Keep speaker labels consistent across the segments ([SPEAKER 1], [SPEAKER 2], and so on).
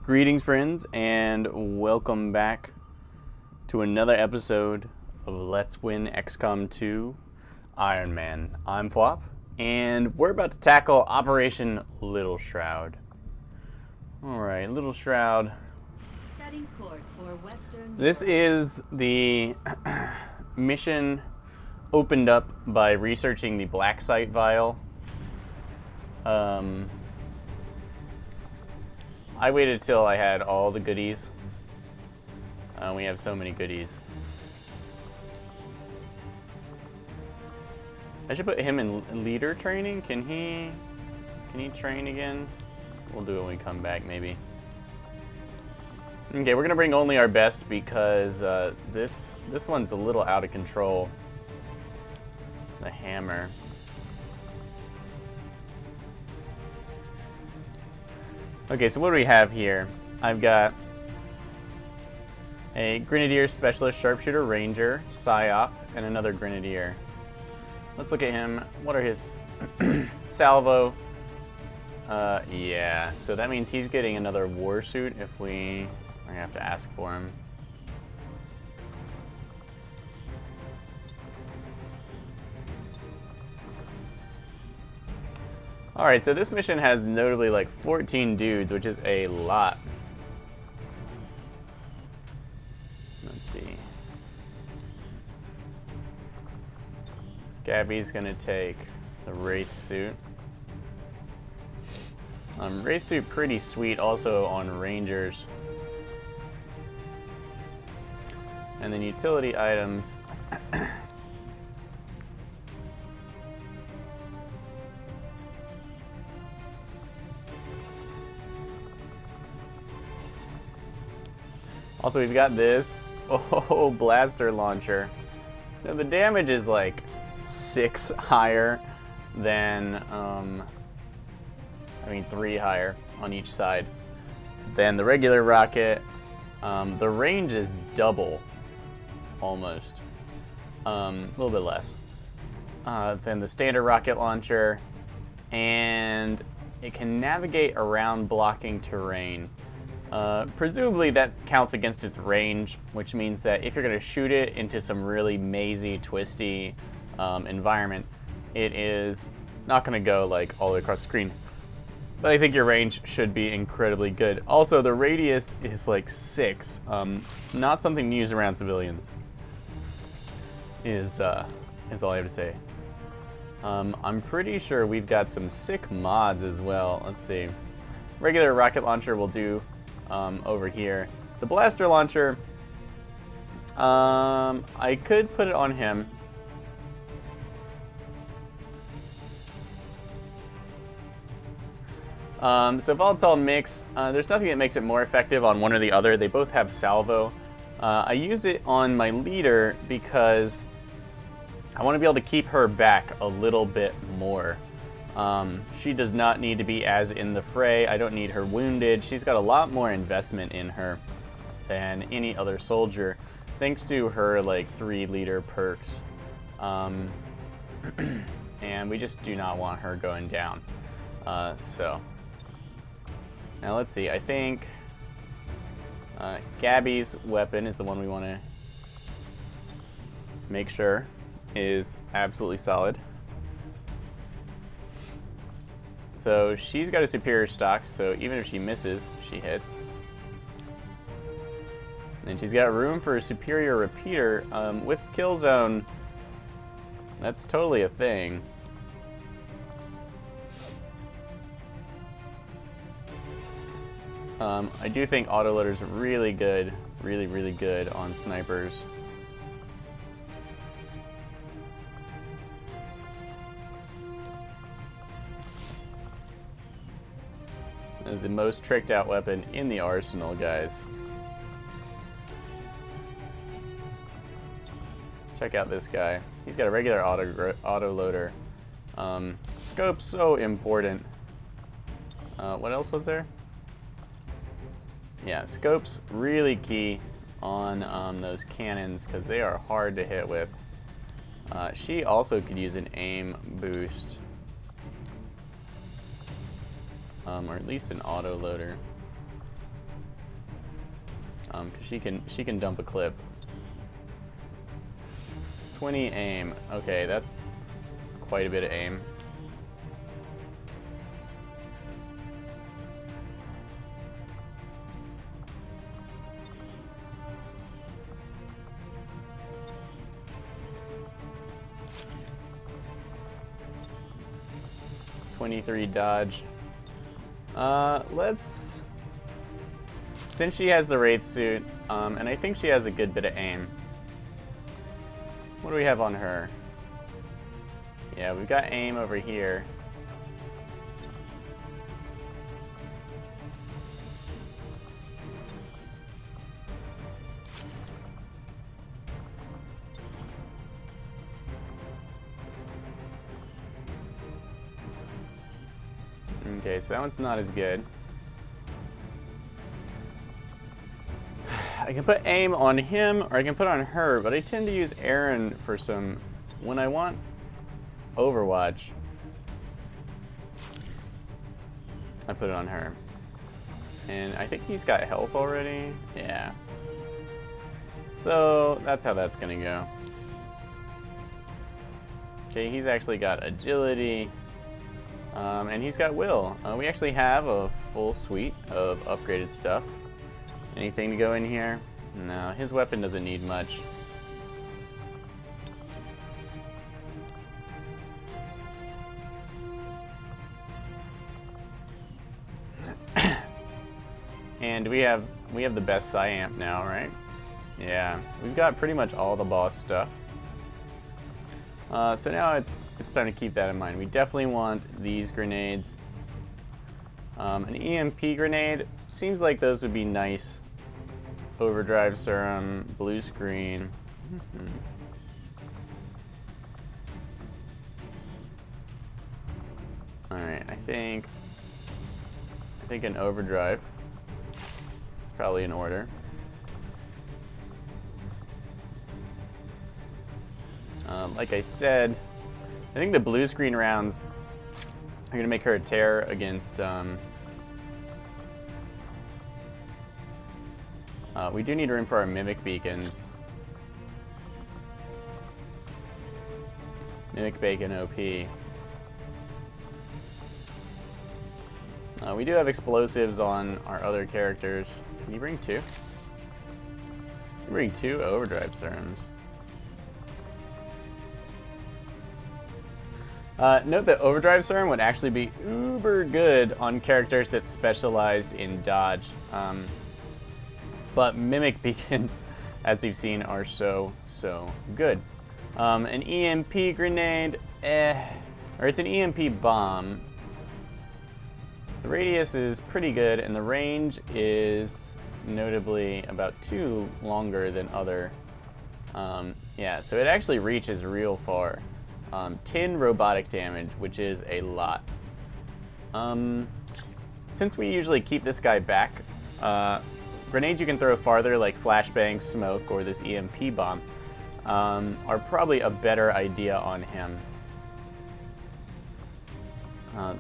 [SPEAKER 1] Greetings, friends, and welcome back to another episode of Let's Win XCOM 2 Iron Man. I'm Phwop, and we're about to tackle Operation Little Shroud. Alright, Little Shroud.
[SPEAKER 2] Setting course for Western.
[SPEAKER 1] This is the mission opened up by researching the black site vial. I waited till I had all the goodies. We have so many goodies. I should put him in leader training. Can he train again? We'll do it when we come back, maybe. Okay, we're gonna bring only our best because this one's a little out of control. The hammer. Okay, so what do we have here? I've got a Grenadier, Specialist, Sharpshooter, Ranger, Psyop, and another Grenadier. Let's look at him. What are his salvo? Yeah, so that means he's getting another war suit if we're gonna have to ask for him. Alright, so this mission has notably like 14 dudes, which is a lot. Let's see. Gabby's gonna take the Wraith suit. Wraith suit pretty sweet also on Rangers. And then utility items. Also, we've got this blaster launcher. Now, the damage is like 6 higher than, 3 higher on each side than the regular rocket. The range is double, almost. A little bit less than the standard rocket launcher. And it can navigate around blocking terrain. Presumably that counts against its range, which means that if you're going to shoot it into some really mazy, twisty environment, it is not going to go like all the way across the screen. But I think your range should be incredibly good. Also, the radius is like 6. Not something to use around civilians. Is all I have to say. I'm pretty sure we've got some sick mods as well. Let's see. Regular rocket launcher will do. Over here. The blaster launcher, I could put it on him. So volatile mix, there's nothing that makes it more effective on one or the other. They both have salvo. I use it on my leader because I want to be able to keep her back a little bit more. She does not need to be as in the fray. I don't need her wounded. She's got a lot more investment in her than any other soldier, thanks to her like 3 leader perks. And we just do not want her going down. So now let's see. I think Gabby's weapon is the one we want to make sure is absolutely solid. So she's got a superior stock, so even if she misses, she hits. And she's got room for a superior repeater. With kill zone, that's totally a thing. I do think autoloader's really good, really good on snipers. Is the most tricked out weapon in the arsenal, guys. Check out this guy. He's got a regular auto loader. Scope's so important. What else was there? Yeah, scope's really key on those cannons because they are hard to hit with. She also could use an aim boost. Or at least an auto loader. because she can dump a clip. 20 aim. Okay, that's quite a bit of aim. .23 dodge. Let's... Since she has the Wraith suit, and I think she has a good bit of aim. What do we have on her? Yeah, we've got aim over here. Okay, so that one's not as good. I can put aim on him, or I can put on her, but I tend to use Aaron for some... When I want Overwatch, I put it on her. And I think he's got health already. Yeah. So, that's how that's gonna go. Okay, he's actually got agility. And he's got will. We actually have a full suite of upgraded stuff. Anything to go in here? No, his weapon doesn't need much. And we have the best Psy-Amp now, right? Yeah, we've got pretty much all the boss stuff. So now it's time to keep that in mind. We definitely want these grenades. An EMP grenade, seems like those would be nice. Overdrive serum, blue screen. Alright, I think an overdrive. It's probably in order. Like I said, I think the blue screen rounds are going to make her a terror against... we do need room for our Mimic beacons. Mimic Bacon OP. We do have explosives on our other characters. Can you bring two? You can bring 2 overdrive serums. Note that overdrive serum would actually be uber good on characters that specialized in dodge. But Mimic beacons, as we've seen, are so good. An EMP grenade, or it's an EMP bomb. The radius is pretty good, and the range is notably about 2 longer than other. Yeah, so it actually reaches real far. 10 robotic damage, which is a lot. Since we usually keep this guy back, grenades you can throw farther, like flashbang, smoke, or this EMP bomb, are probably a better idea on him.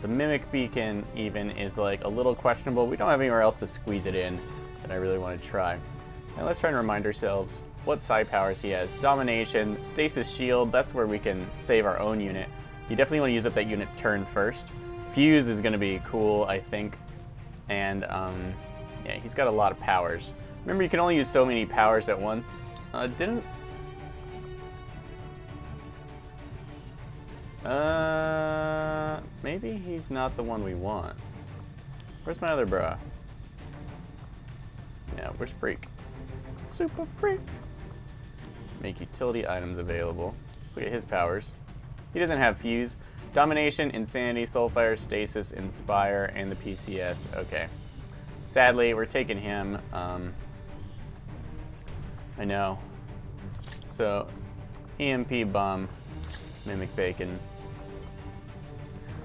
[SPEAKER 1] The Mimic Beacon even is like a little questionable. We don't have anywhere else to squeeze it in that I really want to try. Now let's try and remind ourselves what psi powers he has. Domination, Stasis Shield, that's where we can save our own unit. You definitely want to use up that unit's turn first. Fuse is going to be cool, I think. And yeah, he's got a lot of powers. Remember, you can only use so many powers at once. Maybe he's not the one we want. Where's my other bra? Yeah, where's Freak? Super Freak. Make utility items available. Let's look at his powers. He doesn't have Fuse. Domination, Insanity, Soulfire, Stasis, Inspire, and the PCS. Okay. Sadly, we're taking him. I know. So, EMP Bomb, Mimic Bacon.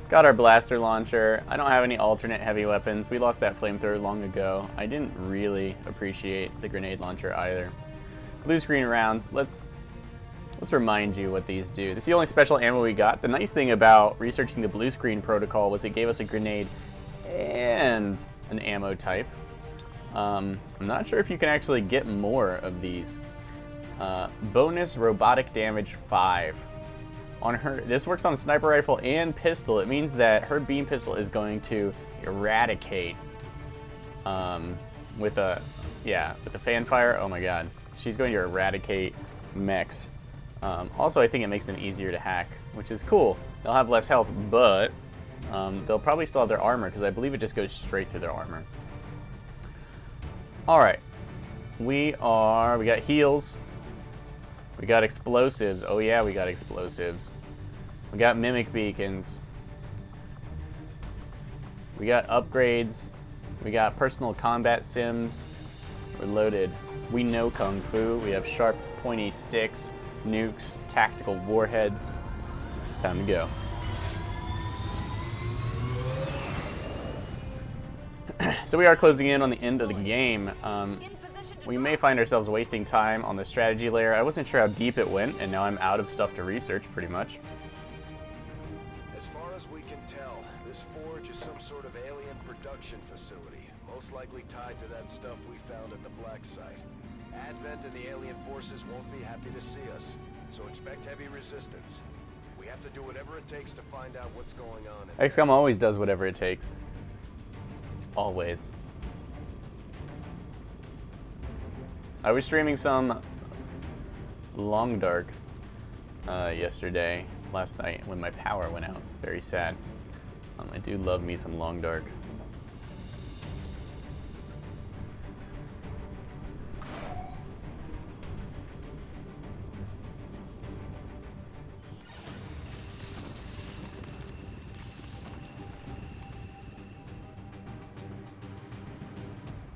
[SPEAKER 1] Got our blaster launcher. I don't have any alternate heavy weapons. We lost that flamethrower long ago. I didn't really appreciate the grenade launcher either. Blue screen rounds. Let's remind you what these do. This is the only special ammo we got. The nice thing about researching the blue screen protocol was it gave us a grenade and an ammo type. I'm not sure if you can actually get more of these. Bonus robotic damage 5. On her, this works on sniper rifle and pistol. It means that her beam pistol is going to eradicate with the fanfire. Oh my god, she's going to eradicate mechs. Also, I think it makes them easier to hack, which is cool. They'll have less health, but they'll probably still have their armor because I believe it just goes straight through their armor. All right, we got heals. We got explosives. Oh yeah, we got explosives. We got mimic beacons. We got upgrades. We got personal combat sims. We're loaded. We know Kung Fu. We have sharp, pointy sticks, nukes, tactical warheads. It's time to go. So we are closing in on the end of the game. We may find ourselves wasting time on the strategy layer. I wasn't sure how deep it went, and now I'm out of stuff to research, pretty much.
[SPEAKER 3] As far as we can tell, this forge is some sort of alien production facility, most likely tied to that stuff we found at the Black Site. Advent and the alien forces won't be happy to see us, so expect heavy resistance. We have to do whatever it takes to find out what's going on.
[SPEAKER 1] XCOM always does whatever it takes. Always. I was streaming some Long Dark last night when my power went out. Very sad. I do love me some Long Dark.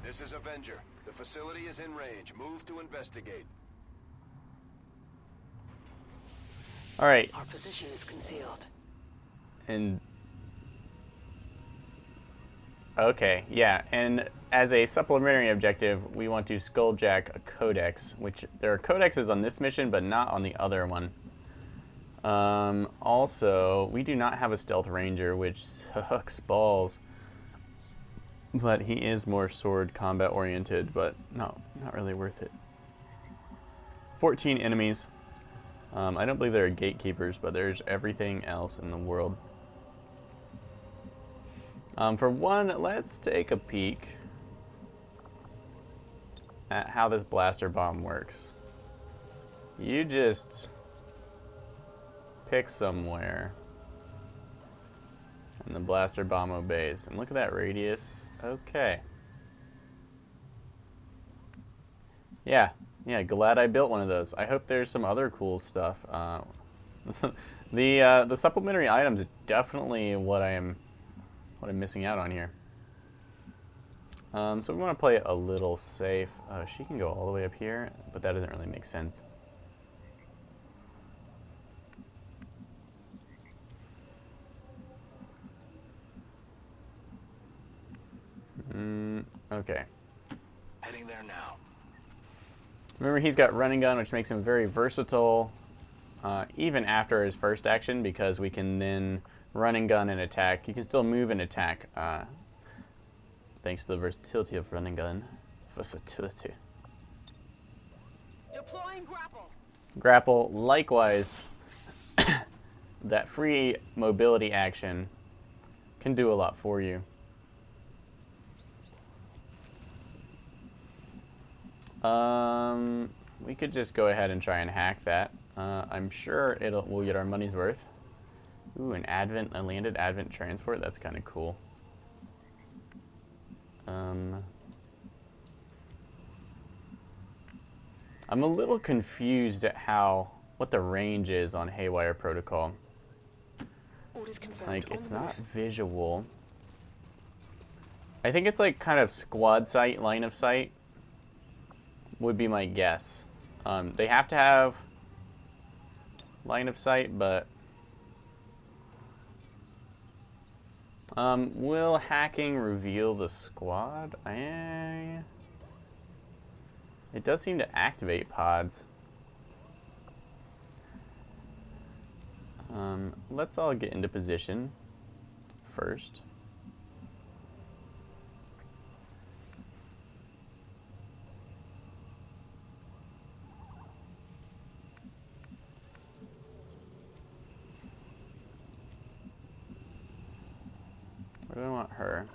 [SPEAKER 3] This is Avenger. The facility is in range. Move to investigate.
[SPEAKER 1] All right.
[SPEAKER 4] Our position is concealed.
[SPEAKER 1] And okay, yeah. And as a supplementary objective, we want to skulljack a codex, which there are codexes on this mission, but not on the other one. Also, we do not have a stealth ranger, which sucks balls. But he is more sword combat oriented, but no, not really worth it. 14 enemies. I don't believe there are gatekeepers, but there's everything else in the world. For one, let's take a peek at how this blaster bomb works. You just pick somewhere, and the blaster bomb obeys. And look at that radius. Okay. Yeah, glad I built one of those. I hope there's some other cool stuff. The supplementary items is definitely what I'm missing out on here. So we want to play it a little safe. She can go all the way up here, but that doesn't really make sense. Okay.
[SPEAKER 3] Heading there now.
[SPEAKER 1] Remember, he's got running gun, which makes him very versatile, even after his first action, because we can then running gun and attack. You can still move and attack, thanks to the versatility of running gun. Versatility.
[SPEAKER 4] Deploying grapple.
[SPEAKER 1] Grapple, likewise, that free mobility action can do a lot for you. We could just go ahead and try and hack that. I'm sure we'll get our money's worth. Ooh, a landed Advent transport. That's kind of cool. I'm a little confused at what the range is on Haywire Protocol. Like, it's not visual. I think it's like kind of squad sight, line of sight would be my guess. They have to have line of sight, but will hacking reveal the squad? It does seem to activate pods. Let's all get into position first. do I want her?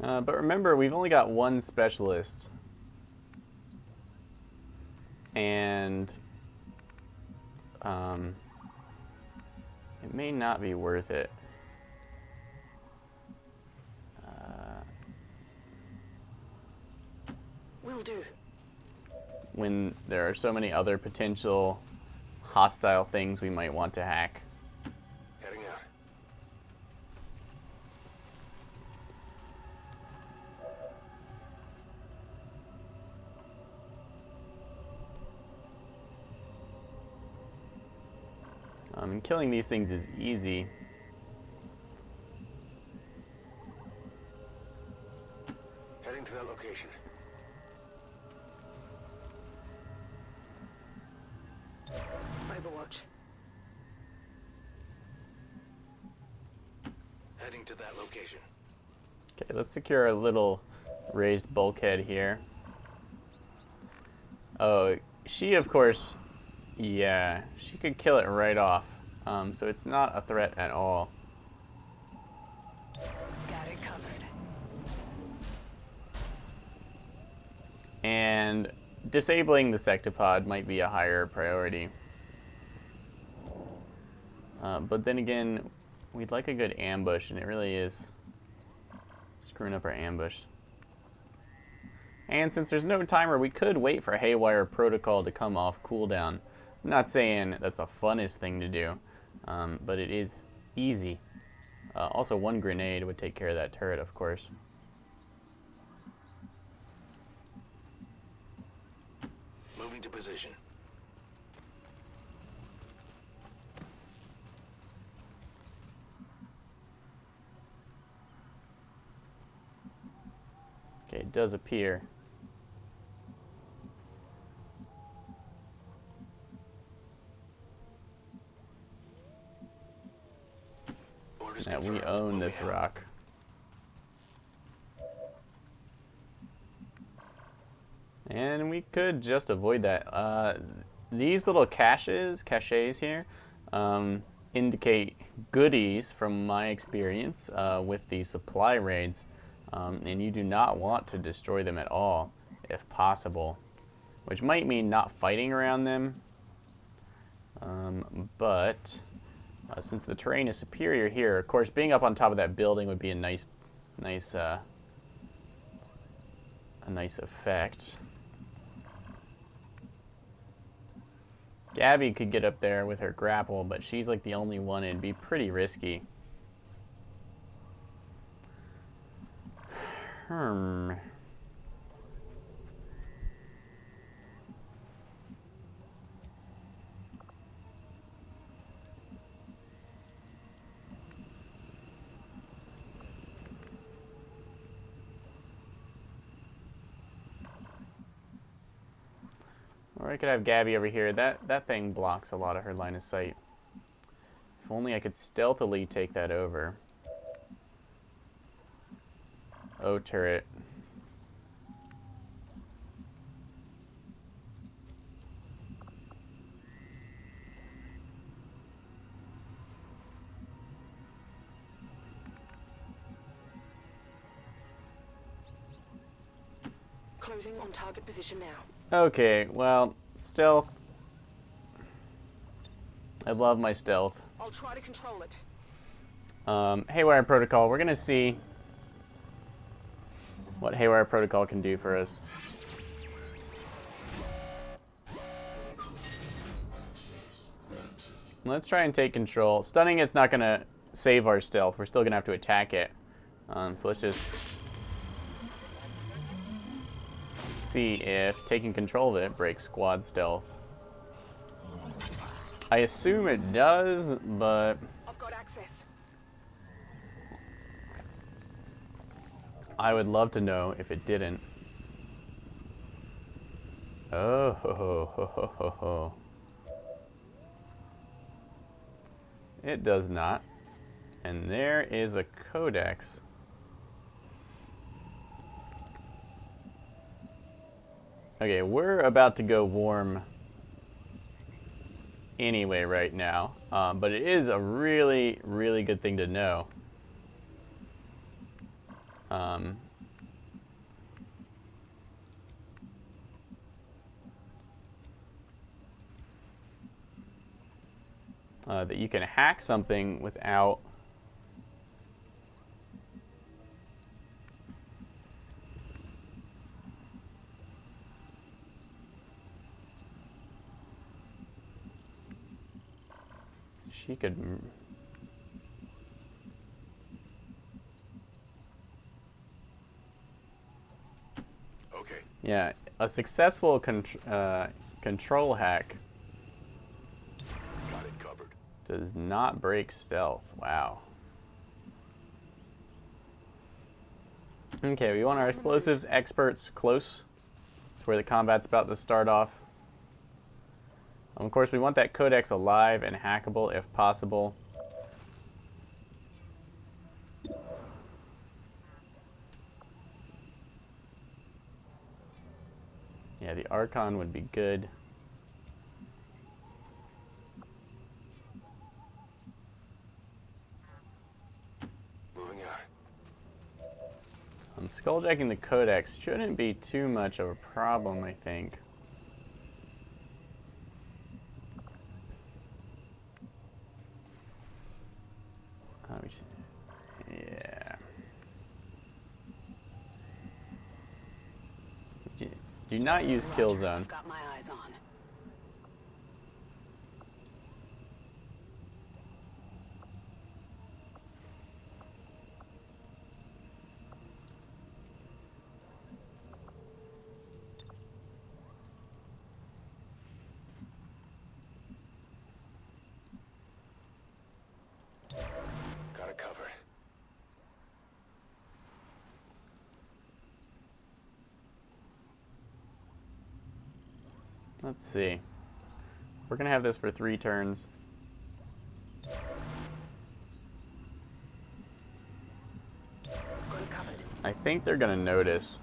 [SPEAKER 1] But remember, we've only got one specialist. And it may not be worth it.
[SPEAKER 4] Will do.
[SPEAKER 1] When there are so many other potential hostile things we might want to hack.
[SPEAKER 3] Heading out.
[SPEAKER 1] And killing these things is easy.
[SPEAKER 3] Heading to that location.
[SPEAKER 4] Overwatch.
[SPEAKER 3] Heading to that location.
[SPEAKER 1] Okay, let's secure a little raised bulkhead here. Oh, she, of course, yeah, she could kill it right off. So it's not a threat at all.
[SPEAKER 4] Got it covered.
[SPEAKER 1] And disabling the sectopod might be a higher priority. But then again, we'd like a good ambush, and it really is screwing up our ambush. And since there's no timer, we could wait for Haywire Protocol to come off cooldown. I'm not saying that's the funnest thing to do, but it is easy. Also, one grenade would take care of that turret, of course.
[SPEAKER 3] Moving to position.
[SPEAKER 1] Okay, it does appear.
[SPEAKER 3] Orders
[SPEAKER 1] That we
[SPEAKER 3] confirmed.
[SPEAKER 1] own this
[SPEAKER 3] Moving out.
[SPEAKER 1] rock. And we could just avoid that. These little caches here, indicate goodies from my experience with the supply raids. And you do not want to destroy them at all, if possible. Which might mean not fighting around them. But since the terrain is superior here, of course, being up on top of that building would be a nice effect. Gabby could get up there with her grapple, but she's like the only one. It'd be pretty risky. Or I could have Gabby over here. That thing blocks a lot of her line of sight. If only I could stealthily take that over. Oh, turret.
[SPEAKER 4] Closing on target position now.
[SPEAKER 1] Okay, well, stealth. I love my stealth.
[SPEAKER 4] I'll try to control it.
[SPEAKER 1] Haywire Protocol. We're going to see what Haywire Protocol can do for us. Let's try and take control. Stunning is not going to save our stealth. We're still going to have to attack it. So let's just see if taking control of it breaks squad stealth. I assume it does, but
[SPEAKER 4] I've got access.
[SPEAKER 1] I would love to know if it didn't. Oh, ho, ho, ho, ho, ho, ho. It does not. And there is a codex. Okay, we're about to go warm anyway right now. But it is a really, really good thing to know. That you can hack something without she could
[SPEAKER 3] Okay.
[SPEAKER 1] yeah, a successful control hack
[SPEAKER 3] Got it covered.
[SPEAKER 1] does not break stealth. Wow. Okay, we want our explosives experts close to where the combat's about to start off. Of course, we want that codex alive and hackable if possible. Yeah, the Archon would be good.
[SPEAKER 3] Moving out.
[SPEAKER 1] Skulljacking the codex shouldn't be too much of a problem, I think. Yeah. Do not use kill zone.
[SPEAKER 4] Got my eyes on.
[SPEAKER 3] Got it covered.
[SPEAKER 1] Let's see. We're going to have this for 3 turns.
[SPEAKER 4] Got it covered.
[SPEAKER 1] I think they're going to notice.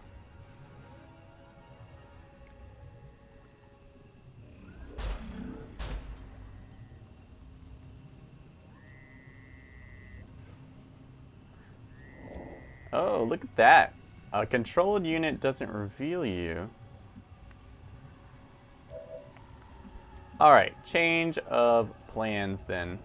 [SPEAKER 1] Oh, look at that. A controlled unit doesn't reveal you. Alright, change of plans then.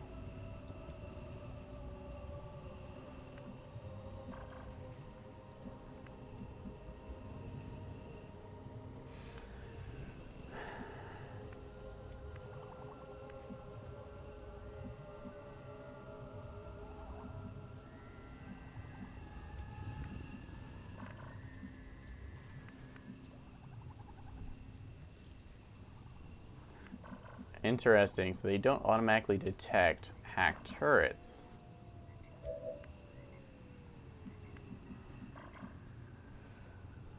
[SPEAKER 1] Interesting, so they don't automatically detect hacked turrets.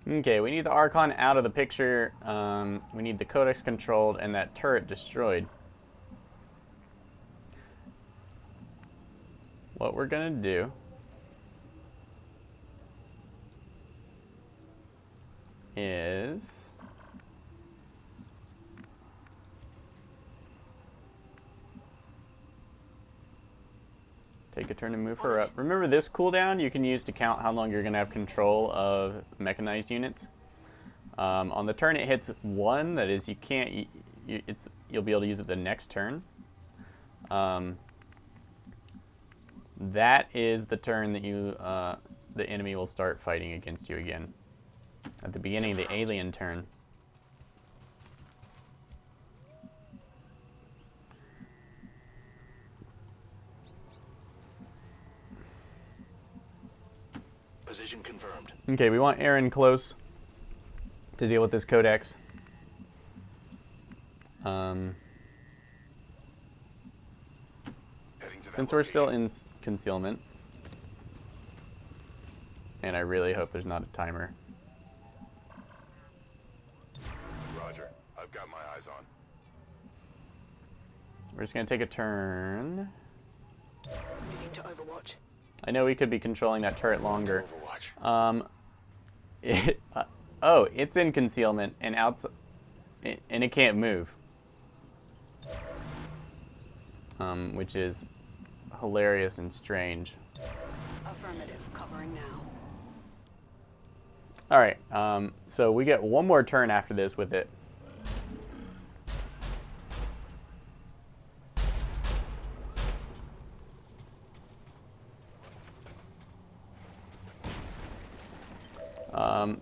[SPEAKER 1] Okay, we need the Archon out of the picture. We need the Codex controlled and that turret destroyed. What we're gonna do is take a turn and move her up. Remember this cooldown you can use to count how long you're going to have control of mechanized units. On the turn it hits 1, that is, you can't. You'll be able to use it the next turn. That is the turn that the enemy will start fighting against you again. At the beginning of the alien turn.
[SPEAKER 3] Position confirmed.
[SPEAKER 1] Okay, we want Aaron close to deal with this codex. Since we're still in concealment, and I really hope there's not a timer.
[SPEAKER 3] Roger. Roger. I've got my eyes on.
[SPEAKER 1] We're just going to take a turn.
[SPEAKER 4] Moving to Overwatch.
[SPEAKER 1] I know we could be controlling that turret longer.
[SPEAKER 3] Overwatch.
[SPEAKER 1] Oh, it's in concealment and outside, and it can't move. Which is hilarious and strange.
[SPEAKER 4] Affirmative. Covering now.
[SPEAKER 1] All right, so we get one more turn after this with it.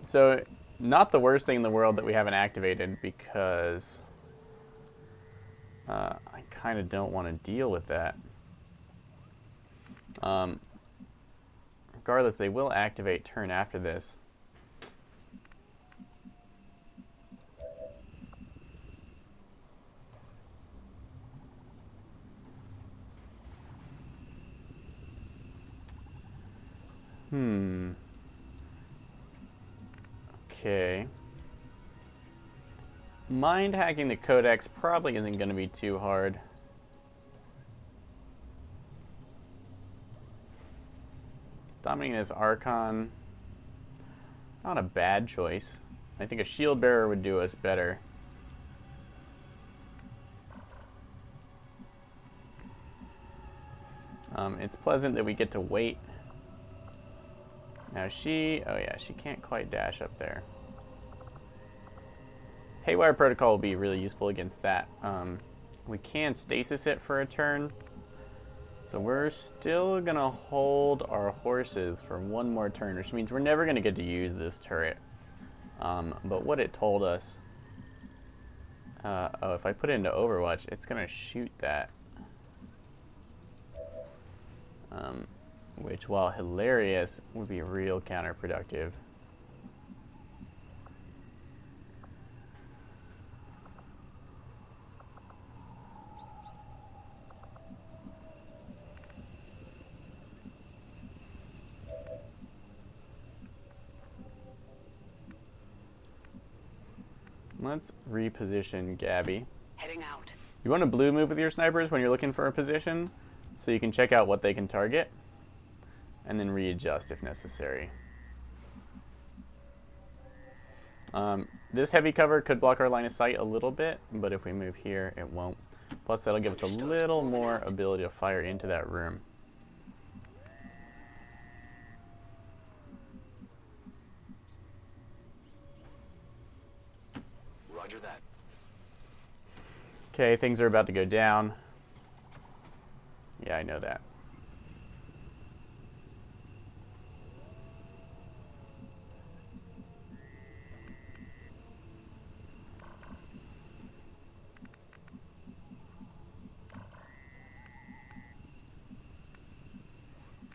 [SPEAKER 1] So not the worst thing in the world that we haven't activated, because I kind of don't want to deal with that. Regardless, they will activate turn after this. Okay. Mind hacking the codex probably isn't going to be too hard. Dominating this Archon, not a bad choice. I think a shield bearer would do us better. It's pleasant that we get to wait. Now she, oh yeah, she can't quite dash up there. Haywire Protocol will be really useful against that. We can stasis it for a turn. So we're still gonna hold our horses for one more turn, which means we're never gonna get to use this turret. But what it told us, oh, if I put it into Overwatch, it's gonna shoot that. Which, while hilarious, would be real counterproductive. Let's reposition Gabby.
[SPEAKER 4] Heading out.
[SPEAKER 1] You want to blue move with your snipers when you're looking for a position, so you can check out what they can target, and then readjust if necessary. This heavy cover could block our line of sight a little bit, but if we move here, it won't. Plus, that'll give us a little more ability to fire into that room.
[SPEAKER 3] Roger that.
[SPEAKER 1] Okay, things are about to go down. Yeah, I know that.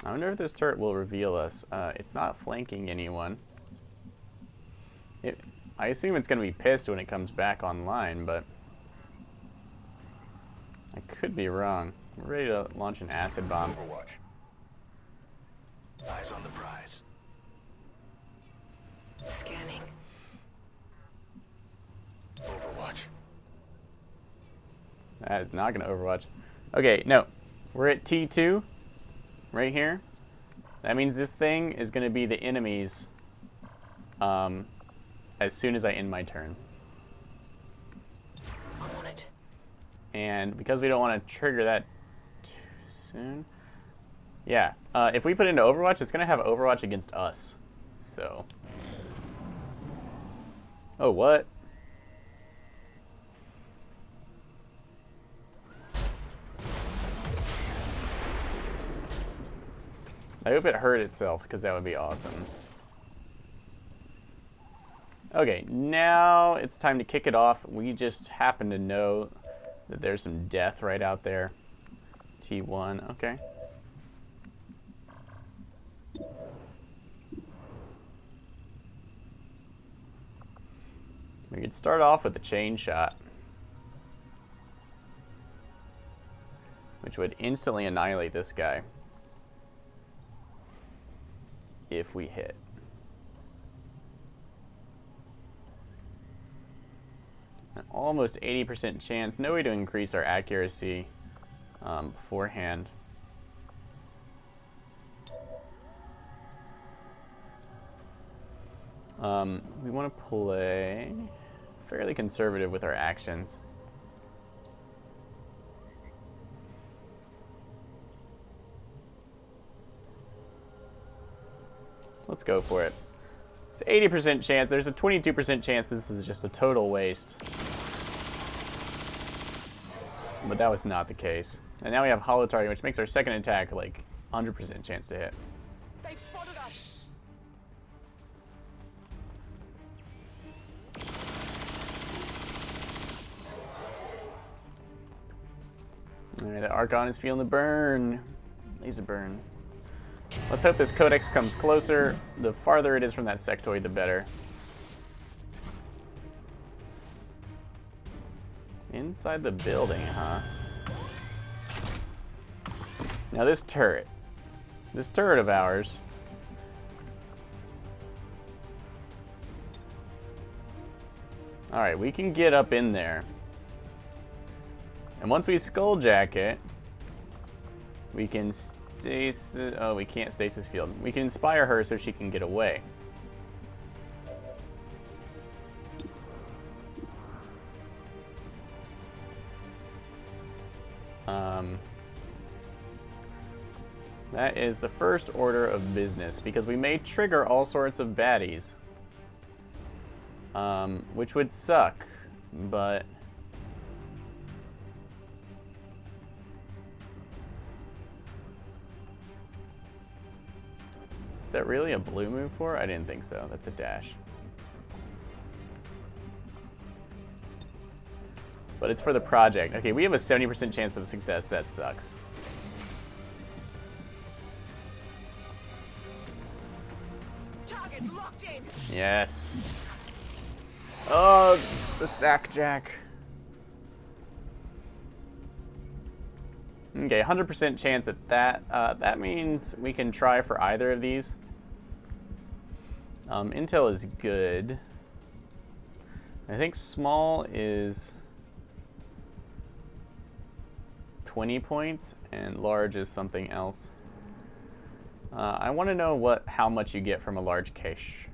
[SPEAKER 1] I wonder if this turret will reveal us. It's not flanking anyone. I assume it's going to be pissed when it comes back online, but I could be wrong. We're ready to launch an acid bomb.
[SPEAKER 3] Overwatch. Eyes on the prize.
[SPEAKER 4] Scanning.
[SPEAKER 3] Overwatch.
[SPEAKER 1] That is not going to Overwatch. Okay, no. We're at T2 right here. That means this thing is going to be the enemies as soon as I end my turn.
[SPEAKER 4] I'm on it.
[SPEAKER 1] And because we don't want to trigger that too soon, yeah, if we put it into Overwatch, it's going to have Overwatch against us. So, oh, what? I hope it hurt itself, because that would be awesome. Okay, now it's time to kick it off. We just happen to know that there's some death right out there. T1, okay. We could start off with a chain shot, which would instantly annihilate this guy if we hit. almost 80% chance. No way to increase our accuracy beforehand. We want to play fairly conservative with our actions. Let's go for it. It's 80% chance. There's a 22% chance this is just a total waste. But that was not the case. And now we have hollow target, which makes our second attack like 100% chance to hit.
[SPEAKER 4] They've spotted us.
[SPEAKER 1] Alright, the Archon is feeling the burn. Laser burn. Let's hope this Codex comes closer. The farther it is from that sectoid, the better. Inside the building, huh? Now this turret of ours. Alright, we can get up in there. And once we skulljack it, we can stasis... Oh, we can't stasis field. We can inspire her so she can get away. That is the first order of business, because we may trigger all sorts of baddies. Which would suck, but... Is that really a blue move for her? I didn't think so. That's a dash. But it's for the project. Okay, we have a 70% chance of success. That sucks.
[SPEAKER 4] Target locked in.
[SPEAKER 1] Yes. Oh, the sack jack. Okay, 100% chance at that. That means we can try for either of these. Intel is good. I think small is 20 points, and large is something else. I want to know how much you get from a large cache.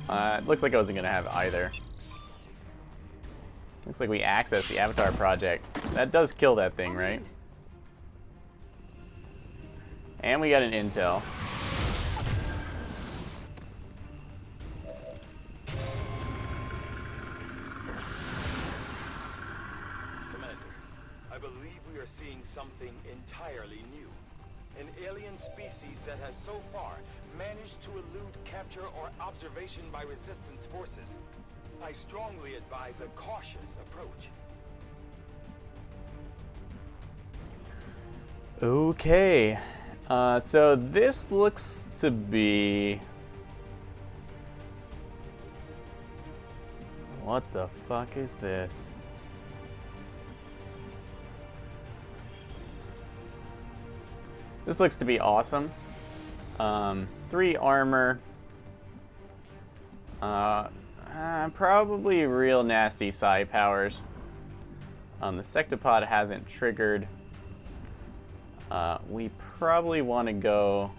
[SPEAKER 1] It looks like I wasn't going to have either. Looks like we accessed the Avatar project. That does kill that thing, right? And we got an intel.
[SPEAKER 5] Commander, I believe we are seeing something entirely new. An alien species that has so far managed to elude capture or observation by resistance forces. I strongly advise a cautious approach.
[SPEAKER 1] Okay. So this looks to be... What the fuck is this? This looks to be awesome. 3 armor. Probably real nasty psi powers. The Sectopod hasn't triggered. We probably want to go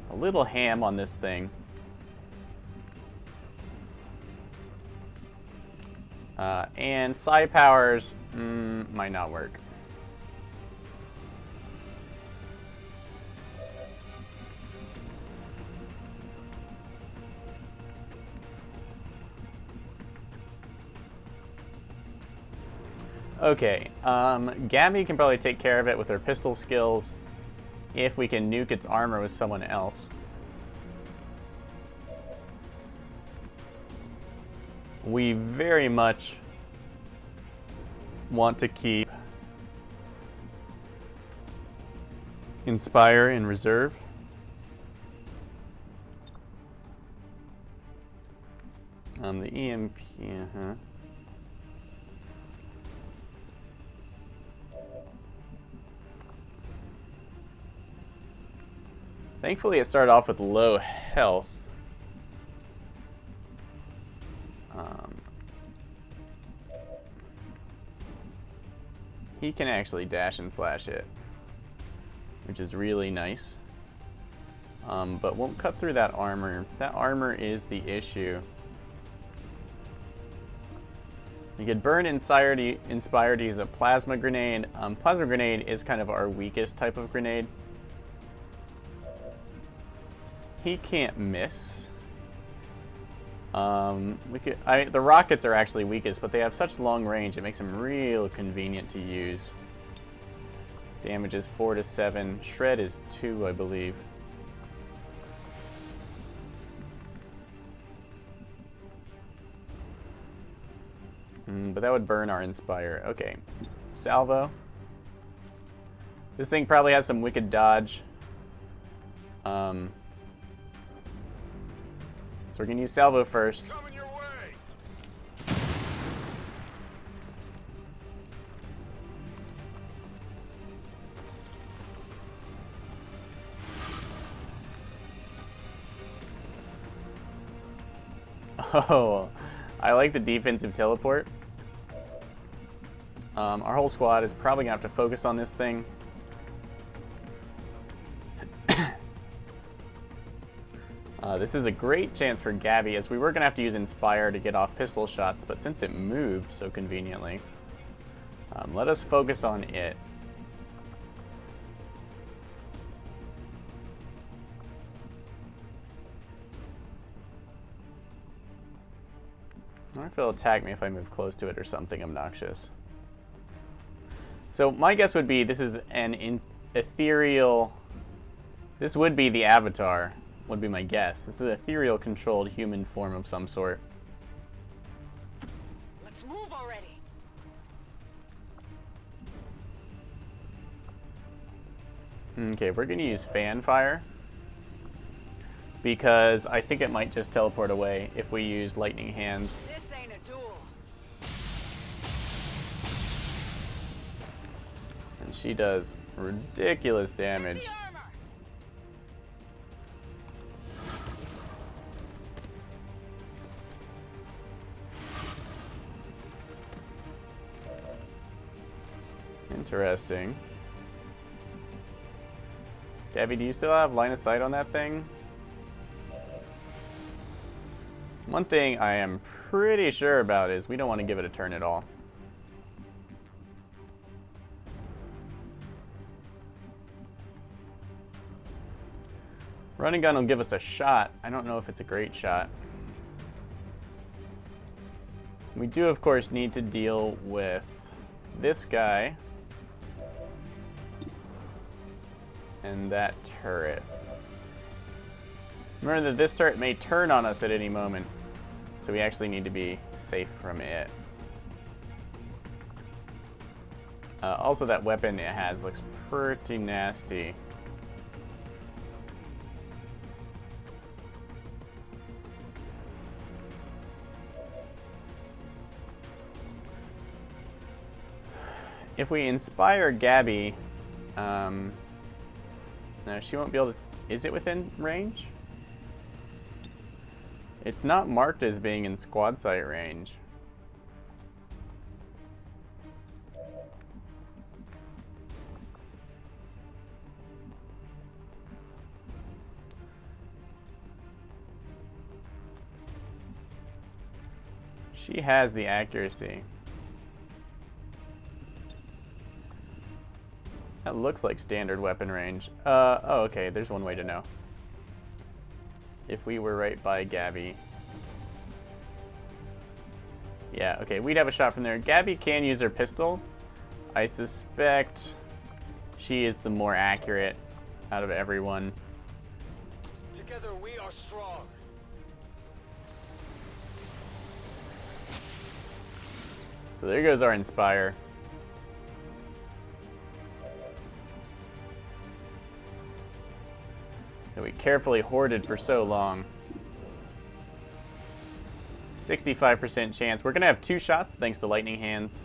[SPEAKER 1] a little ham on this thing. And psi powers might not work. Okay, Gabby can probably take care of it with her pistol skills if we can nuke its armor with someone else. We very much want to keep Inspire in reserve. The EMP, Thankfully, it started off with low health. He can actually dash and slash it, which is really nice. But won't cut through that armor. That armor is the issue. You could burn inspired to use a plasma grenade. Plasma grenade is kind of our weakest type of grenade. He can't miss. The rockets are actually weakest, but they have such long range, it makes them real convenient to use. Damage is 4 to 7. Shred is 2, I believe. But that would burn our Inspire. Okay. Salvo. This thing probably has some wicked dodge. So we're going to use Salvo first.
[SPEAKER 3] Coming your way.
[SPEAKER 1] Oh, I like the defensive teleport. Our whole squad is probably going to have to focus on this thing. This is a great chance for Gabby, as we were going to have to use Inspire to get off pistol shots, but since it moved so conveniently, let us focus on it. I wonder if it'll attack me if I move close to it or something obnoxious. So my guess would be this is an ethereal... This would be the Avatar, would be my guess. This is an ethereal controlled human form of some sort.
[SPEAKER 4] Let's move already.
[SPEAKER 1] Okay, we're going to use Fan Fire, because I think it might just teleport away if we use Lightning Hands.
[SPEAKER 4] This ain't a duel.
[SPEAKER 1] And she does ridiculous damage.
[SPEAKER 4] The armor.
[SPEAKER 1] Interesting. Gabby, do you still have line of sight on that thing? One thing I am pretty sure about is we don't want to give it a turn at all. Running gun will give us a shot. I don't know if it's a great shot. We do, of course, need to deal with this guy and that turret. Remember that this turret may turn on us at any moment, so we actually need to be safe from it. Also, that weapon it has looks pretty nasty. If we inspire Gabby, no, she won't be able to... Is it within range? It's not marked as being in squad sight range. She has the accuracy. That looks like standard weapon range. Oh, okay, there's one way to know. If we were right by Gabby. Yeah, okay, we'd have a shot from there. Gabby can use her pistol. I suspect she is the more accurate out of everyone.
[SPEAKER 5] Together we are strong.
[SPEAKER 1] So there goes our Inspire. That we carefully hoarded for so long. 65% chance. We're going to have 2 shots thanks to Lightning Hands.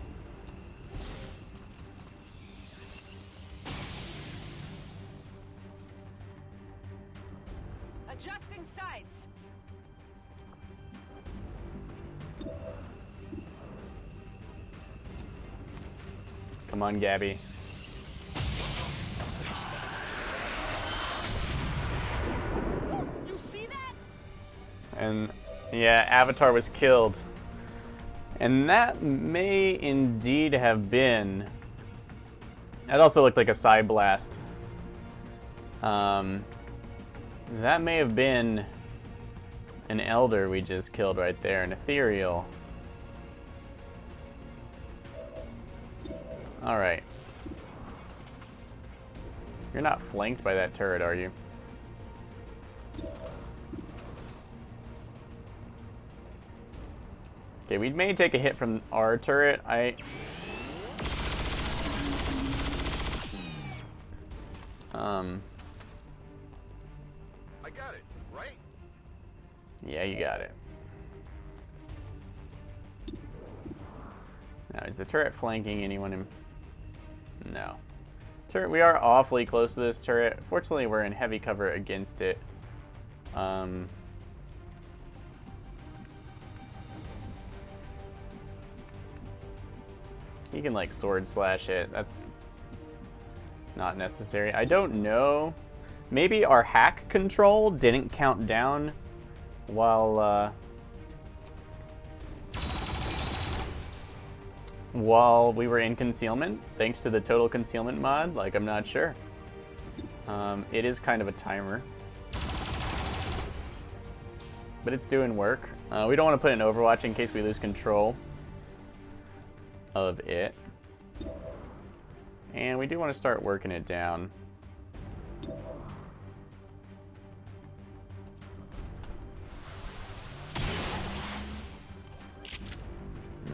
[SPEAKER 4] Adjusting sights.
[SPEAKER 1] Come on, Gabby.
[SPEAKER 4] You see that?
[SPEAKER 1] And yeah, Avatar was killed. And that may indeed have been... That also looked like a side blast. That may have been an Elder we just killed right there, an Ethereal. Alright. You're not flanked by that turret, are you? Okay, we may take a hit from our turret. I
[SPEAKER 3] got it, right?
[SPEAKER 1] Yeah, you got it. Now, is the turret flanking anyone in... No. Turret, we are awfully close to this turret. Fortunately, we're in heavy cover against it. He can, like, sword slash it. That's not necessary. I don't know. Maybe our hack control didn't count down while we were in concealment, thanks to the total concealment mod. Like, I'm not sure. It is kind of a timer, but it's doing work. We don't want to put in Overwatch in case we lose control of it. And we do want to start working it down.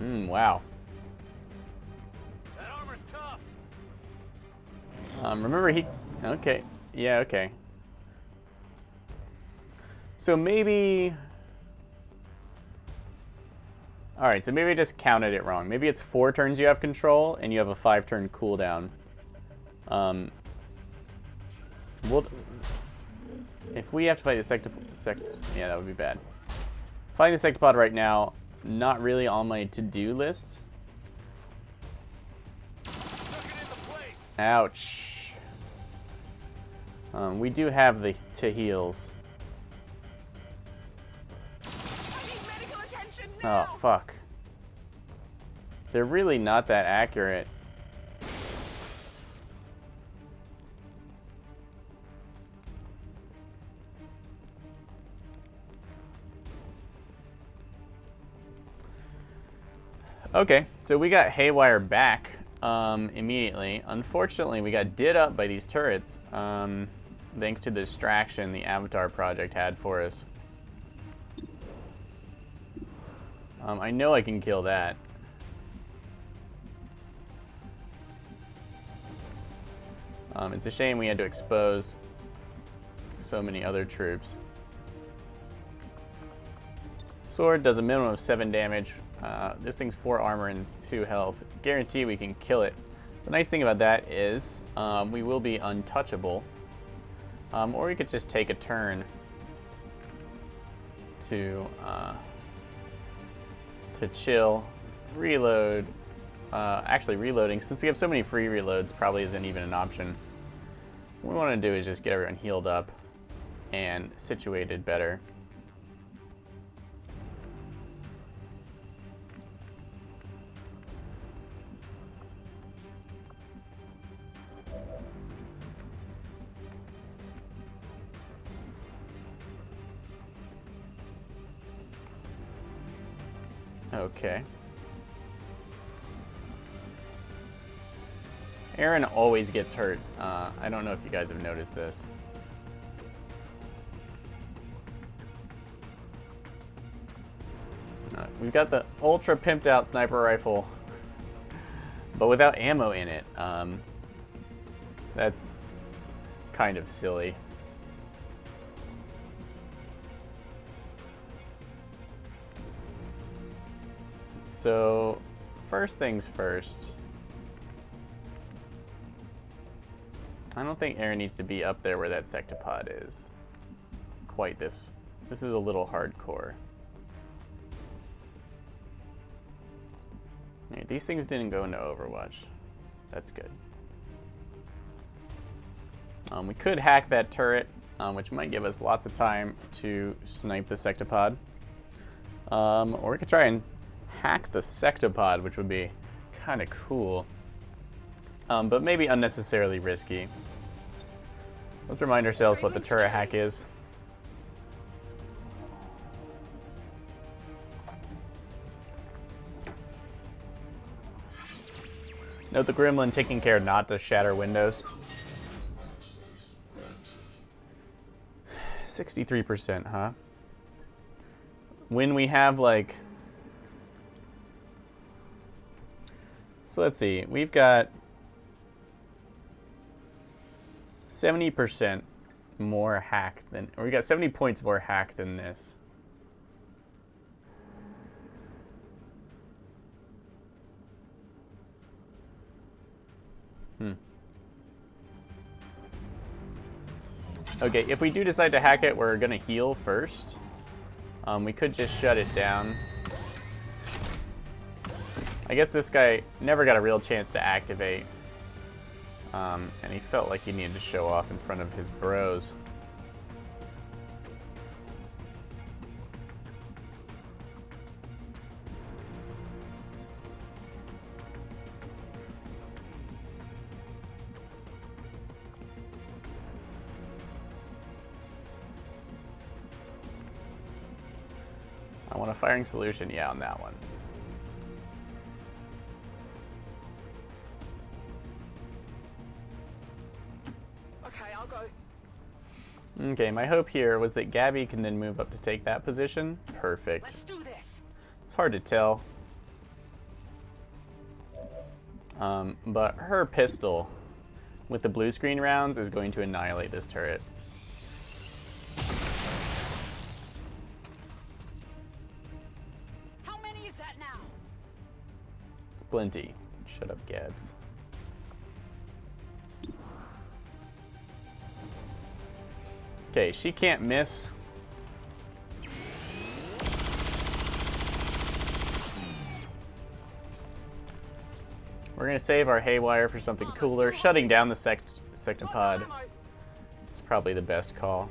[SPEAKER 1] Wow.
[SPEAKER 3] That armor's tough.
[SPEAKER 1] Remember he... Okay. Yeah, okay. So maybe... Alright, so maybe I just counted it wrong. Maybe it's 4 turns you have control, and you have a 5-turn cooldown. If we have to fight the yeah, that would be bad. Fighting the Sectopod right now, not really on my to-do list. Ouch. We do have the heals. Oh, fuck. They're really not that accurate. Okay, so we got Haywire back immediately. Unfortunately, we got did up by these turrets thanks to the distraction the Avatar project had for us. I know I can kill that. It's a shame we had to expose so many other troops. Sword does a minimum of 7 damage. This thing's 4 armor and 2 health. Guarantee we can kill it. The nice thing about that is we will be untouchable. Or we could just take a turn to chill, reload. Actually, reloading, since we have so many free reloads, probably isn't even an option. What we want to do is just get everyone healed up and situated better. Okay. Aaron always gets hurt. I don't know if you guys have noticed this. We've got the ultra pimped out sniper rifle, but without ammo in it. That's kind of silly. So, first things first. I don't think Aaron needs to be up there where that Sectopod is. Quite this. This is a little hardcore. Right, these things didn't go into Overwatch. That's good. We could hack that turret, which might give us lots of time to snipe the sectopod. Or we could try and hack the sectopod, which would be kind of cool. But maybe unnecessarily risky. Let's remind ourselves what the turret hack is. Note the gremlin taking care not to shatter windows. 63%, huh? When we have like... So let's see, we've got 70% more hack than... Or we got 70 points more hack than this. Okay, if we do decide to hack it, we're gonna heal first. We could just shut it down. I guess this guy never got a real chance to activate. And he felt like he needed to show off in front of his bros. I want a firing solution, yeah, on that one.
[SPEAKER 4] Okay, I'll go.
[SPEAKER 1] Okay, my hope here was that Gabby can then move up to take that position. Perfect.
[SPEAKER 4] Let's do this.
[SPEAKER 1] It's hard to tell. But her pistol with the blue screen rounds is going to annihilate this turret.
[SPEAKER 4] How many is that now?
[SPEAKER 1] It's plenty. Shut up, Gabs. Okay, she can't miss. We're gonna save our haywire for something cooler. Shutting down the sectopod is probably the best call.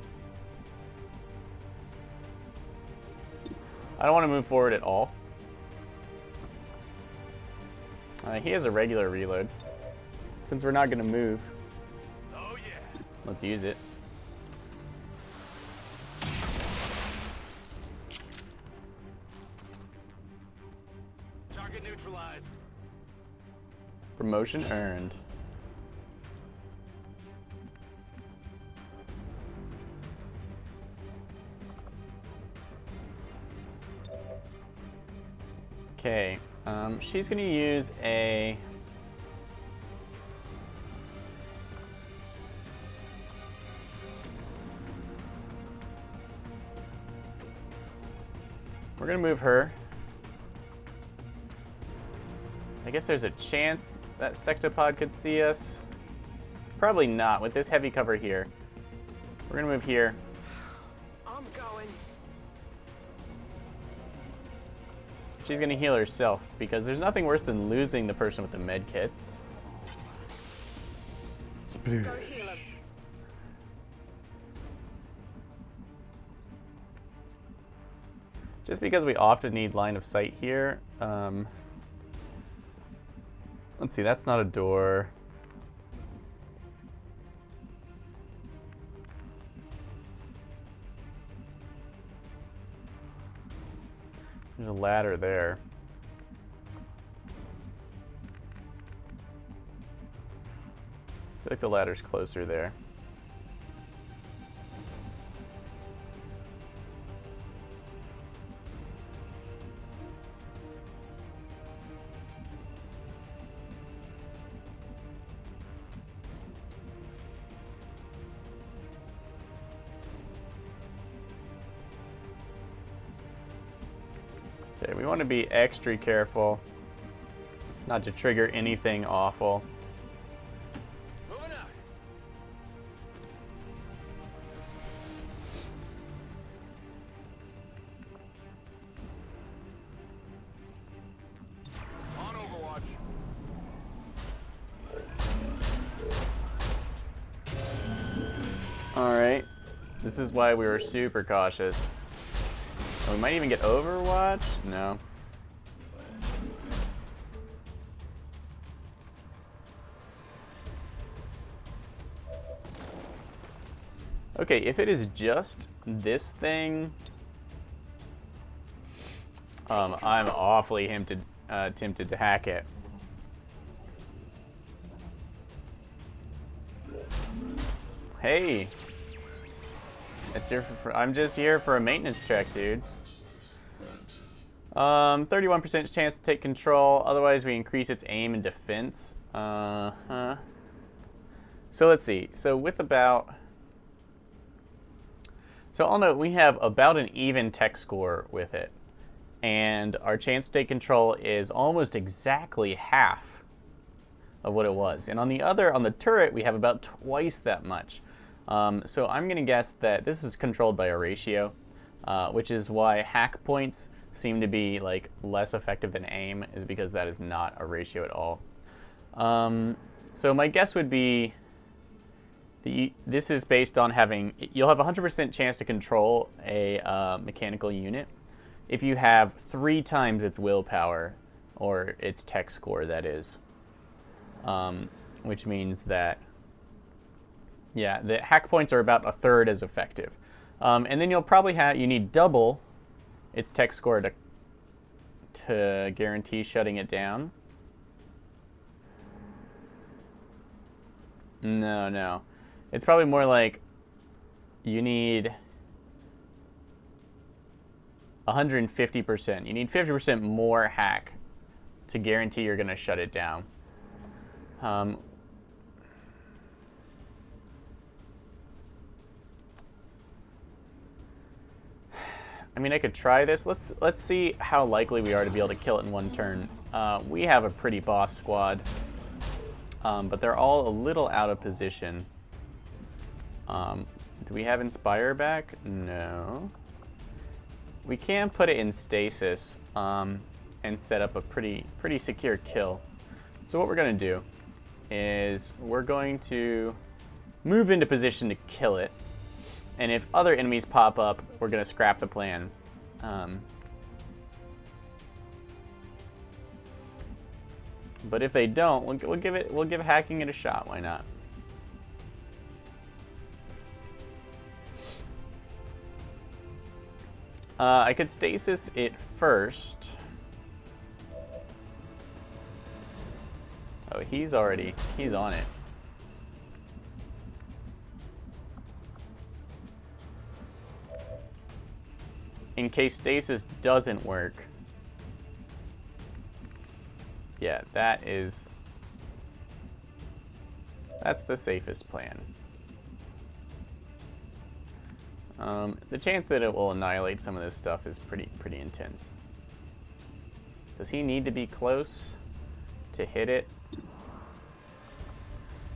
[SPEAKER 1] I don't want to move forward at all. He has a regular reload. Since we're not gonna move, let's use it.
[SPEAKER 5] Target neutralized.
[SPEAKER 1] Promotion earned. Okay, she's gonna use a... We're gonna move her. I guess there's a chance that sectopod could see us. Probably not with this heavy cover here. We're gonna move here.
[SPEAKER 4] I'm going.
[SPEAKER 1] She's gonna heal herself because there's nothing worse than losing the person with the med kits. Sploosh.
[SPEAKER 4] Go heal him.
[SPEAKER 1] Just because we often need line of sight here. Let's see, that's not a door. There's a ladder there. I feel like the ladder's closer there. Okay, we want to be extra careful not to trigger anything awful.
[SPEAKER 5] Moving out. On Overwatch.
[SPEAKER 1] This is why we were super cautious. And we might even get Overwatch? No. Okay, if it is just this thing, I'm awfully tempted to hack it. Hey, it's here I'm just here for a maintenance check, dude. 31% chance to take control. Otherwise, we increase its aim and defense. So let's see. So I'll note we have about an even tech score with it, and our chance to take control is almost exactly half of what it was. And on the turret, we have about twice that much. So I'm gonna guess that this is controlled by a ratio, which is why hack points seem to be like less effective than aim, is because that is not a ratio at all. So my guess would be this is based on you'll have 100% chance to control a mechanical unit if you have 3 times its willpower, or its tech score, that is. Which means that, yeah, the hack points are about 1/3 as effective. And then you'll probably you need double its tech score to guarantee shutting it down. No. It's probably more like you need 150%. You need 50% more hack to guarantee you're going to shut it down. I mean, I could try this. Let's see how likely we are to be able to kill it in one turn. We have a pretty boss squad, but they're all a little out of position. Do we have Inspire back? No. We can put it in stasis and set up a pretty secure kill. So what we're going to do is we're going to move into position to kill it. And if other enemies pop up, we're going to scrap the plan. But if they don't, we'll give hacking it a shot. Why not? I could stasis it first. Oh, he's on it. In case stasis doesn't work. Yeah, that's the safest plan. The chance that it will annihilate some of this stuff is pretty intense. Does he need to be close to hit it?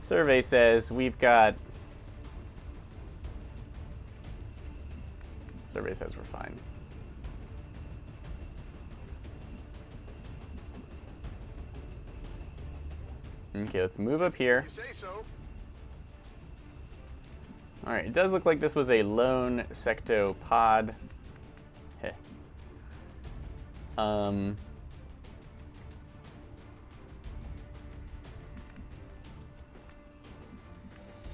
[SPEAKER 1] Survey says we've got... Survey says we're fine. Okay, let's move up here.
[SPEAKER 3] You say so.
[SPEAKER 1] Alright, it does look like this was a lone secto pod. Heh.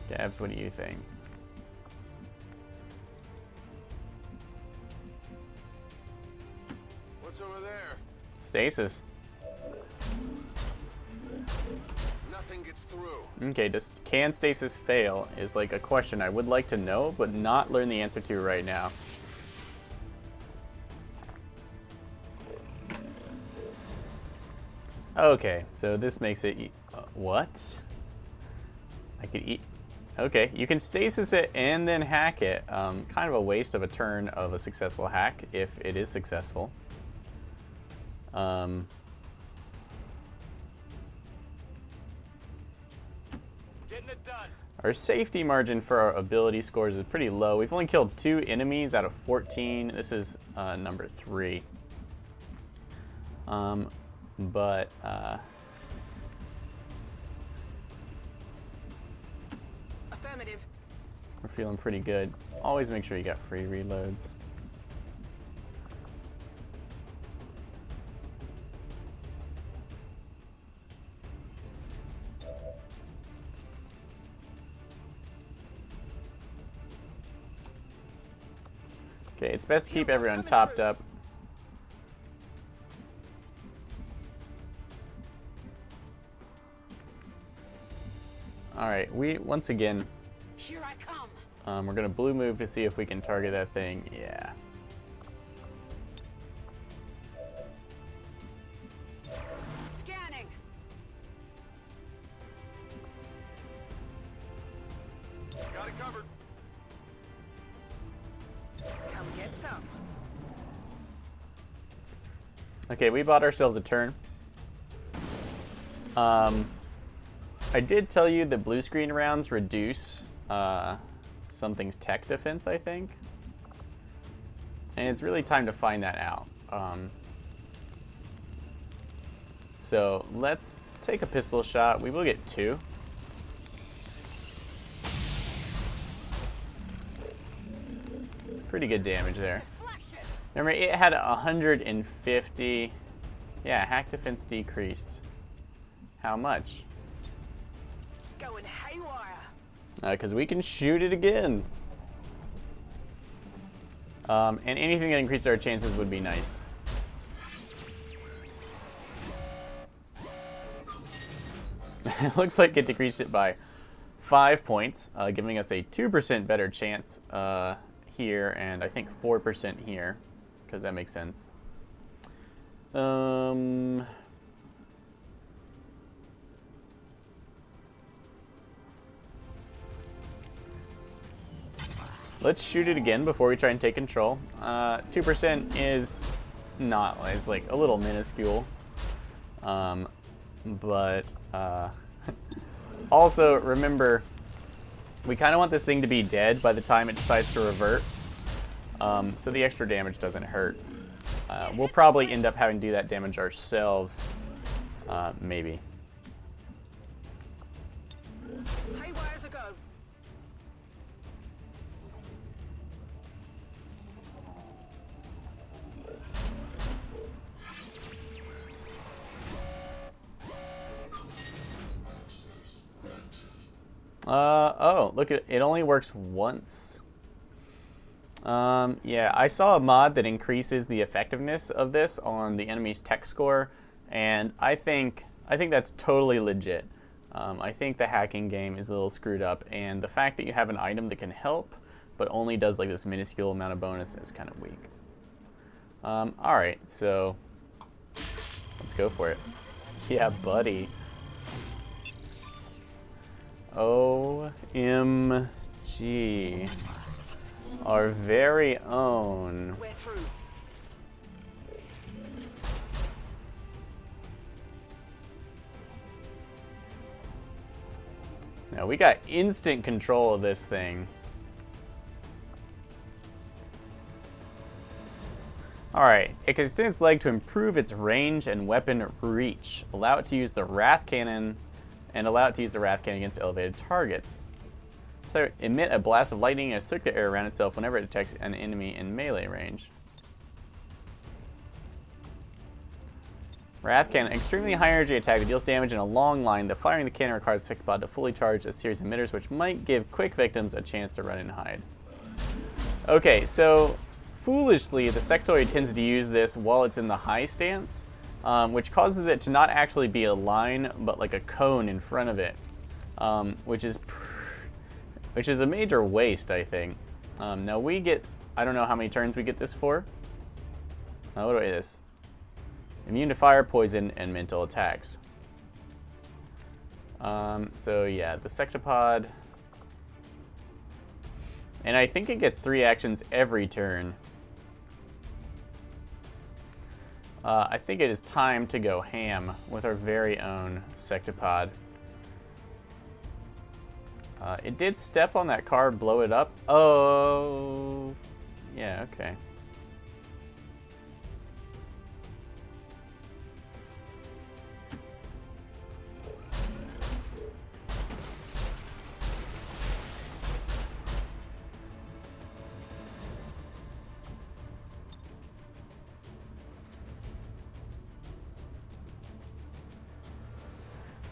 [SPEAKER 1] Gabs, what do you think?
[SPEAKER 3] What's over there?
[SPEAKER 1] Stasis.
[SPEAKER 3] Nothing gets through.
[SPEAKER 1] Okay, can stasis fail is like a question I would like to know, but not learn the answer to right now. Okay, so this makes it... what? I could eat... Okay, you can stasis it and then hack it. Kind of a waste of a turn of a successful hack, if it is successful.
[SPEAKER 5] Getting it done.
[SPEAKER 1] Our safety margin for our ability scores is pretty low. We've only killed 2 enemies out of 14. This is number 3. But
[SPEAKER 4] Affirmative.
[SPEAKER 1] We're feeling pretty good. Always make sure you got free reloads. Okay, it's best to keep everyone topped up. Alright, once again,
[SPEAKER 4] Here I come.
[SPEAKER 1] we're gonna blue move to see if we can target that thing. Yeah.
[SPEAKER 4] Scanning.
[SPEAKER 3] Got it covered.
[SPEAKER 4] Come get some.
[SPEAKER 1] Okay, we bought ourselves a turn. I did tell you that blue screen rounds reduce something's tech defense, I think. And it's really time to find that out. So let's take a pistol shot. We will get 2. Pretty good damage there.
[SPEAKER 4] Deflection.
[SPEAKER 1] Remember, it had 150. Yeah, hack defense decreased. How much?
[SPEAKER 4] Going haywire.
[SPEAKER 1] Because we can shoot it again. And anything that increases our chances would be nice. It looks like it decreased it by 5 points, giving us a 2% better chance here, and I think 4% here, because that makes sense. Let's shoot it again before we try and take control. 2% is not, it's like a little minuscule. But also remember, we kind of want this thing to be dead by the time it decides to revert. So the extra damage doesn't hurt. We'll probably end up having to do that damage ourselves. Maybe.
[SPEAKER 4] Haywire's a go.
[SPEAKER 1] Oh, look at it only works once. Yeah, I saw a mod that increases the effectiveness of this on the enemy's tech score, and I think that's totally legit. I think the hacking game is a little screwed up, and the fact that you have an item that can help, but only does like this minuscule amount of bonus is kind of weak. Alright, so let's go for it. Yeah, buddy. OMG. Our very own.
[SPEAKER 4] We're through.
[SPEAKER 1] Now we got instant control of this thing. Alright, it can extend its leg to improve its range and weapon reach. Allow it to use the Wrath Cannon against elevated targets. Player emit a blast of lightning and a circular area around itself whenever it detects an enemy in melee range. Wrath Cannon, extremely high energy attack that deals damage in a long line. The firing of the cannon requires the sectopod to fully charge a series of emitters, which might give quick victims a chance to run and hide. Okay, so foolishly, the sectoid tends to use this while it's in the high stance, which causes it to not actually be a line, but like a cone in front of it, which is a major waste, I think. Now we get, I don't know how many turns we get this for. What do I this? Immune to fire, poison, and mental attacks. So yeah, the sectopod. And I think it gets 3 actions every turn. I think it is time to go ham with our very own sectopod. It did step on that car, blow it up. Oh, yeah, okay.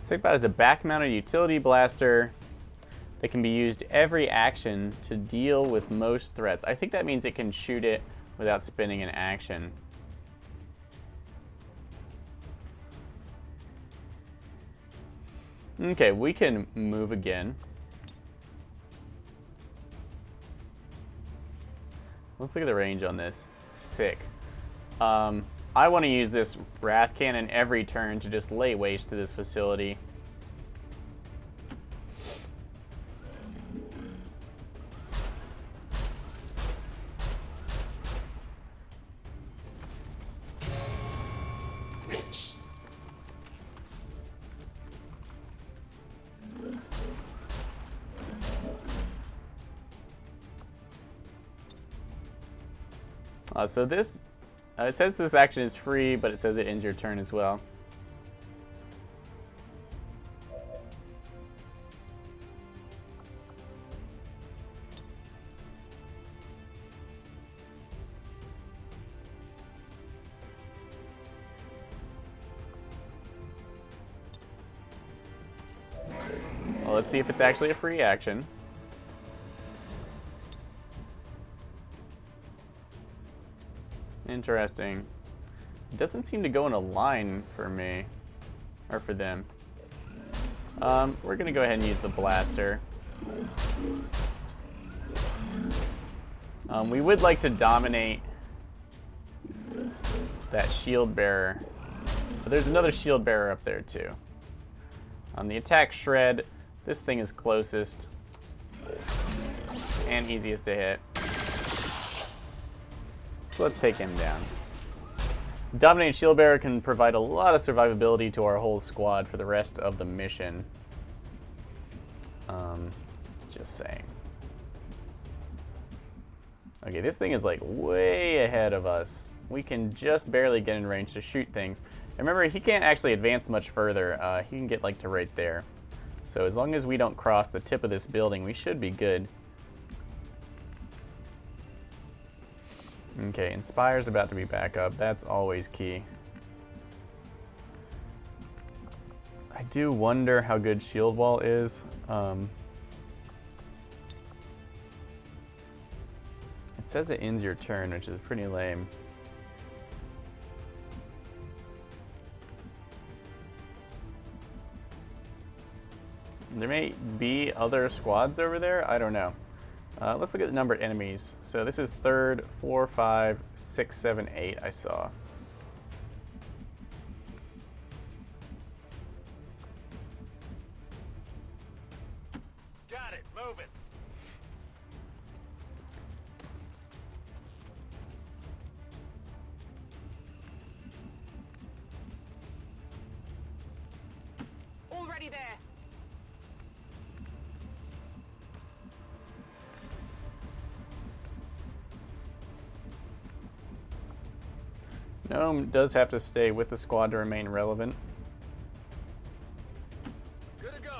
[SPEAKER 1] Think about it as a back-mounted utility blaster that can be used every action to deal with most threats. I think that means it can shoot it without spending an action. Okay, we can move again. Let's look at the range on this. Sick. I want to use this Wrath Cannon every turn to just lay waste to this facility. So this, it says this action is free, but it says it ends your turn as well. Well, let's see if it's actually a free action. Interesting. It doesn't seem to go in a line for me, or for them. We're gonna go ahead and use the blaster. We would like to dominate that shield bearer, but there's another shield bearer up there too. On the attack shred, this thing is closest and easiest to hit. So let's take him down. Dominating Shield Bearer can provide a lot of survivability to our whole squad for the rest of the mission. Just saying. Okay, this thing is like way ahead of us. We can just barely get in range to shoot things. And remember, he can't actually advance much further. He can get like to right there. So as long as we don't cross the tip of this building, we should be good. Okay, Inspire's about to be back up. That's always key. I do wonder how good Shield Wall is. It says it ends your turn, which is pretty lame. There may be other squads over there. I don't know. Let's look at the number of enemies. So this is 3rd, 4, 5, 6, 7, 8 I saw.
[SPEAKER 5] Got it, move it.
[SPEAKER 4] Already there.
[SPEAKER 1] Gnome does have to stay with the squad to remain relevant.
[SPEAKER 5] Good to go.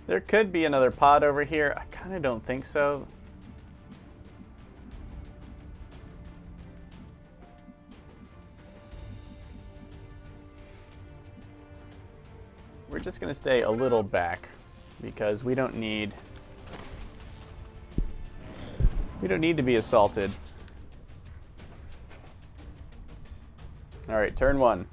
[SPEAKER 1] There could be another pod over here. I kind of don't think so. We're just going to stay a little back because we don't need to be assaulted. All right, turn 1.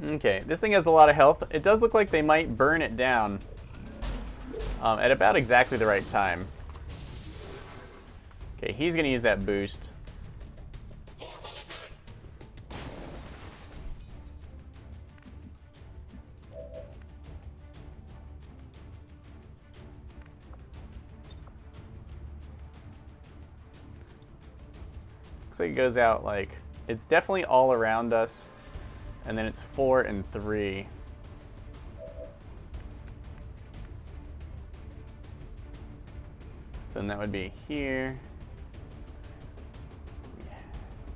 [SPEAKER 1] Okay, this thing has a lot of health. It does look like they might burn it down at about exactly the right time. Okay, he's going to use that boost. Looks like it goes out like, it's definitely all around us. And then it's 4 and 3. So then that would be here.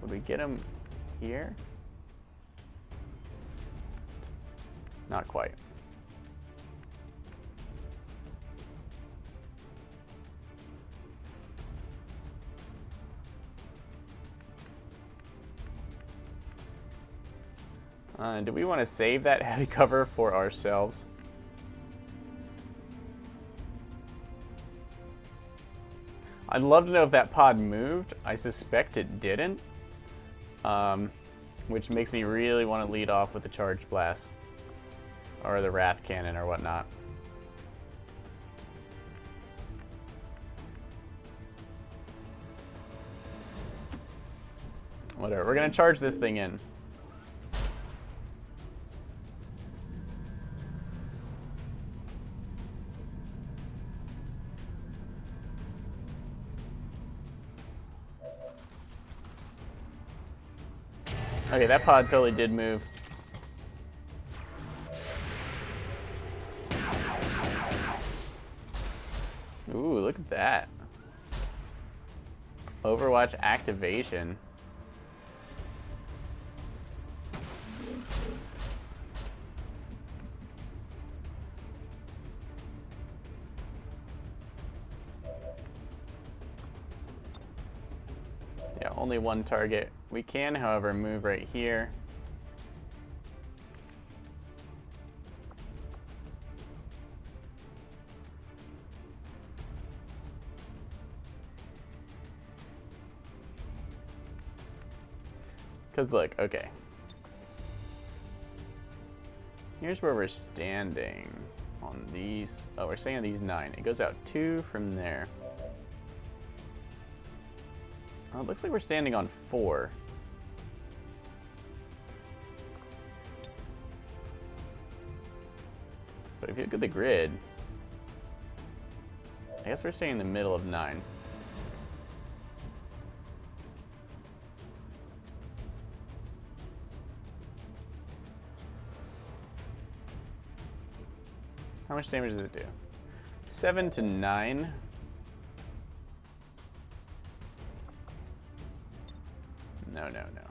[SPEAKER 1] Would we get him here? Not quite. Do we want to save that heavy cover for ourselves? I'd love to know if that pod moved. I suspect it didn't. Which makes me really want to lead off with the charge blast. Or the wrath cannon or whatnot. Whatever, we're gonna charge this thing in. Okay, that pod totally did move. Ooh, look at that. Overwatch activation. Yeah, only one target. We can, however, move right here. Because look, okay. Here's where we're standing on these. Oh, we're staying on these 9. It goes out 2 from there. Oh, it looks like we're standing on 4. But if you look at the grid, I guess we're staying in the middle of 9. How much damage does it do? 7 to 9. No, no, no.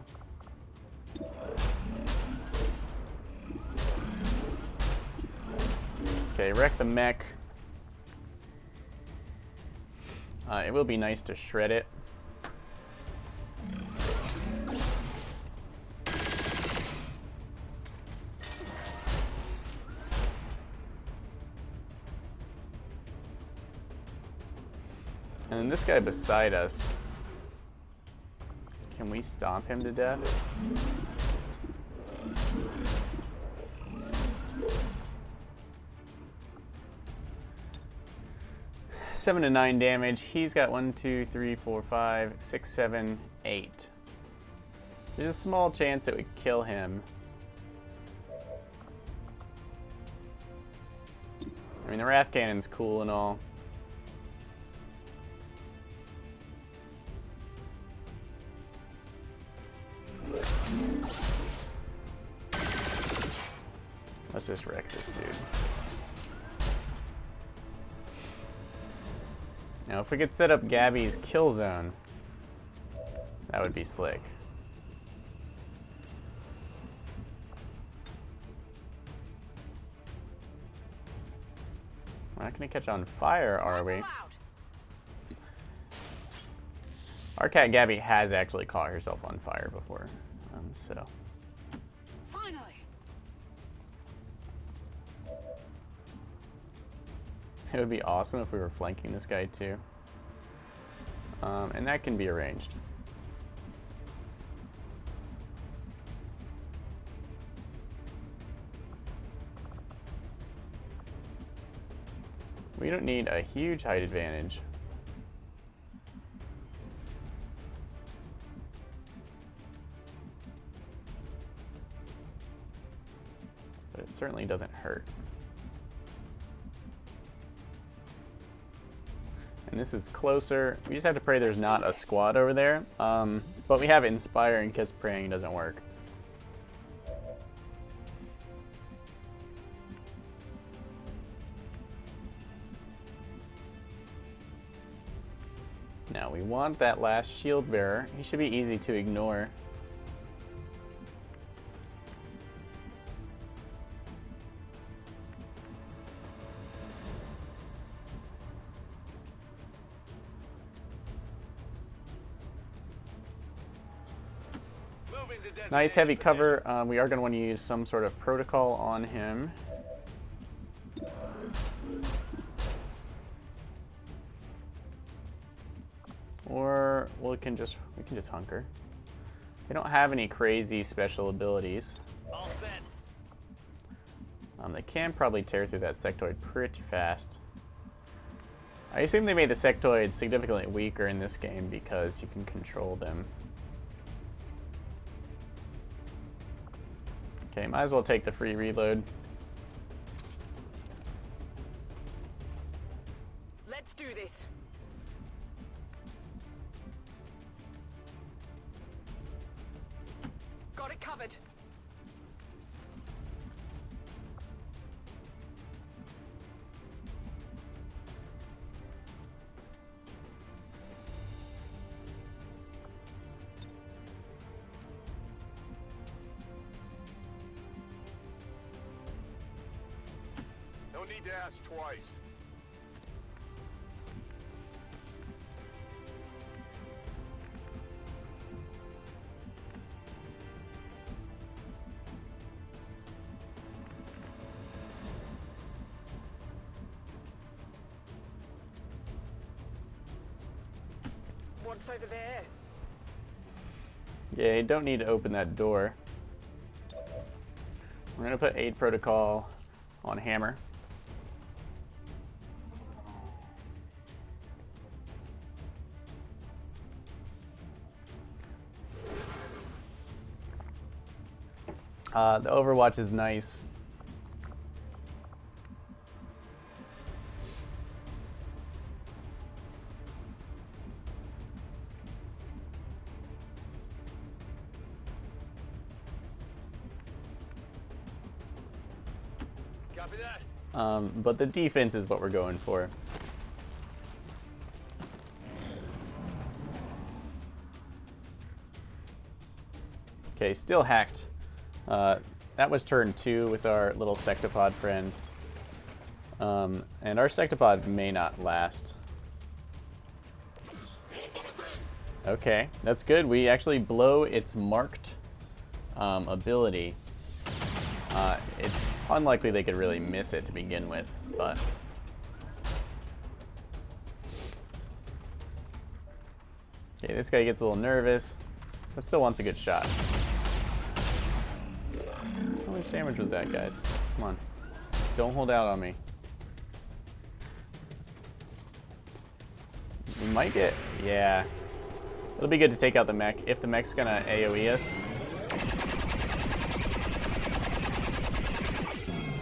[SPEAKER 1] Okay, wreck the mech. It will be nice to shred it. And then this guy beside us. Can we stomp him to death? Seven to 9 damage. He's got 1, 2, 3, 4, 5, 6, 7, 8. There's a small chance that we kill him. I mean, the Wrath Cannon's cool and all. Let's just wreck this dude. Now, if we could set up Gabby's kill zone, that would be slick. We're not going to catch on fire, are we? Our cat Gabby has actually caught herself on fire before, so.
[SPEAKER 4] Finally.
[SPEAKER 1] It would be awesome if we were flanking this guy too. And that can be arranged. We don't need a huge height advantage. But it certainly doesn't hurt. And this is closer. We just have to pray there's not a squad over there. But we have Inspire in case praying doesn't work. Now we want that last shield bearer. He should be easy to ignore. Nice heavy cover. We are going to want to use some sort of protocol on him. Or we can just hunker. They don't have any crazy special abilities.
[SPEAKER 5] All set.
[SPEAKER 1] They can probably tear through that sectoid pretty fast. I assume they made the sectoids significantly weaker in this game because you can control them. Okay, might as well take the free reload.
[SPEAKER 4] Let's do this. Got it covered.
[SPEAKER 3] No need to ask twice.
[SPEAKER 4] What's over there?
[SPEAKER 1] Yeah, you don't need to open that door. We're going to put aid protocol on hammer. The Overwatch is nice.
[SPEAKER 5] Copy that.
[SPEAKER 1] But the defense is what we're going for. Okay, still hacked. That was turn 2 with our little sectopod friend. And our sectopod may not last. Okay, that's good. We actually blow its marked ability. It's unlikely they could really miss it to begin with, but... Okay, this guy gets a little nervous, but still wants a good shot. How much damage was that, guys? Come on. Don't hold out on me. We might get... Yeah. It'll be good to take out the mech. If the mech's gonna AoE us.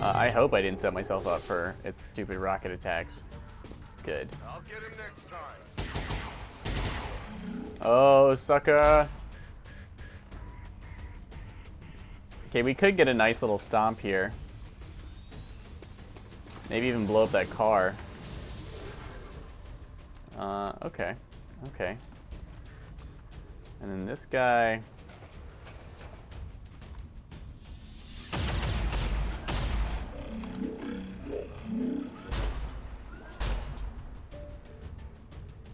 [SPEAKER 1] I hope I didn't set myself up for its stupid rocket attacks. Good.
[SPEAKER 3] I'll get him next time.
[SPEAKER 1] Oh, sucker. Okay, we could get a nice little stomp here. Maybe even blow up that car. Okay. Okay. And then this guy...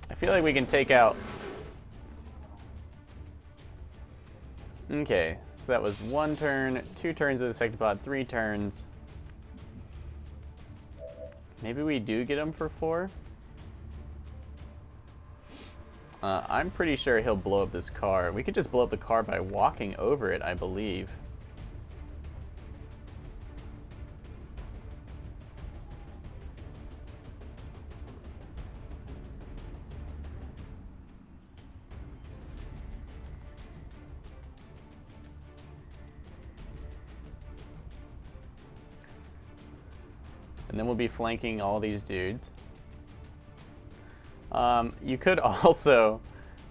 [SPEAKER 1] I feel like we can take out... Okay, so that was 1 turn, 2 turns of the sectopod, 3 turns. Maybe we do get him for 4? I'm pretty sure he'll blow up this car. We could just blow up the car by walking over it, I believe. And then we'll be flanking all these dudes. You could also,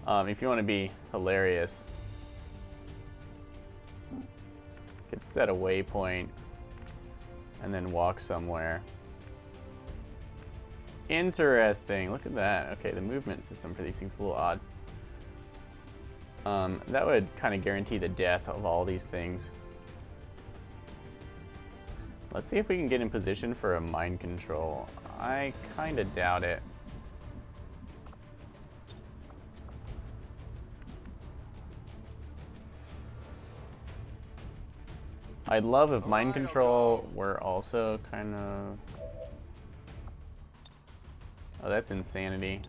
[SPEAKER 1] if you want to be hilarious, you could set a waypoint and then walk somewhere Interesting. Look at that. Okay, the movement system for these things is a little odd. That would kind of guarantee the death of all these things. Let's see if we can get in position for a mind control. I kind of doubt it. I'd love if mind control were also kind of... Oh, that's insanity.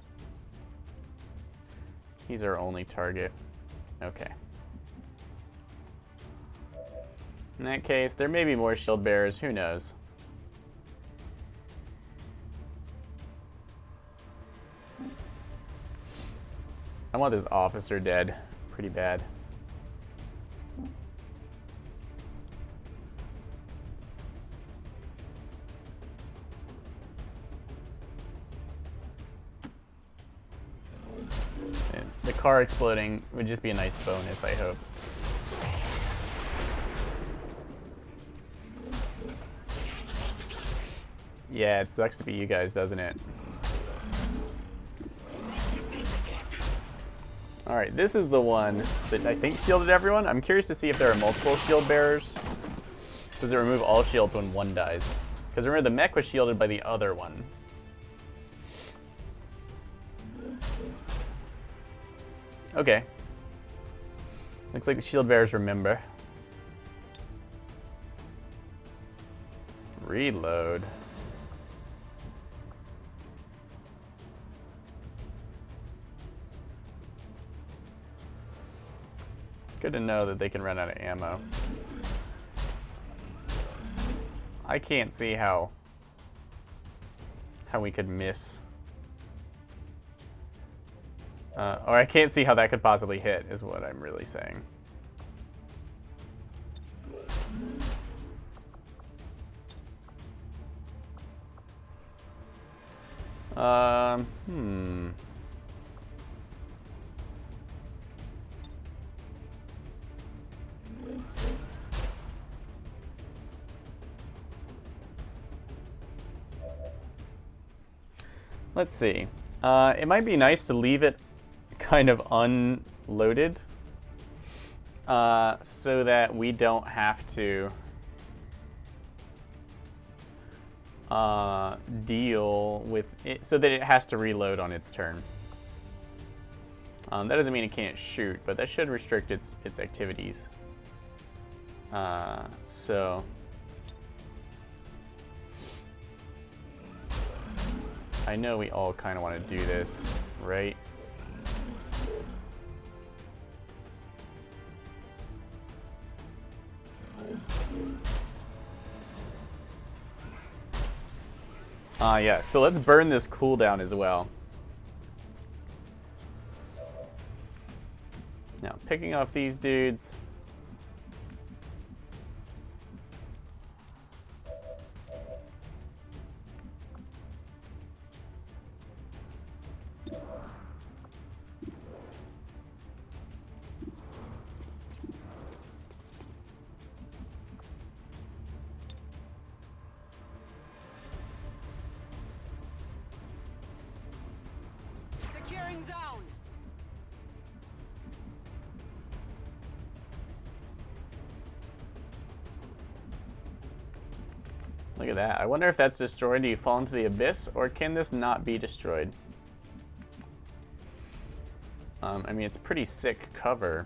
[SPEAKER 1] He's our only target. Okay. In that case, there may be more shield bearers. Who knows? I want this officer dead. Pretty bad. The car exploding would just be a nice bonus, I hope. Yeah, it sucks to be you guys, doesn't it? Alright, this is the one that I think shielded everyone. I'm curious to see if there are multiple shield bearers. Does it remove all shields when one dies? Because remember, the mech was shielded by the other one. Okay. Looks like the shield bearers remember. Reload. Good to know that they can run out of ammo. I can't see how we could miss. Or I can't see how that could possibly hit, is what I'm really saying. Let's see. It might be nice to leave it kind of unloaded so that we don't have to deal with it, so that it has to reload on its turn. That doesn't mean it can't shoot, but that should restrict its activities. So I know we all kind of want to do this, right? Yeah, so let's burn this cooldown as well. Now, picking off these dudes.
[SPEAKER 4] Securing zone.
[SPEAKER 1] Look at that. I wonder if that's destroyed. Do you fall into the abyss, or can this not be destroyed? I mean, it's pretty sick cover.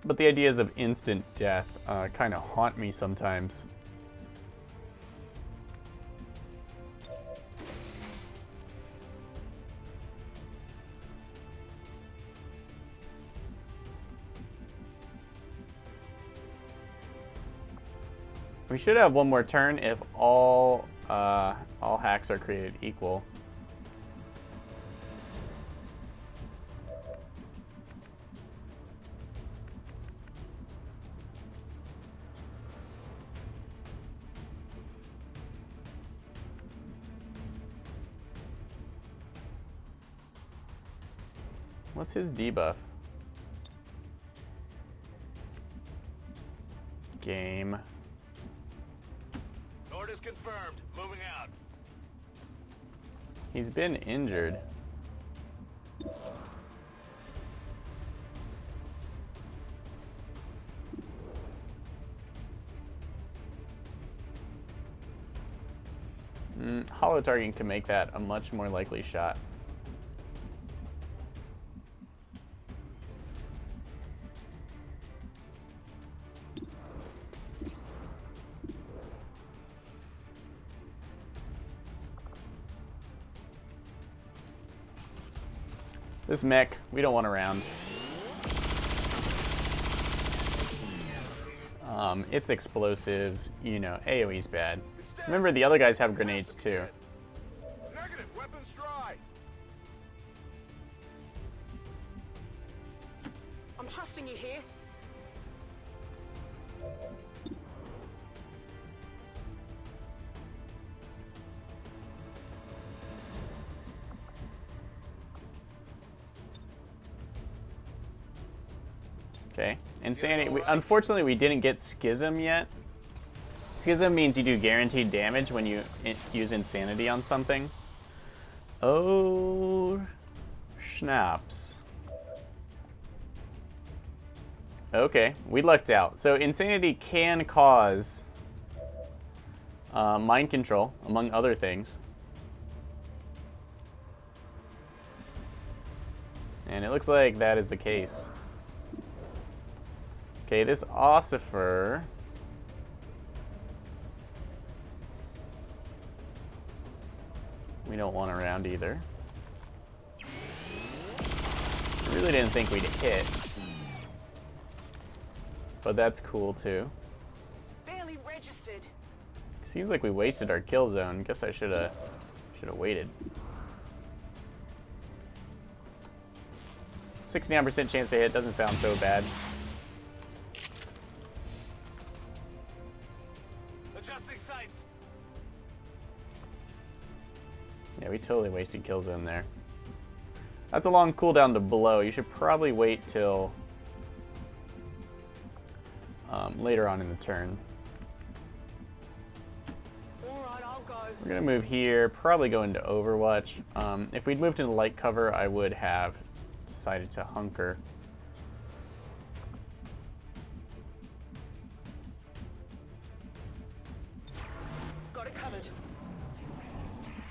[SPEAKER 1] But the ideas of instant death kind of haunt me sometimes. We should have one more turn if all hacks are created equal. What's his debuff? game.
[SPEAKER 3] Orders confirmed. Moving out.
[SPEAKER 1] He's been injured. Hollow targeting can make that a much more likely shot. This mech, we don't want around. It's explosive, you know, AoE's bad. Remember, the other guys have grenades too.
[SPEAKER 3] Negative. Weapons dry.
[SPEAKER 4] I'm trusting you here.
[SPEAKER 1] Okay, Insanity. Unfortunately, we didn't get Schism yet. Schism means you do guaranteed damage when you use Insanity on something. Oh, schnapps. Okay, we lucked out. So Insanity can cause mind control, among other things. And it looks like that is the case. Okay, this Ossifer. We don't want around either. I really didn't think we'd hit. But that's cool too.
[SPEAKER 4] Barely registered.
[SPEAKER 1] Seems like we wasted our kill zone. Guess I should have waited. 69% chance to hit doesn't sound so bad.
[SPEAKER 3] Adjusting sights.
[SPEAKER 1] Yeah, we totally wasted kill zone there. That's a long cooldown to blow. You should probably wait till later on in the turn.
[SPEAKER 4] Alright, I'll go.
[SPEAKER 1] We're gonna move here, probably go into Overwatch. If we'd moved into light cover, I would have decided to hunker.
[SPEAKER 4] Got it covered.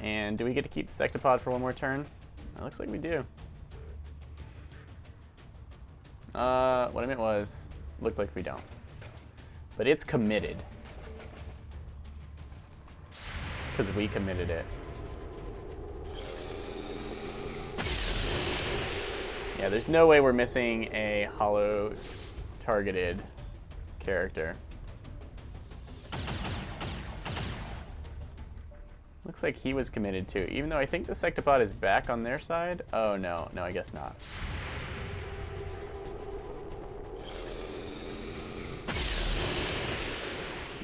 [SPEAKER 1] And do we get to keep the Sectopod for one more turn? It looks like we do. What I meant was, looked like we don't. But it's committed. Because we committed it. Yeah, there's no way we're missing a hollow targeted character. Looks like he was committed too, even though I think the Sectopod is back on their side. Oh no, no, I guess not.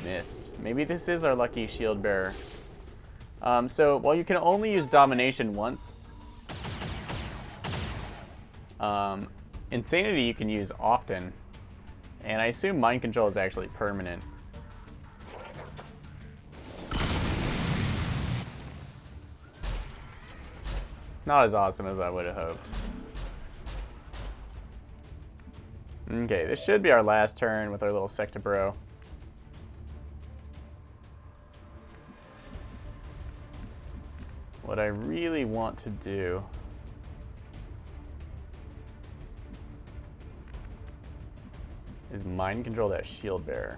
[SPEAKER 1] Missed. Maybe this is our lucky shield bearer. So while you can only use domination once, insanity you can use often, and I assume mind control is actually permanent. Not as awesome as I would have hoped. Okay, this should be our last turn with our little Sectobro. What I really want to do is mind control that shield bearer.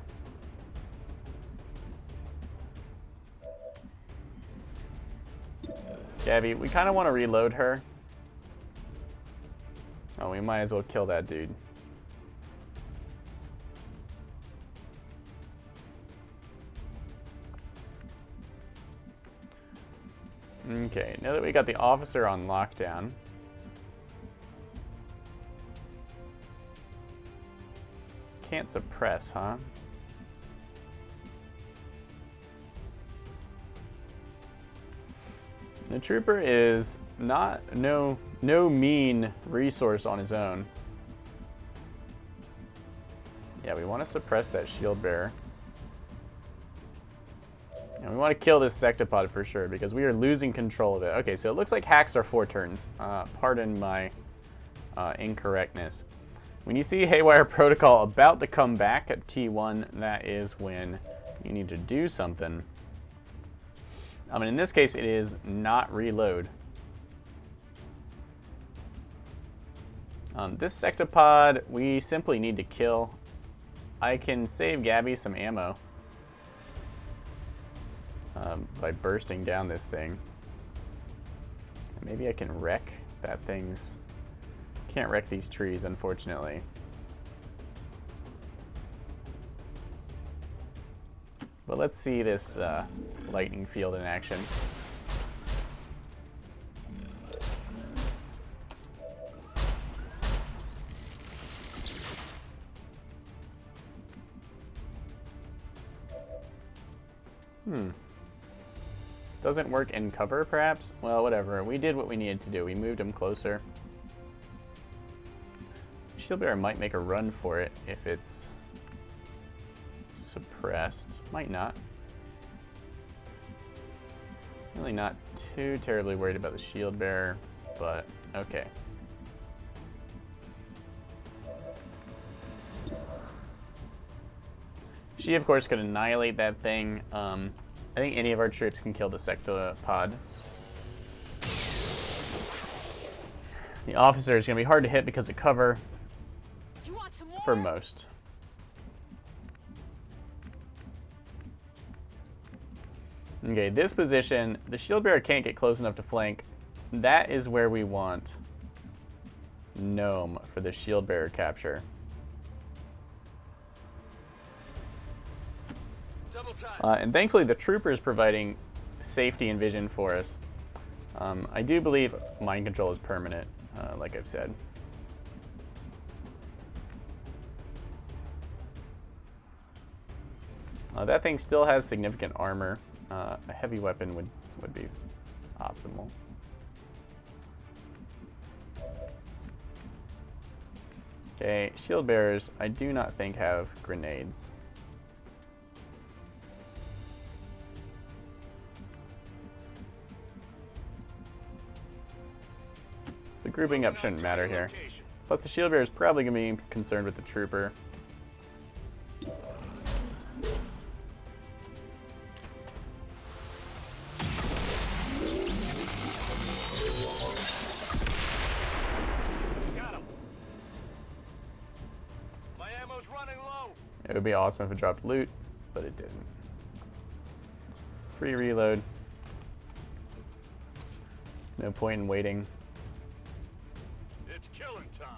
[SPEAKER 1] Gabby, we kind of want to reload her. Oh, we might as well kill that dude. Okay, now that we got the officer on lockdown, can't suppress, huh? The trooper is no mean resource on his own. Yeah, we want to suppress that shield bearer. And we want to kill this sectopod for sure, because we are losing control of it. Okay, so it looks like hacks are 4 turns. Pardon my incorrectness. When you see Haywire Protocol about to come back at T1, that is when you need to do something. I mean, in this case, it is not reload. This sectopod, we simply need to kill. I can save Gabby some ammo by bursting down this thing. Maybe I can wreck that thing's... Can't wreck these trees, unfortunately. But let's see this lightning field in action. Doesn't work in cover, perhaps? Well, whatever. We did what we needed to do. We moved him closer. Shield bearer might make a run for it if it's suppressed. Might not. Really not too terribly worried about the shield bearer, but okay. She, of course, could annihilate that thing. I think any of our troops can kill the sectopod. The officer is going to be hard to hit because of cover for most. Okay, this position, the shield bearer can't get close enough to flank. That is where we want Gnome for the shield bearer capture. And thankfully the trooper is providing safety and vision for us. I do believe mind control is permanent, like I've said. That thing still has significant armor. A heavy weapon would be optimal. Okay, shield bearers I do not think have grenades. So grouping up shouldn't matter here. Plus the shield bearer is probably going to be concerned with the trooper.
[SPEAKER 5] Got him. My ammo's running low.
[SPEAKER 1] It would be awesome if it dropped loot, but it didn't. Free reload. No point in waiting.
[SPEAKER 5] It's killing time.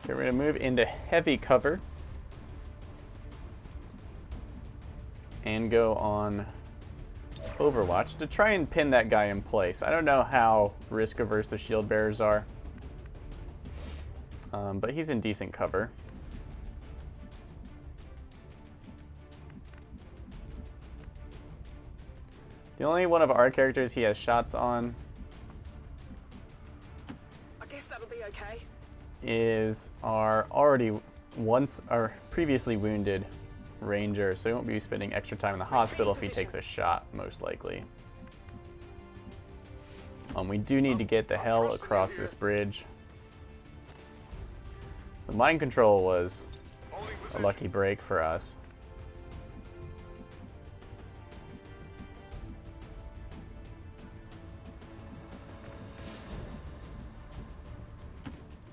[SPEAKER 1] Okay, we're going to move into heavy cover and go on Overwatch to try and pin that guy in place. I don't know how risk averse the shield bearers are, but he's in decent cover. The only one of our characters he has shots on
[SPEAKER 4] I guess that'll be okay.
[SPEAKER 1] is our previously wounded ranger, so he won't be spending extra time in the hospital if he takes a shot, most likely. We do need to get the hell across this bridge. The mind control was a lucky break for us.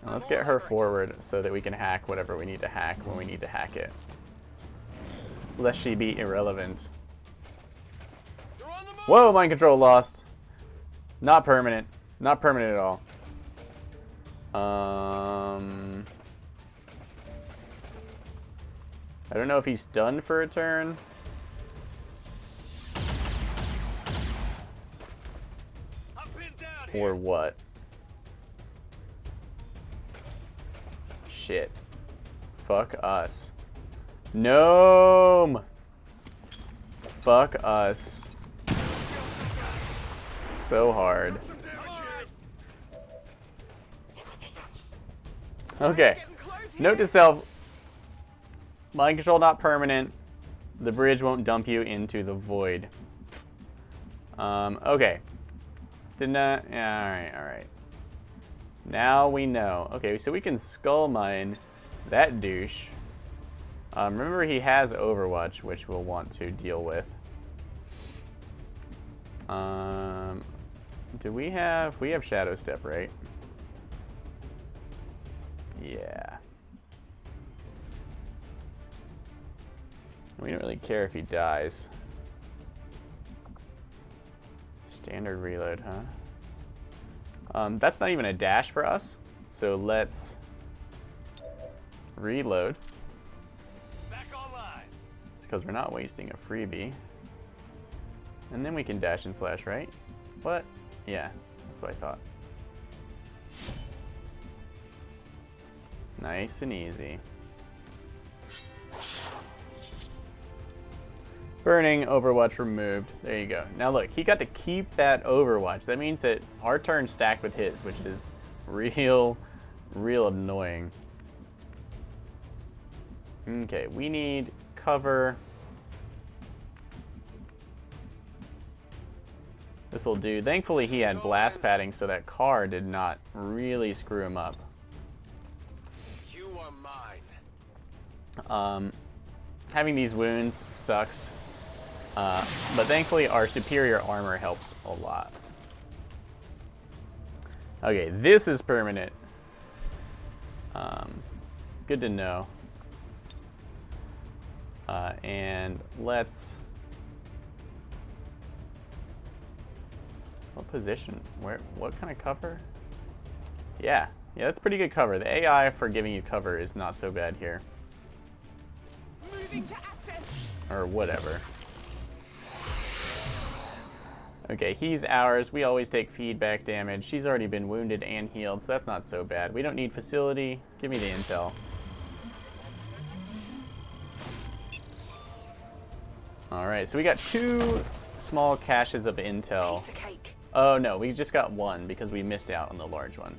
[SPEAKER 1] Now let's get her forward so that we can hack whatever we need to hack when we need to hack it. Lest she be irrelevant. Whoa, mind control lost. Not permanent. Not permanent at all. I don't know if he's stunned for a turn. Or what. Shit. Fuck us. Gnome! Fuck us. So hard. Okay. Note to self. Mind control not permanent. The bridge won't dump you into the void. Okay. Didn't I? Yeah, alright. Now we know. Okay, so we can skull mine that douche. Remember, he has Overwatch, which we'll want to deal with. Do we have... We have Shadow Step, right? Yeah. We don't really care if he dies. Standard reload, huh? That's not even a dash for us, so let's reload.
[SPEAKER 5] Back online.
[SPEAKER 1] It's because we're not wasting a freebie. And then we can dash and slash, right? What? Yeah, that's what I thought. Nice and easy. Burning, Overwatch removed. There you go. Now look, he got to keep that Overwatch. That means that our turn stacked with his, which is real annoying. Okay, we need cover. This will do. Thankfully, he had blast padding, so that car did not really screw him up.
[SPEAKER 5] You are mine.
[SPEAKER 1] Having these wounds sucks. But thankfully, our superior armor helps a lot. Okay, this is permanent. Good to know. And let's... What position? Where? What kind of cover? Yeah, that's pretty good cover. The AI for giving you cover is not so bad here.
[SPEAKER 4] Moving to access.
[SPEAKER 1] Or whatever. Okay, he's ours. We always take feedback damage. She's already been wounded and healed, so that's not so bad. We don't need facility. Give me the intel. Alright, so we got 2 small caches of intel.
[SPEAKER 4] Piece of cake.
[SPEAKER 1] Oh no, we just got 1 because we missed out on the large one.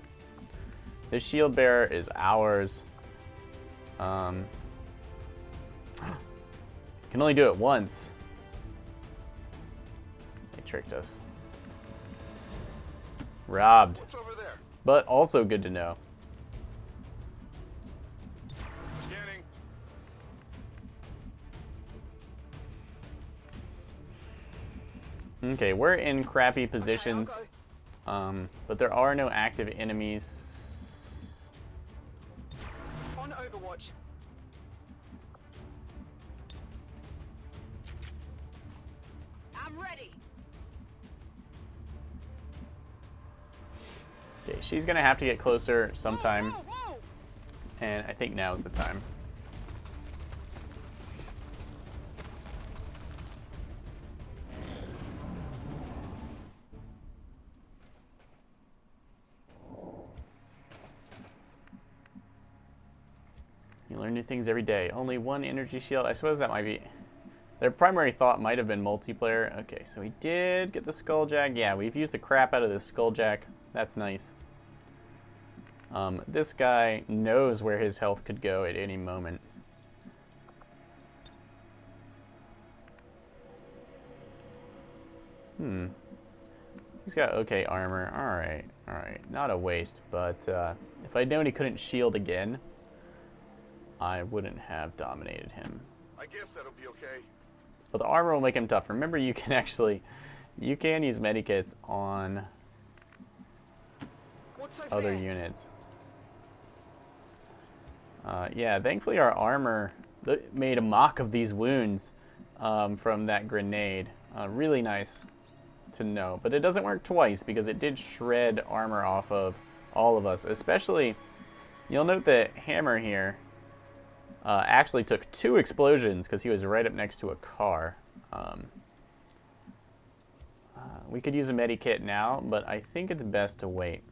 [SPEAKER 1] This shield bearer is ours. Can only do it once. They tricked us. Robbed.
[SPEAKER 3] What's over there?
[SPEAKER 1] But also good to know.
[SPEAKER 3] Scanning.
[SPEAKER 1] Okay, we're in crappy positions.
[SPEAKER 4] Okay, I'll
[SPEAKER 1] But there are no active enemies.
[SPEAKER 4] go. On Overwatch. I'm ready.
[SPEAKER 1] Okay, she's gonna have to get closer sometime,
[SPEAKER 4] Whoa, whoa, whoa.
[SPEAKER 1] and I think now is the time. You learn new things every day. Only 1 energy shield. I suppose that might be... Their primary thought might have been multiplayer. Okay, so we did get the Skulljack. Yeah, we've used the crap out of this Skulljack. That's nice. This guy knows where his health could go at any moment. He's got okay armor. Alright. Not a waste, but if I'd known he couldn't shield again, I wouldn't have dominated him.
[SPEAKER 3] I guess that'll be okay.
[SPEAKER 1] But the armor will make him tough. Remember, you can actually... You can use medikits on
[SPEAKER 4] What's over
[SPEAKER 1] other
[SPEAKER 4] there?
[SPEAKER 1] units. Yeah, thankfully our armor made a mock of these wounds from that grenade. Really nice to know. But it doesn't work twice because it did shred armor off of all of us. Especially, you'll note that Hammer here actually took 2 explosions because he was right up next to a car. We could use a medikit now, but I think it's best to wait.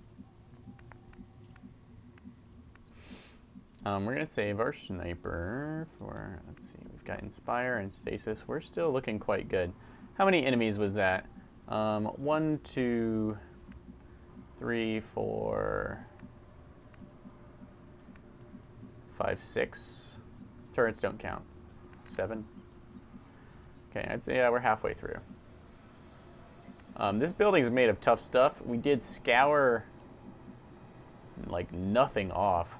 [SPEAKER 1] We're gonna save our sniper for, let's see, we've got Inspire and Stasis. We're still looking quite good. How many enemies was that? 1, 2, 3, 4, 5, 6. Turrets don't count. 7. Okay, I'd say, yeah, we're halfway through. This building's made of tough stuff. We did scour like nothing off.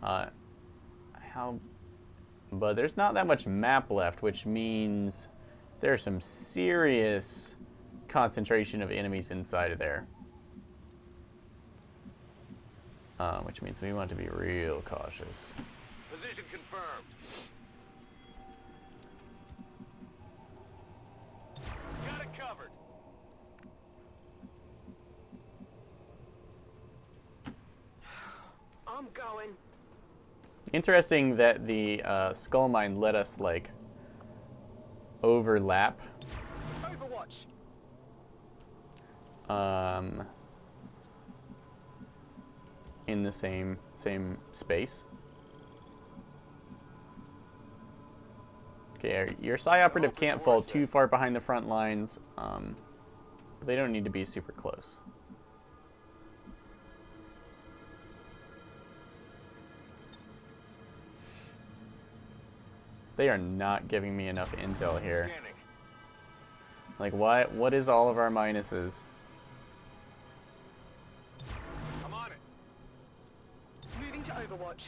[SPEAKER 1] But there's not that much map left, which means there's some serious concentration of enemies inside of there. Which means we want to be real cautious.
[SPEAKER 3] Position confirmed. Got it covered.
[SPEAKER 4] I'm going.
[SPEAKER 1] Interesting that the skull mine let us like overlap.
[SPEAKER 4] Overwatch.
[SPEAKER 1] In the same space. Okay, your Psi operative can't fall too far behind the front lines. But they don't need to be super close. They are not giving me enough intel here.
[SPEAKER 3] Scanning.
[SPEAKER 1] Like, what is all of our minuses?
[SPEAKER 3] I'm on it.
[SPEAKER 4] Moving to Overwatch.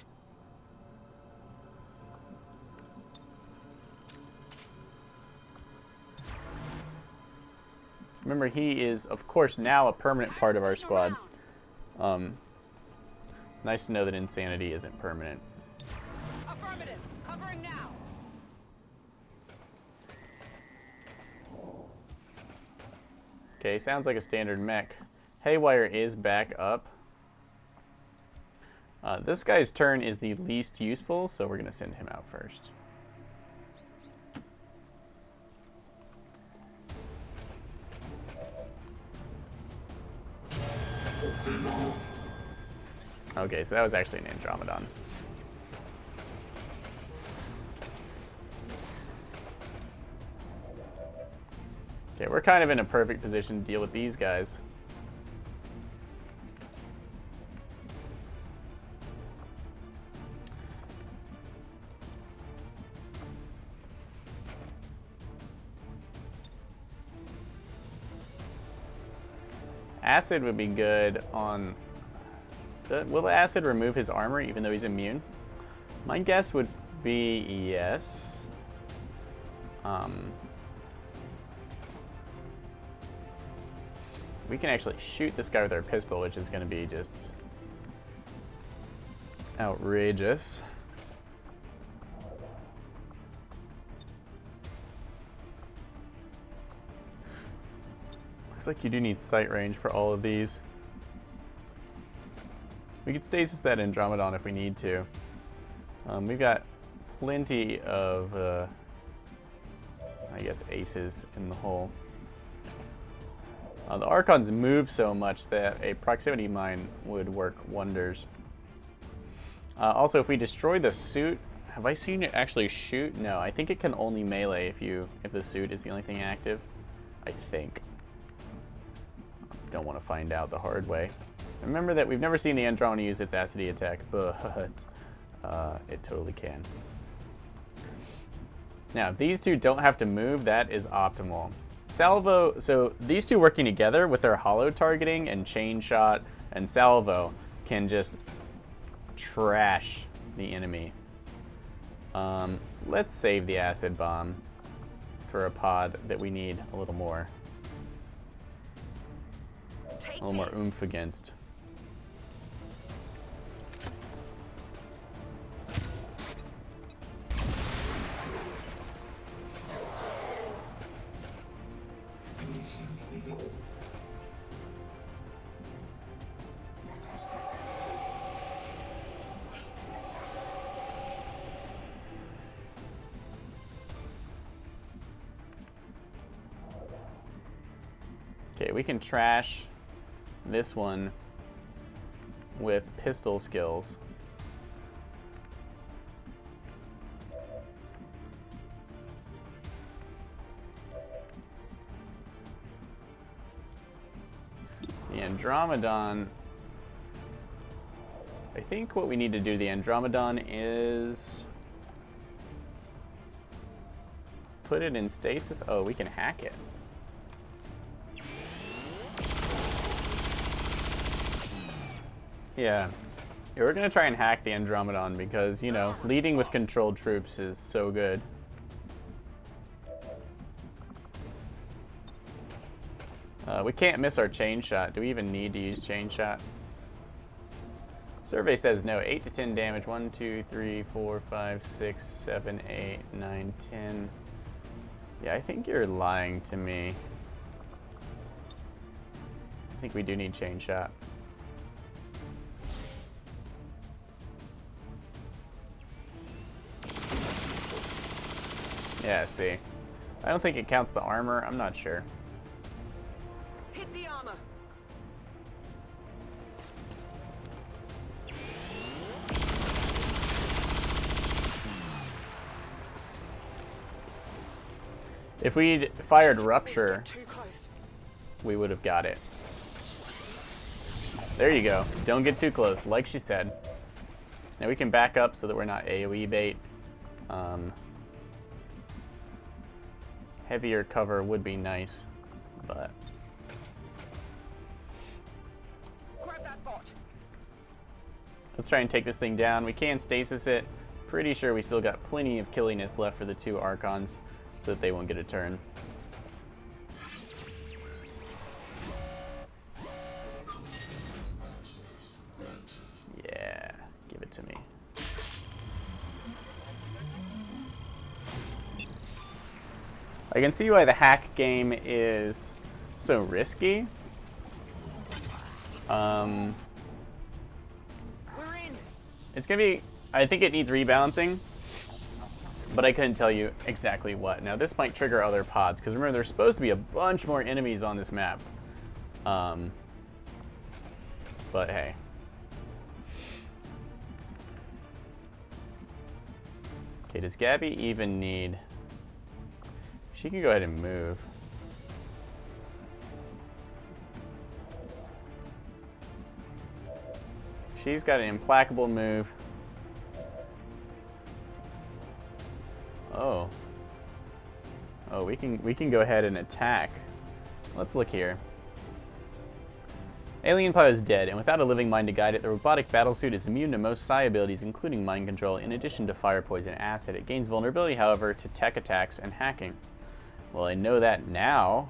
[SPEAKER 1] Remember, he is, of course, now a permanent part of our squad. Nice to know that insanity isn't permanent.
[SPEAKER 4] Affirmative. Covering now.
[SPEAKER 1] Okay, sounds like a standard mech. Haywire is back up. This guy's turn is the least useful, so we're going to send him out first. Okay, so that was actually an Andromedon. Okay, we're kind of in a perfect position to deal with these guys. Acid would be good on... Will the acid remove his armor even though he's immune? My guess would be yes. We can actually shoot this guy with our pistol, which is going to be just outrageous. Looks like you do need sight range for all of these. We could stasis that Andromedon if we need to. We've got plenty of, I guess, aces in the hole. The Archons move so much that a proximity mine would work wonders. Also, if we destroy the suit, have I seen it actually shoot? No, I think it can only melee if the suit is the only thing active. I think. Don't want to find out the hard way. Remember that we've never seen the Andromeda use its acidity attack, but it totally can. Now, if these two don't have to move, that is optimal. Salvo, so these two working together with their hollow targeting and chain shot and salvo can just trash the enemy. Let's save the acid bomb for a pod that we need a little more oomph against. Okay, we can trash this one with pistol skills. Andromedon... I think what we need to do to the Andromedon is... put it in stasis. Oh, we can hack it. Yeah. We're going to try and hack the Andromedon because, you know, leading with controlled troops is so good. We can't miss our chain shot. Do we even need to use chain shot? Survey says no. 8 to 10 damage. 1, 2, 3, 4, 5, 6, 7, 8, 9, 10. Yeah, I think you're lying to me. I think we do need chain shot. Yeah, see. I don't think it counts the armor. I'm not sure.
[SPEAKER 4] Hit the armor.
[SPEAKER 1] If we'd fired Rupture,
[SPEAKER 4] Too close.
[SPEAKER 1] we would have got it. There you go. Don't get too close, like she said. Now we can back up so that we're not AoE bait. Heavier cover would be nice, but...
[SPEAKER 4] Grab that bot.
[SPEAKER 1] Let's try and take this thing down. We can stasis it. Pretty sure we still got plenty of killiness left for the 2 Archons so that they won't get a turn. Yeah, give it to me. I can see why the hack game is so risky.
[SPEAKER 4] We're in.
[SPEAKER 1] It's gonna be, I think it needs rebalancing, but I couldn't tell you exactly what. Now this might trigger other pods, because remember there's supposed to be a bunch more enemies on this map. But hey. Okay, does Gabby even need... She can go ahead and move. She's got an implacable move. Oh. Oh, we can go ahead and attack. Let's look here. Alien pod is dead, and without a living mind to guide it, the robotic battlesuit is immune to most psi abilities, including mind control, in addition to fire, poison, and acid. It gains vulnerability, however, to tech attacks and hacking. Well, I know that now.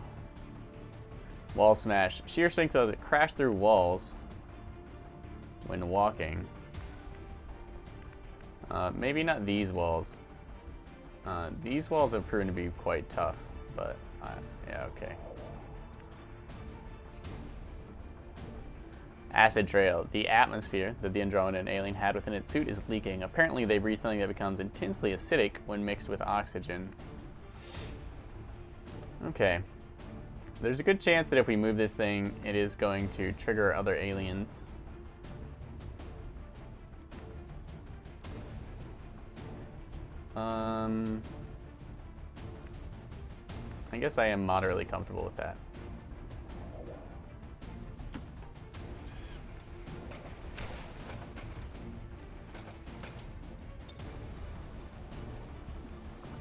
[SPEAKER 1] Wall smash. Sheer strength does it crash through walls when walking. Maybe not these walls. These walls have proven to be quite tough, but yeah, okay. Acid trail. The atmosphere that the Andromedan alien had within its suit is leaking. Apparently, they breathe something that becomes intensely acidic when mixed with oxygen. Okay. There's a good chance that if we move this thing, it is going to trigger other aliens. I guess I am moderately comfortable with that.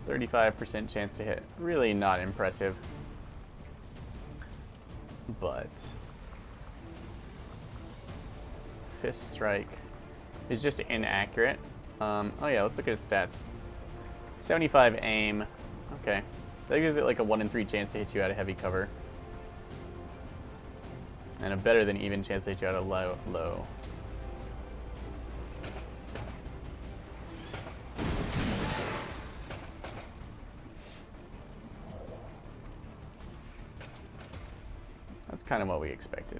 [SPEAKER 1] %35 chance to hit. Really not impressive. But Fist Strike is just inaccurate. Oh yeah, let's look at its stats. 75 aim. Okay. That gives it like a 1 in 3 chance to hit you out of heavy cover. And a better than even chance to hit you out of low. That's kind of what we expected.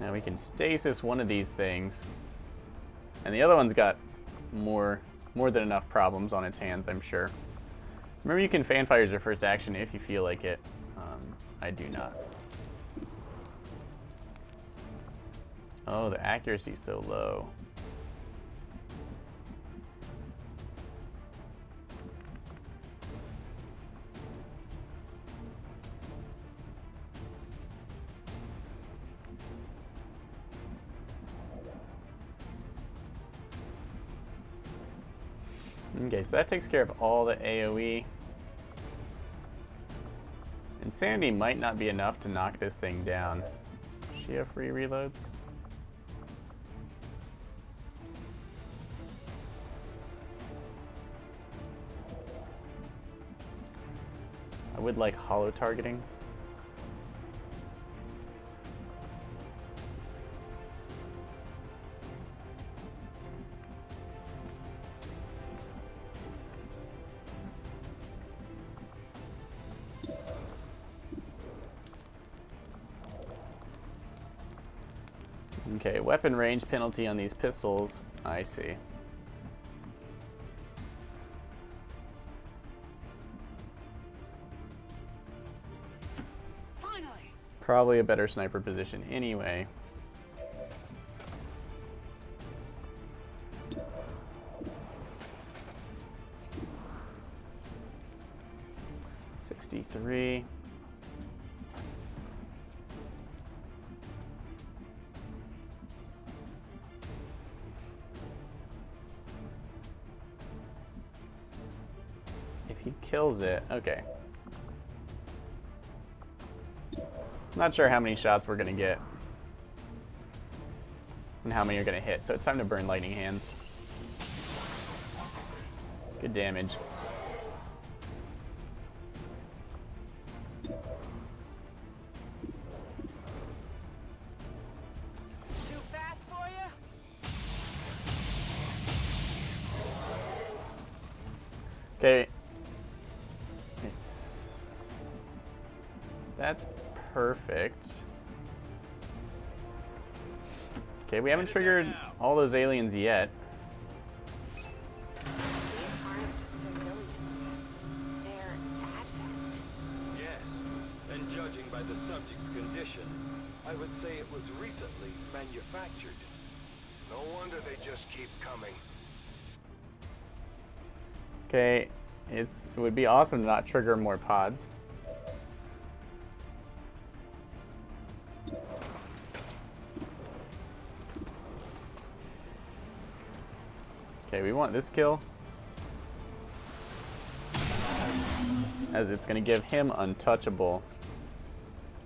[SPEAKER 1] Now we can stasis one of these things. And the other one's got more than enough problems on its hands, I'm sure. Remember, you can fan fire as your first action if you feel like it. I do not. Oh, the accuracy's so low. Okay, so that takes care of all the AoE. Insanity might not be enough to knock this thing down. Does she have free reloads? I would like hollow targeting. Okay, weapon range penalty on these pistols. I see.
[SPEAKER 4] Finally.
[SPEAKER 1] Probably a better sniper position anyway. $63. If he kills it, okay. Not sure how many shots we're gonna get and how many are gonna hit, so it's time to burn lightning hands. Good damage.
[SPEAKER 4] Too fast for you?
[SPEAKER 1] Okay. That's perfect. Okay, we haven't triggered all those aliens yet.
[SPEAKER 4] These aren't just civilians. They're advent.
[SPEAKER 5] Yes, and judging by the subject's condition, I would say it was recently manufactured.
[SPEAKER 3] No wonder they just keep coming.
[SPEAKER 1] Okay, it would be awesome to not trigger more pods. Okay, we want this kill, as it's going to give him untouchable.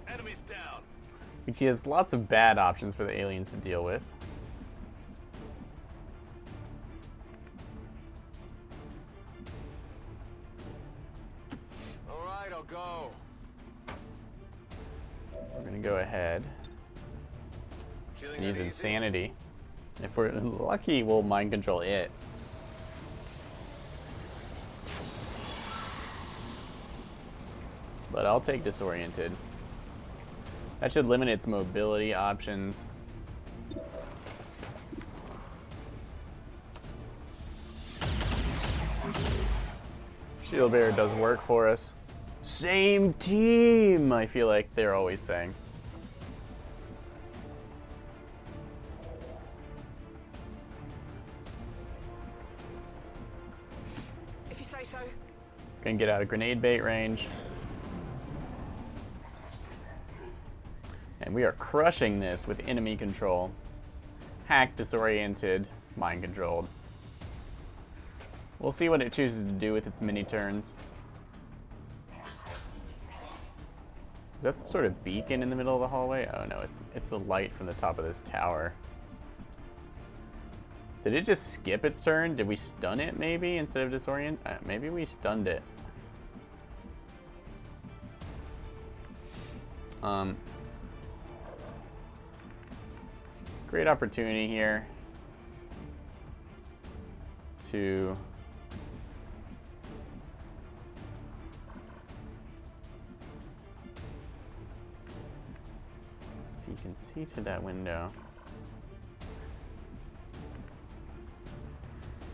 [SPEAKER 5] Enemies down.
[SPEAKER 1] Which he has lots of bad options for the aliens to deal with.
[SPEAKER 3] All right, I'll go.
[SPEAKER 1] We're going to go ahead
[SPEAKER 3] Killing
[SPEAKER 1] and use
[SPEAKER 3] it easy?
[SPEAKER 1] insanity. If we're lucky, we'll mind control it. But I'll take disoriented. That should limit its mobility options. Shield Bearer does work for us. Same team, I feel like they're always saying.
[SPEAKER 4] If you say so.
[SPEAKER 1] Gonna get out of grenade bait range. And we are crushing this with enemy control. Hacked, disoriented, mind controlled. We'll see what it chooses to do with its mini turns. Is that some sort of beacon in the middle of the hallway? Oh no, it's the light from the top of this tower. Did it just skip its turn? Did we stun it maybe instead of disorient? Maybe we stunned it. Great opportunity here to so you can see through that window.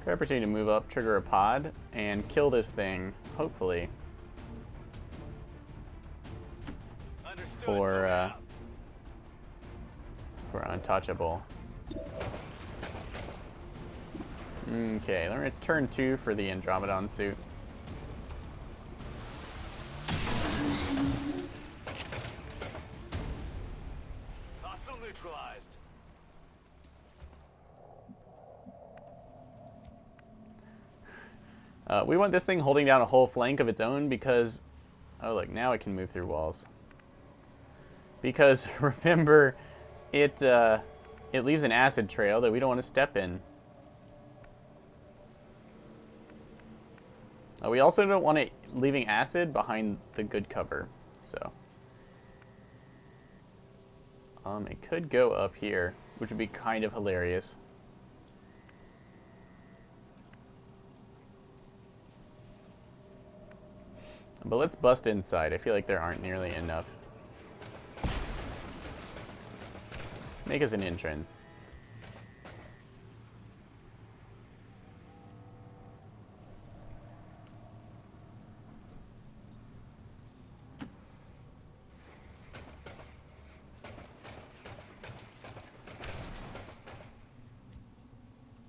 [SPEAKER 1] Great opportunity to move up, trigger a pod, and kill this thing, hopefully, for we're untouchable. Okay, it's turn 2 for the Andromedon suit.
[SPEAKER 5] Hostile neutralized.
[SPEAKER 1] We want this thing holding down a whole flank of its own because... Oh, look, now it can move through walls. Because, remember, it leaves an acid trail that we don't want to step in. We also don't want it leaving acid behind the good cover, so... it could go up here, which would be kind of hilarious. But let's bust inside. I feel like there aren't nearly enough. Make us an entrance.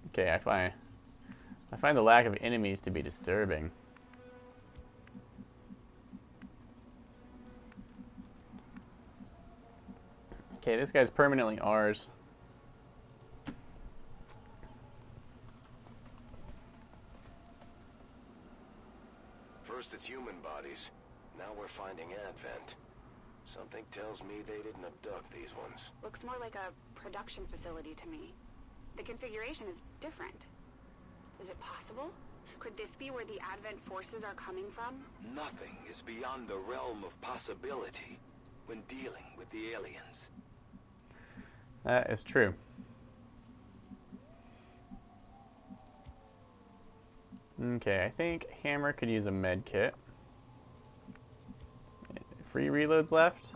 [SPEAKER 1] Okay, I find the lack of enemies to be disturbing. Okay, this guy's permanently ours.
[SPEAKER 3] First it's human bodies. Now we're finding Advent. Something tells me they didn't abduct these ones.
[SPEAKER 4] Looks more like a production facility to me. The configuration is different. Is it possible? Could this be where the Advent forces are coming from?
[SPEAKER 5] Nothing is beyond the realm of possibility when dealing with the aliens.
[SPEAKER 1] That is true. Okay, I think Hammer could use a med kit. Free reloads left?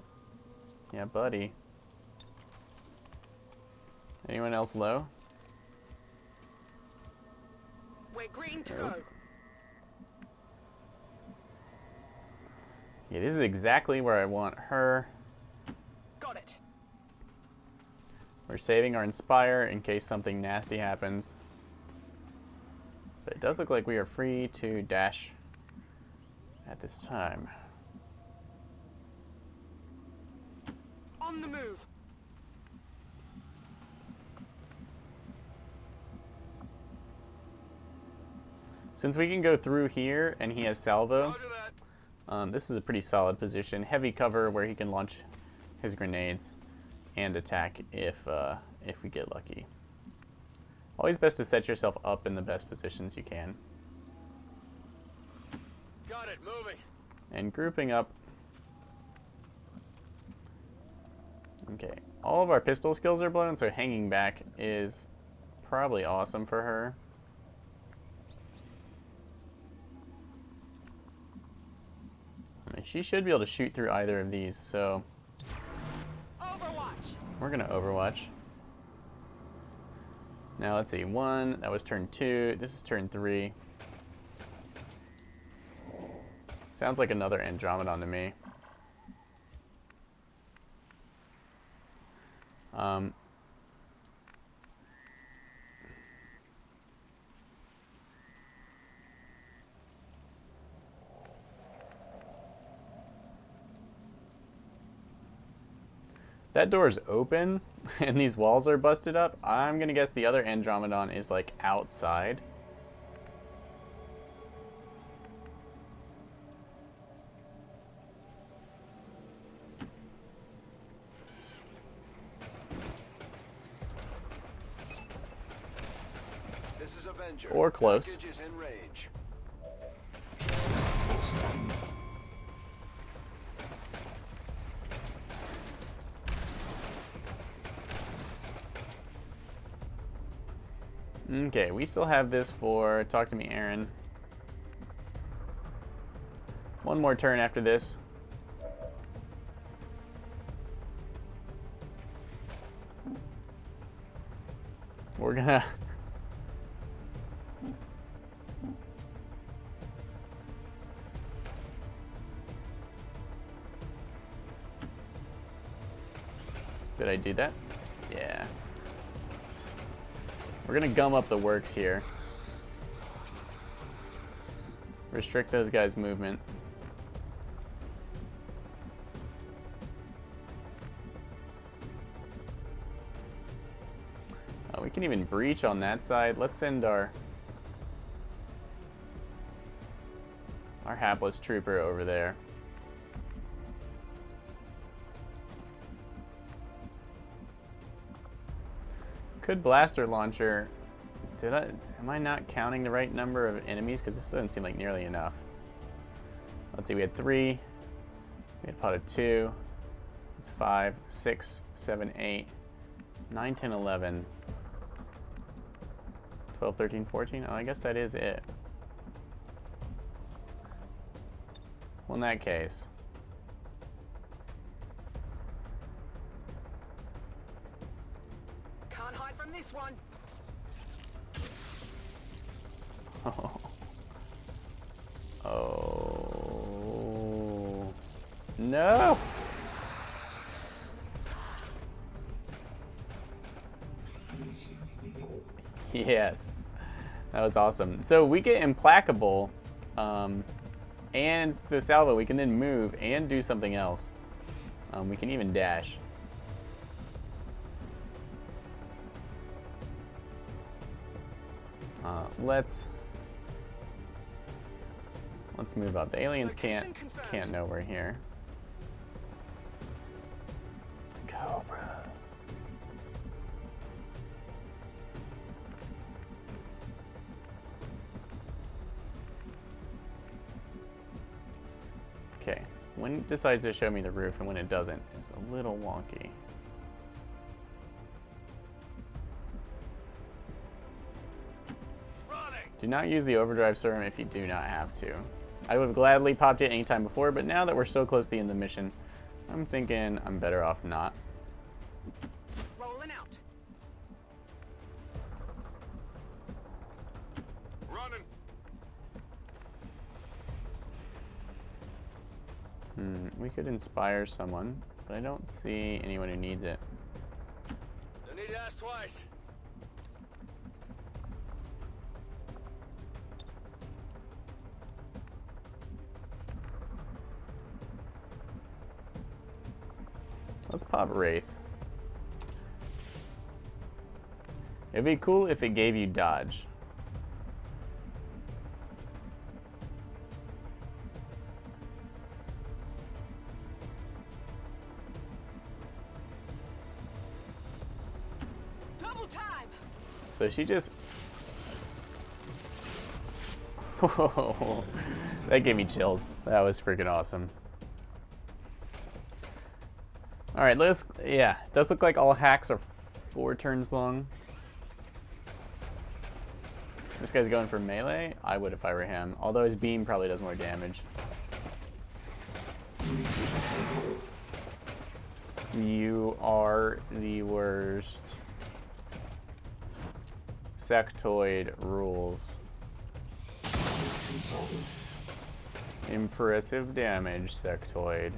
[SPEAKER 1] Yeah, buddy. Anyone else low?
[SPEAKER 4] We're green to
[SPEAKER 1] Nope. Yeah, this is exactly where I want her.
[SPEAKER 4] Got it.
[SPEAKER 1] We're saving our Inspire in case something nasty happens. But it does look like we are free to dash at this time.
[SPEAKER 4] On the move.
[SPEAKER 1] Since we can go through here and he has salvo,
[SPEAKER 5] Roger that.
[SPEAKER 1] this is a pretty solid position. Heavy cover where he can launch his grenades and attack if we get lucky. Always best to set yourself up in the best positions you can.
[SPEAKER 5] Got it, moving.
[SPEAKER 1] And grouping up. Okay, all of our pistol skills are blown, so hanging back is probably awesome for her. I mean, she should be able to shoot through either of these, so
[SPEAKER 4] Overwatch.
[SPEAKER 1] we're gonna Overwatch. Now let's see, 1, that was turn 2, this is turn 3. Sounds like another Andromedon to me. That door's open and these walls are busted up. I'm gonna guess the other Andromedon is like outside.
[SPEAKER 3] This is Avenger.
[SPEAKER 1] Or close.
[SPEAKER 3] Package is in range.
[SPEAKER 1] Okay, we still have this for Talk to Me, Aaron. One more turn after this. We're gonna... Did I do that? Yeah. We're gonna gum up the works here. Restrict those guys' movement. We can even breach on that side. Let's send our hapless trooper over there. Could blaster launcher. Am I not counting the right number of enemies? Because this doesn't seem like nearly enough. Let's see, we had 3. We had pot of 2. It's 5, 6, 7, 8, 9, 10, 11, 12, 13, 14. Oh, I guess that is it. Well, in that case.
[SPEAKER 3] Can't hide from this one.
[SPEAKER 1] Oh. No. Yes. That was awesome. So we get implacable, and the salvo, we can then move and do something else. We can even dash. Let's move up. The aliens can't know we're here. Cobra. Okay, when it decides to show me the roof and when it doesn't, it's a little wonky. Do not use the overdrive serum if you do not have to. I would have gladly popped it anytime before, but now that we're so close to the end of the mission, I'm thinking I'm better off not.
[SPEAKER 3] Rolling out. Running.
[SPEAKER 1] We could inspire someone, but I don't see anyone who needs it.
[SPEAKER 3] Don't need to ask twice.
[SPEAKER 1] Let's pop Wraith. It'd be cool if it gave you dodge.
[SPEAKER 3] Double time.
[SPEAKER 1] So she just... Whoa, that gave me chills. That was freaking awesome. All right, yeah, it does look like all hacks are 4 turns long. This guy's going for melee. I would if I were him, although his beam probably does more damage. You are the worst. Sectoid rules. Impressive damage, Sectoid.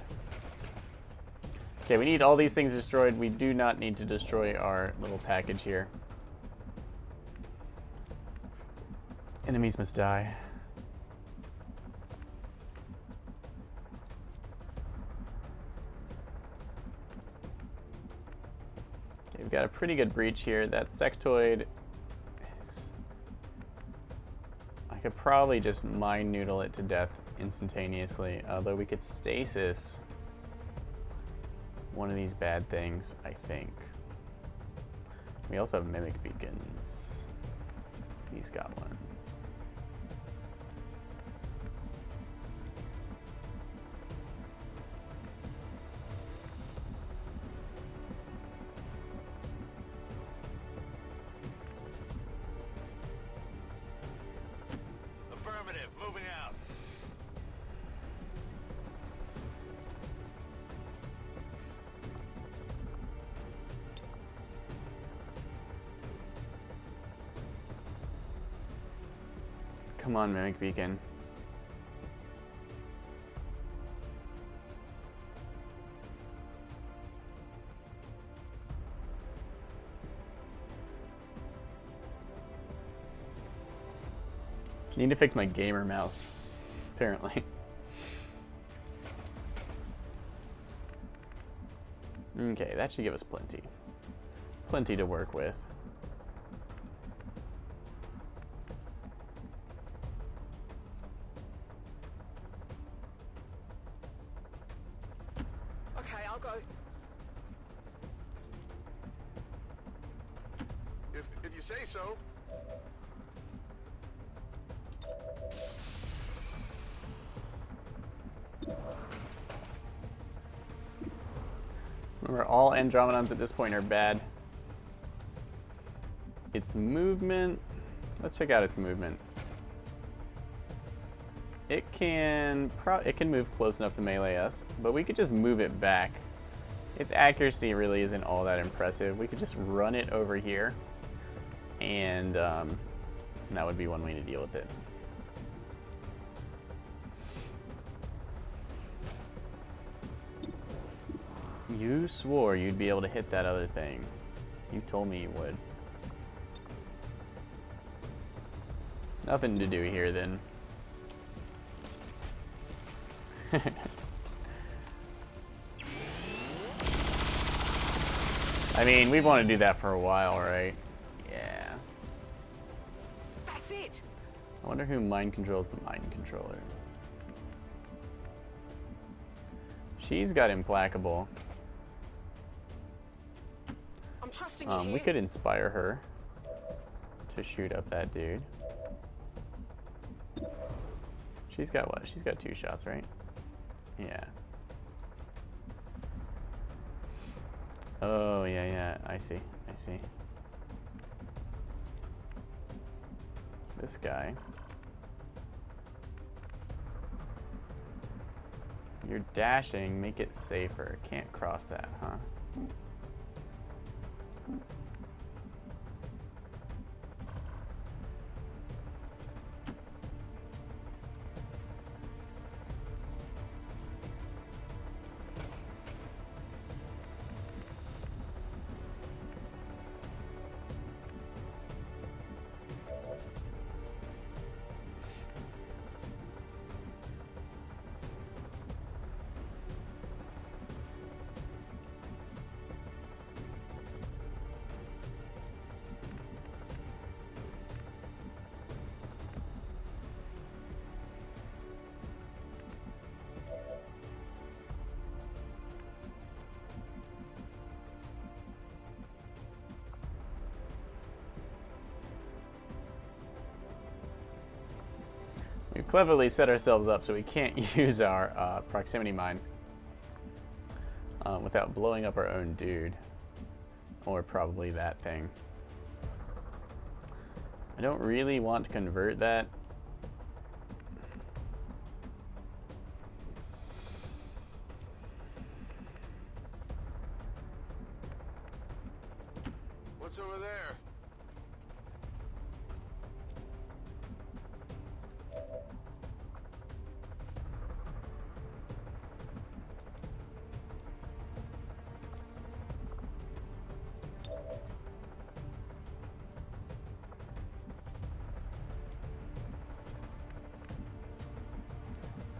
[SPEAKER 1] Okay, we need all these things destroyed. We do not need to destroy our little package here. Enemies must die. Okay, we've got a pretty good breach here. That sectoid, I could probably just mind noodle it to death instantaneously, although we could stasis one of these bad things, I think. We also have mimic beacons. He's got one.
[SPEAKER 5] Affirmative, moving out.
[SPEAKER 1] Come on, mimic beacon. Need to fix my gamer mouse, apparently. Okay, that should give us plenty. Plenty to work with.
[SPEAKER 4] Okay, I'll go.
[SPEAKER 3] If you say so.
[SPEAKER 1] Remember, all Andromedons at this point are bad. Its movement. Let's check out its movement. It can move close enough to melee us, but we could just move it back. Its accuracy really isn't all that impressive. We could just run it over here, and that would be one way to deal with it. You swore you'd be able to hit that other thing. You told me you would. Nothing to do here then. I mean, we've wanted to do that for a while, right? Yeah.
[SPEAKER 4] That's it.
[SPEAKER 1] I wonder who mind controls the mind controller. She's got implacable.
[SPEAKER 4] I'm trusting you.
[SPEAKER 1] We could inspire her to shoot up that dude. She's got what? She's got 2 shots, right? Yeah. Oh, yeah, yeah. I see. I see. This guy. You're dashing. Make it safer. Can't cross that, huh? We've cleverly set ourselves up so we can't use our proximity mine without blowing up our own dude. Or probably that thing. I don't really want to convert that.
[SPEAKER 3] What's over there?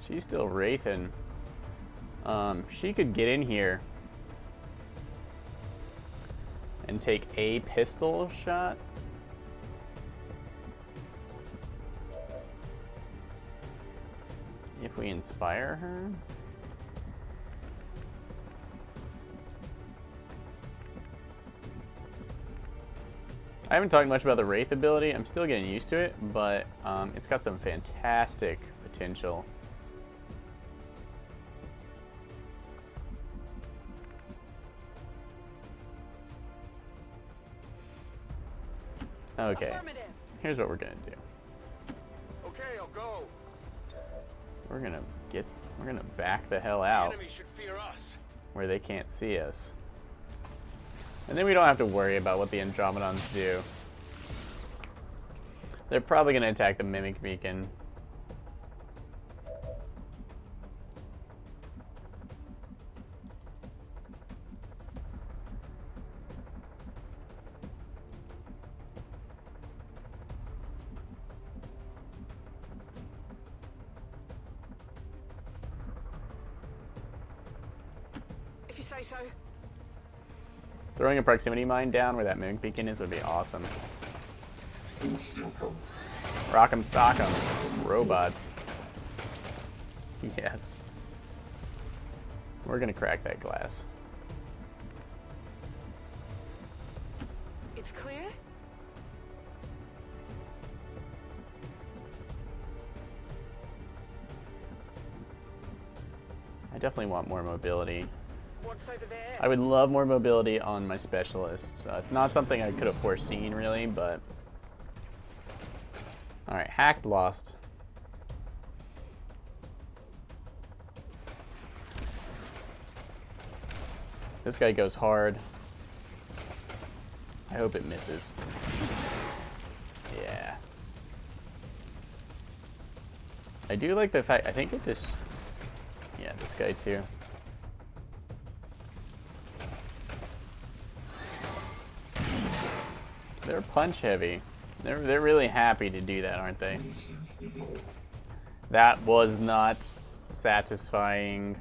[SPEAKER 1] She's still wraithing. She could get in here and take a pistol shot. If we inspire her. I haven't talked much about the Wraith ability. I'm still getting used to it, but it's got some fantastic potential. Okay, here's what we're gonna do.
[SPEAKER 3] Okay, I'll go.
[SPEAKER 1] We're gonna back the hell out
[SPEAKER 3] Enemy should fear us.
[SPEAKER 1] where they can't see us. And then we don't have to worry about what the Andromedons do. They're probably gonna attack the Mimic Beacon.
[SPEAKER 4] say so.
[SPEAKER 1] Throwing a proximity mine down where that moon beacon is would be awesome. Rock'em sock'em. Robots. Yes. We're gonna crack that glass.
[SPEAKER 4] It's clear?
[SPEAKER 1] I definitely want more mobility.
[SPEAKER 4] What's over there?
[SPEAKER 1] I would love more mobility on my specialists. It's not something I could have foreseen, really, but... Alright, hacked, lost. This guy goes hard. I hope it misses. Yeah. I do like the fact... I think it just... Yeah, this guy too. They're punch heavy. They're really happy to do that, aren't they? That was not satisfying.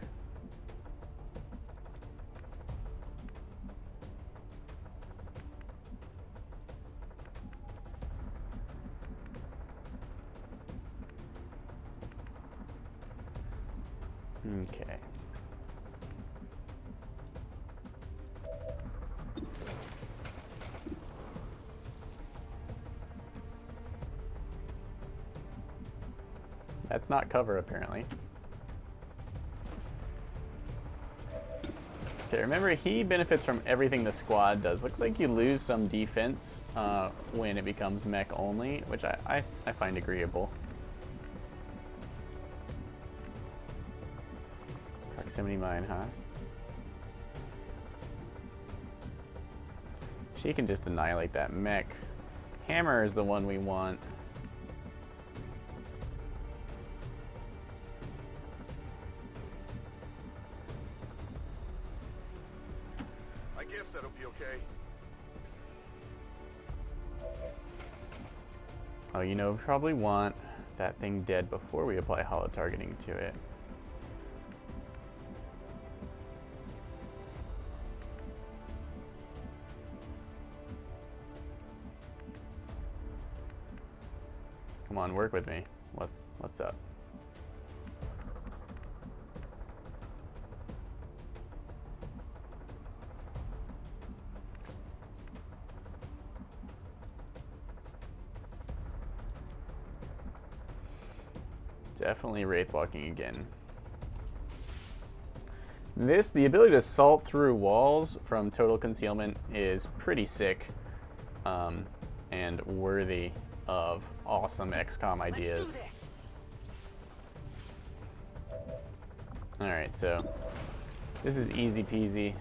[SPEAKER 1] Okay. That's not cover, apparently. Okay, remember, he benefits from everything the squad does. Looks like you lose some defense when it becomes mech only, which I find agreeable. Proximity mine, huh? She can just annihilate that mech. Hammer is the one we want.
[SPEAKER 3] I guess that'll be okay.
[SPEAKER 1] Oh, you know, we probably want that thing dead before we apply hollow targeting to it. Come on, work with me. What's up? Definitely wraith walking again. The ability to salt through walls from total concealment is pretty sick, and worthy of awesome XCOM ideas. Alright, so this is easy peasy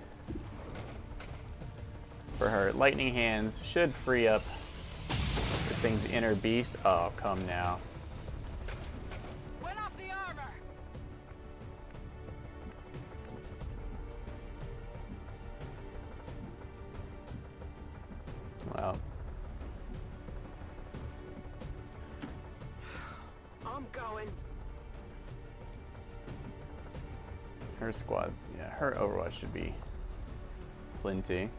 [SPEAKER 1] for her. Lightning hands should free up this thing's inner beast. Oh, come now.
[SPEAKER 4] Went off the armor.
[SPEAKER 1] Well,
[SPEAKER 4] I'm going.
[SPEAKER 1] her squad, yeah, her Overwatch should be plenty.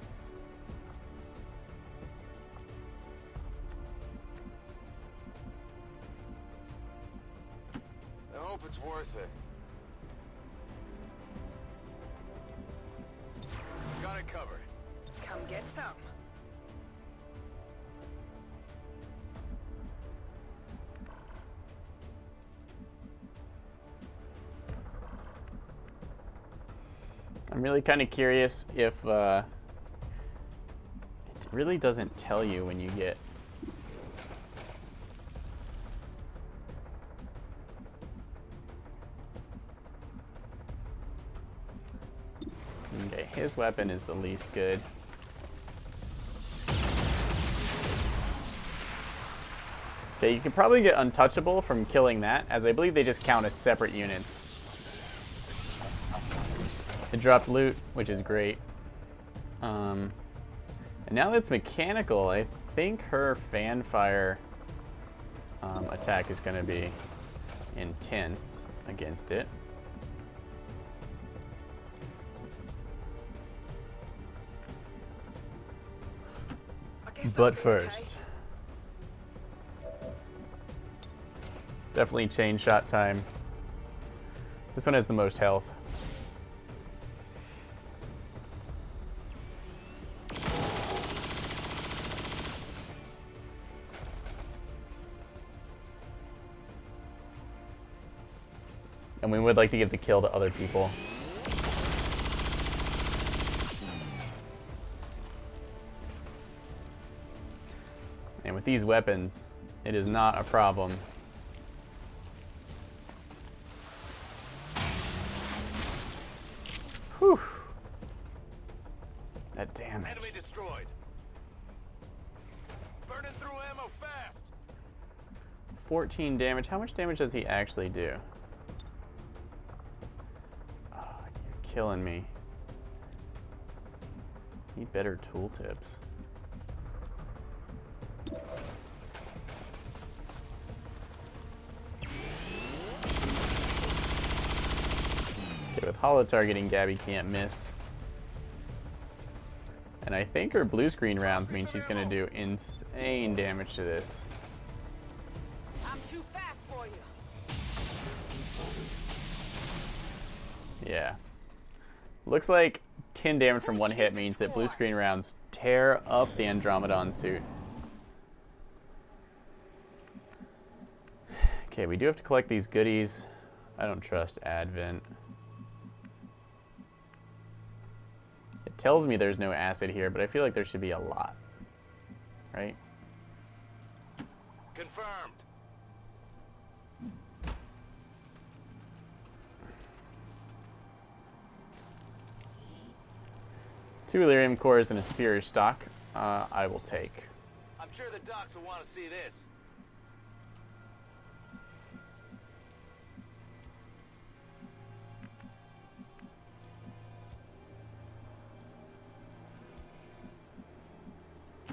[SPEAKER 3] I hope it's worth it. Got it covered.
[SPEAKER 4] Come get some.
[SPEAKER 1] I'm really kind of curious if it really doesn't tell you when you get okay, his weapon is the least good. Okay, you can probably get untouchable from killing that, as I believe they just count as separate units. It dropped loot, which is great. And now that it's mechanical, I think her fan fire attack is going to be intense against it. But first, definitely chain shot time. This one has the most health. And we would like to give the kill to other people. And with these weapons, it is not a problem. Whew. That damage.
[SPEAKER 3] Enemy destroyed. Burning through ammo fast.
[SPEAKER 1] 14 damage. How much damage does he actually do? Oh, you're killing me. Need better tooltips. Okay, with holo targeting, Gabby can't miss. And I think her blue screen rounds mean she's gonna do insane damage to this.
[SPEAKER 6] I'm too fast for you.
[SPEAKER 1] Yeah. Looks like 10 damage from one hit means that blue screen rounds tear up the Andromedon suit. Okay, we do have to collect these goodies. I don't trust Advent. It tells me there's no acid here, but I feel like there should be a lot. Right?
[SPEAKER 3] Confirmed.
[SPEAKER 1] Two Illyrium cores and a superior stock. I will take.
[SPEAKER 3] I'm sure the docs will want to see this.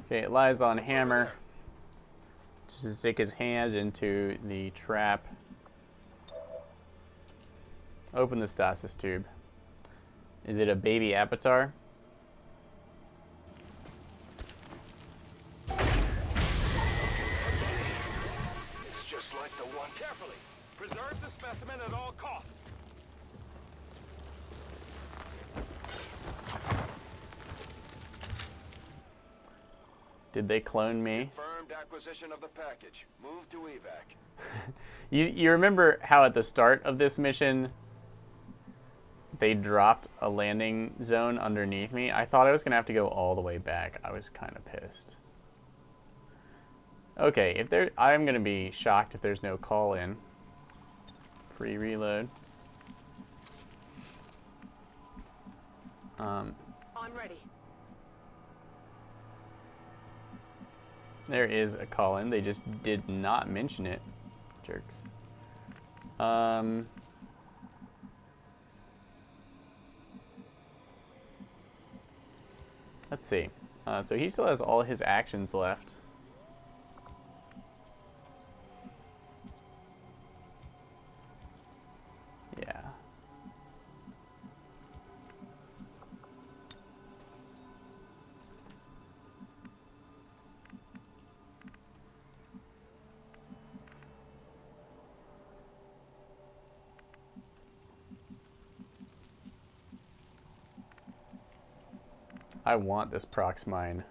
[SPEAKER 1] Okay, it lies on Hammer to stick his hand into the trap. Open the stasis tube. Is it a baby avatar?
[SPEAKER 3] It's just like the one.
[SPEAKER 5] Carefully. Preserve the specimen at all costs.
[SPEAKER 1] Did they clone me?
[SPEAKER 3] Confirmed acquisition of the package. Move to evac.
[SPEAKER 1] You remember how at the start of this mission they dropped a landing zone underneath me? I thought I was gonna have to go all the way back. I was kind of pissed. Okay, I'm gonna be shocked if there's no call in. Free reload.
[SPEAKER 6] On ready.
[SPEAKER 1] There is a call in. They just did not mention it. Jerks. Let's see. So he still has all his actions left. Yeah. I want this prox mine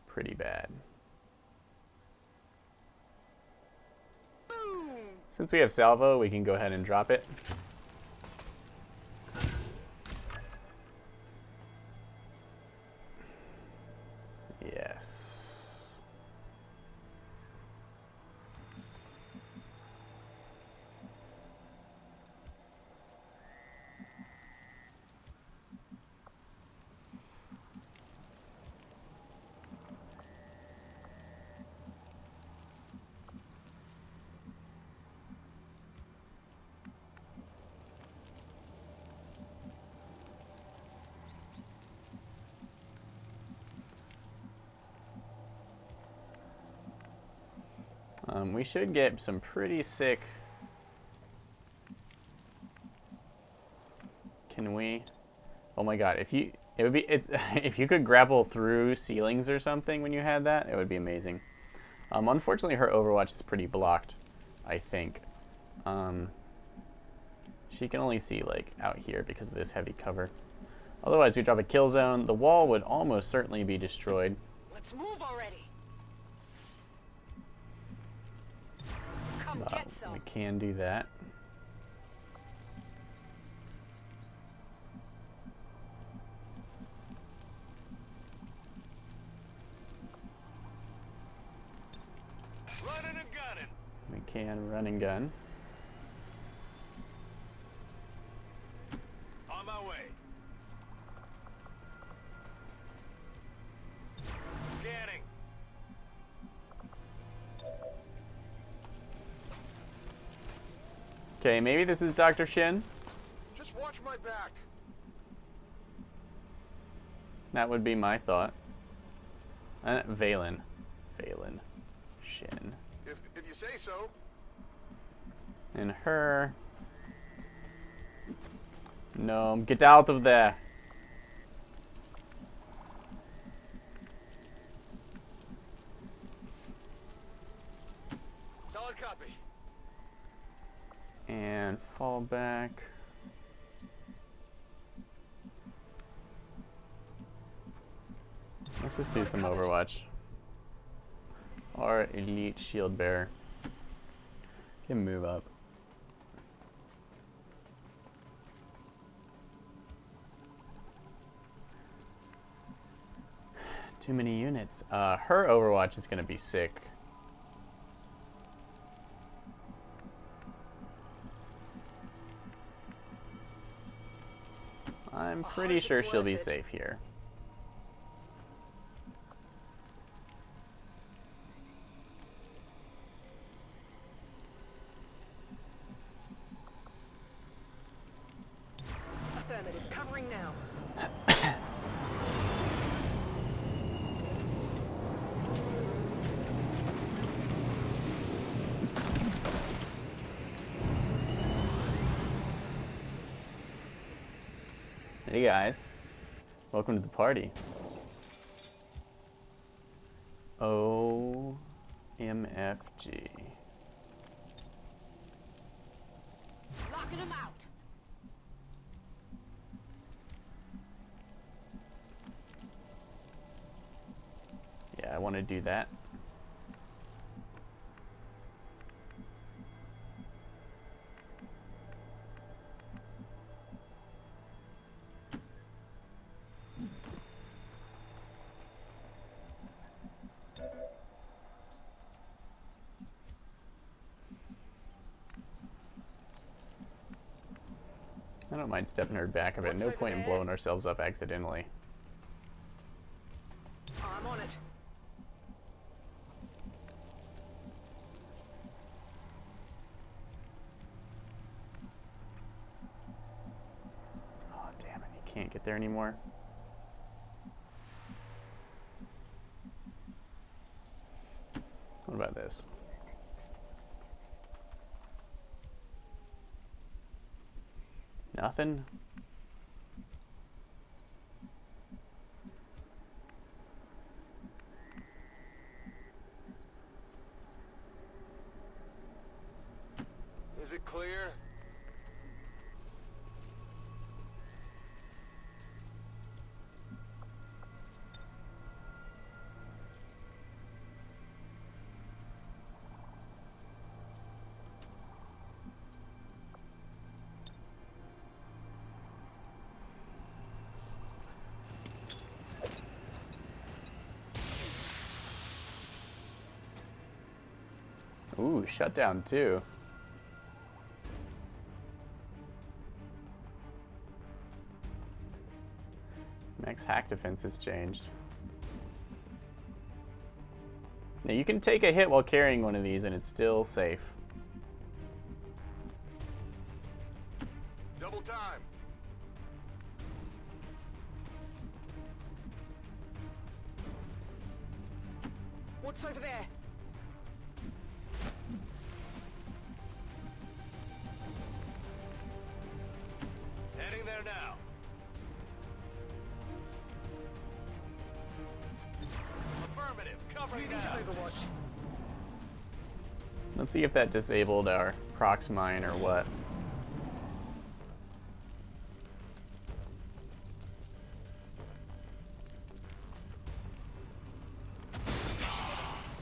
[SPEAKER 1] pretty bad.
[SPEAKER 6] Boom.
[SPEAKER 1] Since we have salvo, we can go ahead and drop it. Yes. We should get some pretty sick. Can we? Oh my god, if you if you could grapple through ceilings or something when you had that, it would be amazing. Unfortunately, her Overwatch is pretty blocked, I think. She can only see like out here because of this heavy cover. Otherwise, we drop a kill zone. The wall would almost certainly be destroyed.
[SPEAKER 6] Let's move already. Come get some.
[SPEAKER 1] We can do that.
[SPEAKER 3] Running and gunning.
[SPEAKER 1] We can run and gun.
[SPEAKER 3] On my way. Scanning.
[SPEAKER 1] Okay, maybe this is Dr. Shin.
[SPEAKER 3] Just watch my back.
[SPEAKER 1] That would be my thought. Valen. Shin.
[SPEAKER 3] If you say so.
[SPEAKER 1] And her. No, get out of there.
[SPEAKER 3] Solid copy.
[SPEAKER 1] And fall back. Let's just do some Overwatch. Our elite shield bearer can move up. Too many units. Her Overwatch is going to be sick. I'm pretty sure she'll be safe here.
[SPEAKER 6] Affirmative. Covering now.
[SPEAKER 1] Hey guys, welcome to the party. OMFG.
[SPEAKER 6] Locking them out.
[SPEAKER 1] Yeah, I want to do that. I don't mind stepping her back a bit. No point in blowing ourselves up accidentally.
[SPEAKER 6] I'm on it.
[SPEAKER 1] Oh, damn it. You can't get there anymore. What about this? Nothing?
[SPEAKER 3] Is it clear?
[SPEAKER 1] Ooh, shutdown too. Max hack defense has changed. Now you can take a hit while carrying one of these and it's still safe.
[SPEAKER 3] Double time.
[SPEAKER 6] What's over there?
[SPEAKER 3] Heading there now.
[SPEAKER 1] Let's see if that disabled our prox mine or what.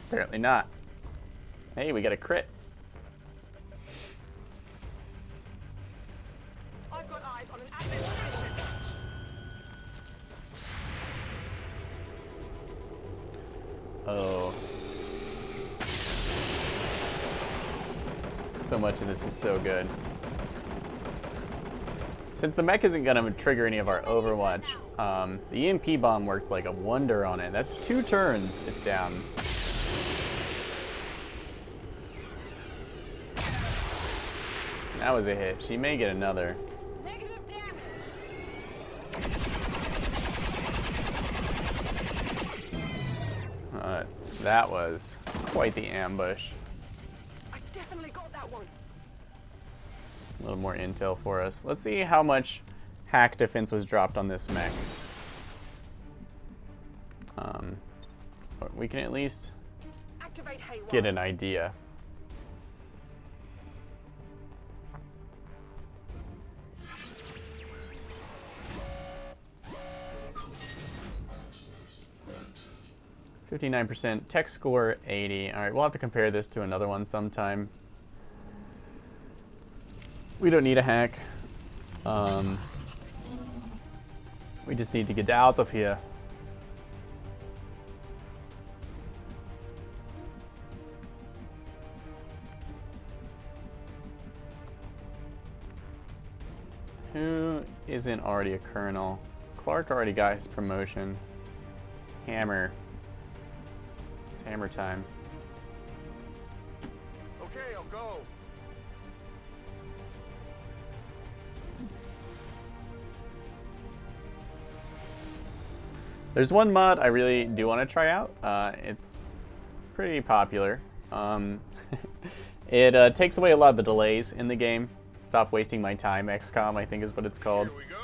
[SPEAKER 1] Apparently not. Hey, we got a crit.
[SPEAKER 6] I've got eyes on an advent position.
[SPEAKER 1] Oh. So much of this is so good. Since the mech isn't going to trigger any of our Overwatch, the EMP bomb worked like a wonder on it. That's 2 turns it's down. That was a hit. She may get another.
[SPEAKER 6] Negative damage.
[SPEAKER 1] That was quite the ambush.
[SPEAKER 6] I definitely got that one.
[SPEAKER 1] A little more intel for us. Let's see how much hack defense was dropped on this mech. But we can at least
[SPEAKER 6] Activate Haywire.
[SPEAKER 1] get an idea. %, tech score 80. All right, we'll have to compare this to another one sometime. We don't need a hack. We just need to get out of here. Who isn't already a colonel? Clark already got his promotion. Hammer. It's hammer time.
[SPEAKER 3] Okay, I'll go.
[SPEAKER 1] There's one mod I really do want to try out. It's pretty popular. It takes away a lot of the delays in the game. Stop wasting my time. XCOM, I think is what it's called.
[SPEAKER 3] Here we go.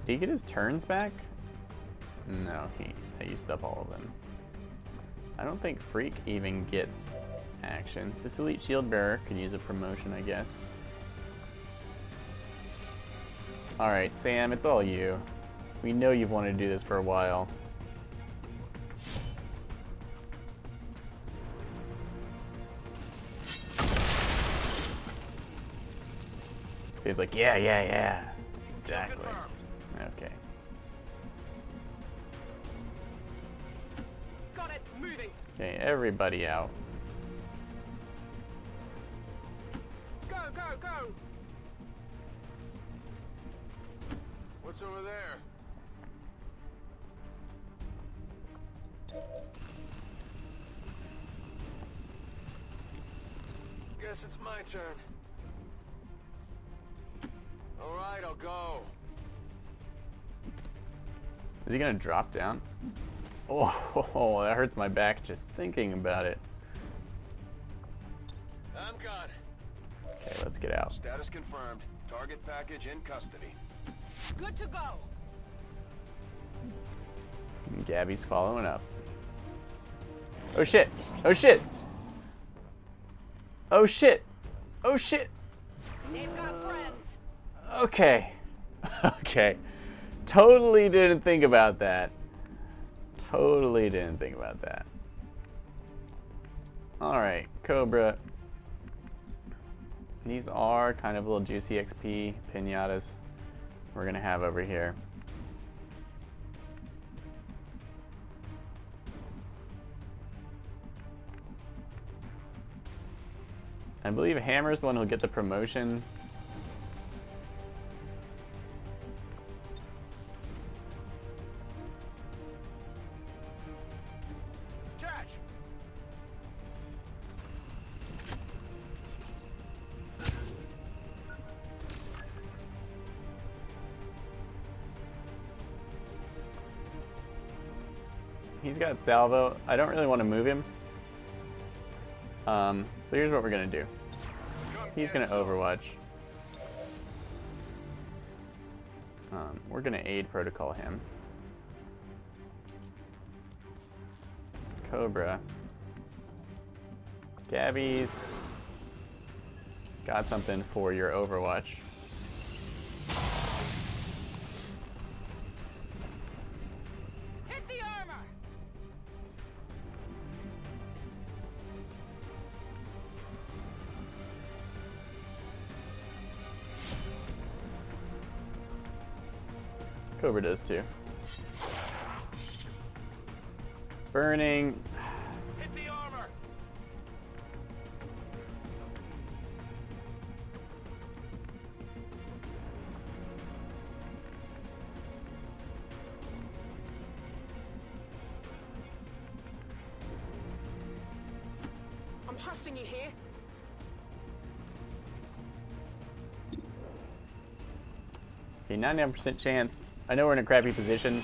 [SPEAKER 1] Did he get his turns back? No, I used up all of them. I don't think Freak even gets action. This elite shield bearer could use a promotion, I guess. Alright, Sam, it's all you. We know you've wanted to do this for a while. Seems like, yeah. Exactly. Okay.
[SPEAKER 6] Got it. Moving.
[SPEAKER 1] Okay, everybody out.
[SPEAKER 6] Go, go, go.
[SPEAKER 3] What's over there? Guess it's my turn. All right, I'll go.
[SPEAKER 1] Is he gonna drop down? Oh, that hurts my back just thinking about it.
[SPEAKER 3] I'm gone.
[SPEAKER 1] Okay, let's get out.
[SPEAKER 3] Status confirmed. Target package in custody.
[SPEAKER 6] Good to go.
[SPEAKER 1] And Gabby's following up. Oh shit! Oh shit! Oh shit! Oh shit!
[SPEAKER 6] They've got friends.
[SPEAKER 1] Okay. Okay. Totally didn't think about that. Totally didn't think about that. Alright, Cobra. These are kind of little juicy XP pinatas we're gonna have over here. I believe Hammer's the one who'll get the promotion.
[SPEAKER 3] Catch!
[SPEAKER 1] He's got salvo. I don't really want to move him. So here's what we're gonna do. He's gonna Overwatch. We're gonna aid protocol him. Cobra. Gabby's got something for your Overwatch.
[SPEAKER 6] Hit the armor!
[SPEAKER 1] Cobra does too. Burning.
[SPEAKER 5] Hit the armor!
[SPEAKER 6] I'm trusting you here.
[SPEAKER 1] Okay, 99% chance. I know we're in a crappy position.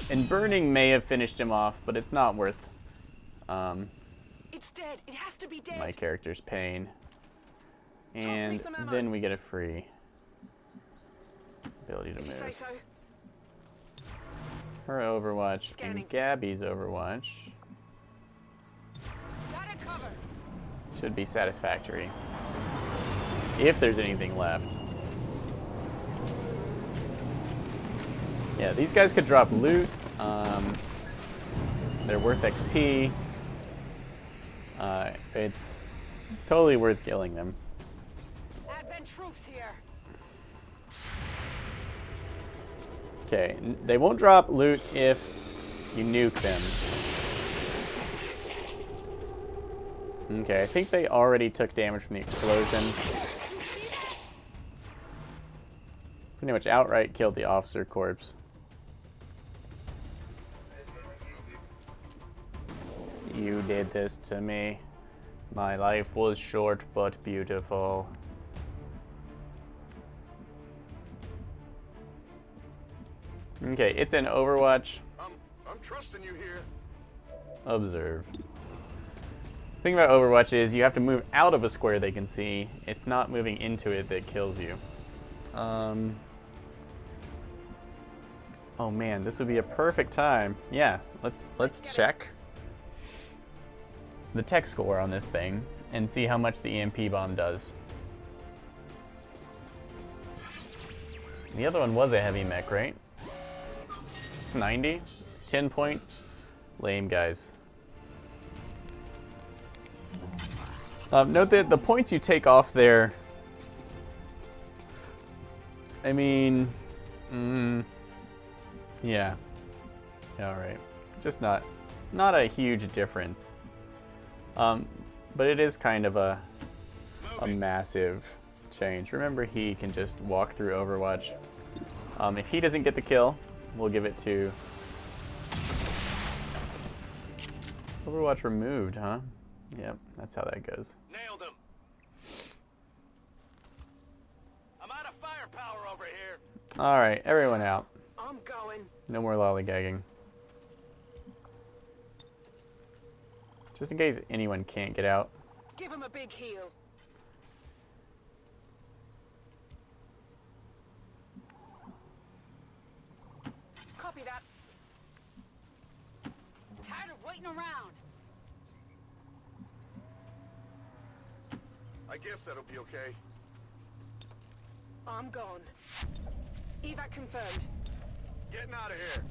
[SPEAKER 1] And burning may have finished him off, but it's not worth
[SPEAKER 6] It's dead. It has to be dead.
[SPEAKER 1] my character's pain. And then we get a free ability to
[SPEAKER 6] You say
[SPEAKER 1] move.
[SPEAKER 6] so?
[SPEAKER 1] Her Overwatch
[SPEAKER 6] Scanning.
[SPEAKER 1] and Gabby's Overwatch
[SPEAKER 6] Got it covered.
[SPEAKER 1] should be satisfactory. If there's anything left. Yeah, these guys could drop loot. They're worth XP. It's totally worth killing them.
[SPEAKER 6] Advent troops here.
[SPEAKER 1] Okay, they won't drop loot if you nuke them. Okay, I think they already took damage from the explosion. Pretty much outright killed the officer corpse. You did this to me. My life was short but beautiful. Okay, it's an Overwatch.
[SPEAKER 3] I'm trusting you here.
[SPEAKER 1] Observe. The thing about Overwatch is you have to move out of a square they can see. It's not moving into it that kills you. Oh man, this would be a perfect time. Yeah, let's check the tech score on this thing and see how much the EMP bomb does. The other one was a heavy mech, right? 90? 10 points? Lame, guys. Note that the points you take off there, I mean, yeah. Alright. Just not a huge difference. But it is kind of a massive change. Remember, he can just walk through Overwatch. If he doesn't get the kill, we'll give it to Overwatch removed, huh? Yep, that's how that goes.
[SPEAKER 5] Nailed him. I'm out of firepower over here.
[SPEAKER 1] Alright, everyone out.
[SPEAKER 6] I'm going.
[SPEAKER 1] No more lollygagging. Just in case anyone can't get out.
[SPEAKER 6] Give him a big heal. Copy that. Tired of waiting around.
[SPEAKER 3] I guess that'll be okay.
[SPEAKER 6] I'm gone. Evac confirmed.
[SPEAKER 3] Getting out of here.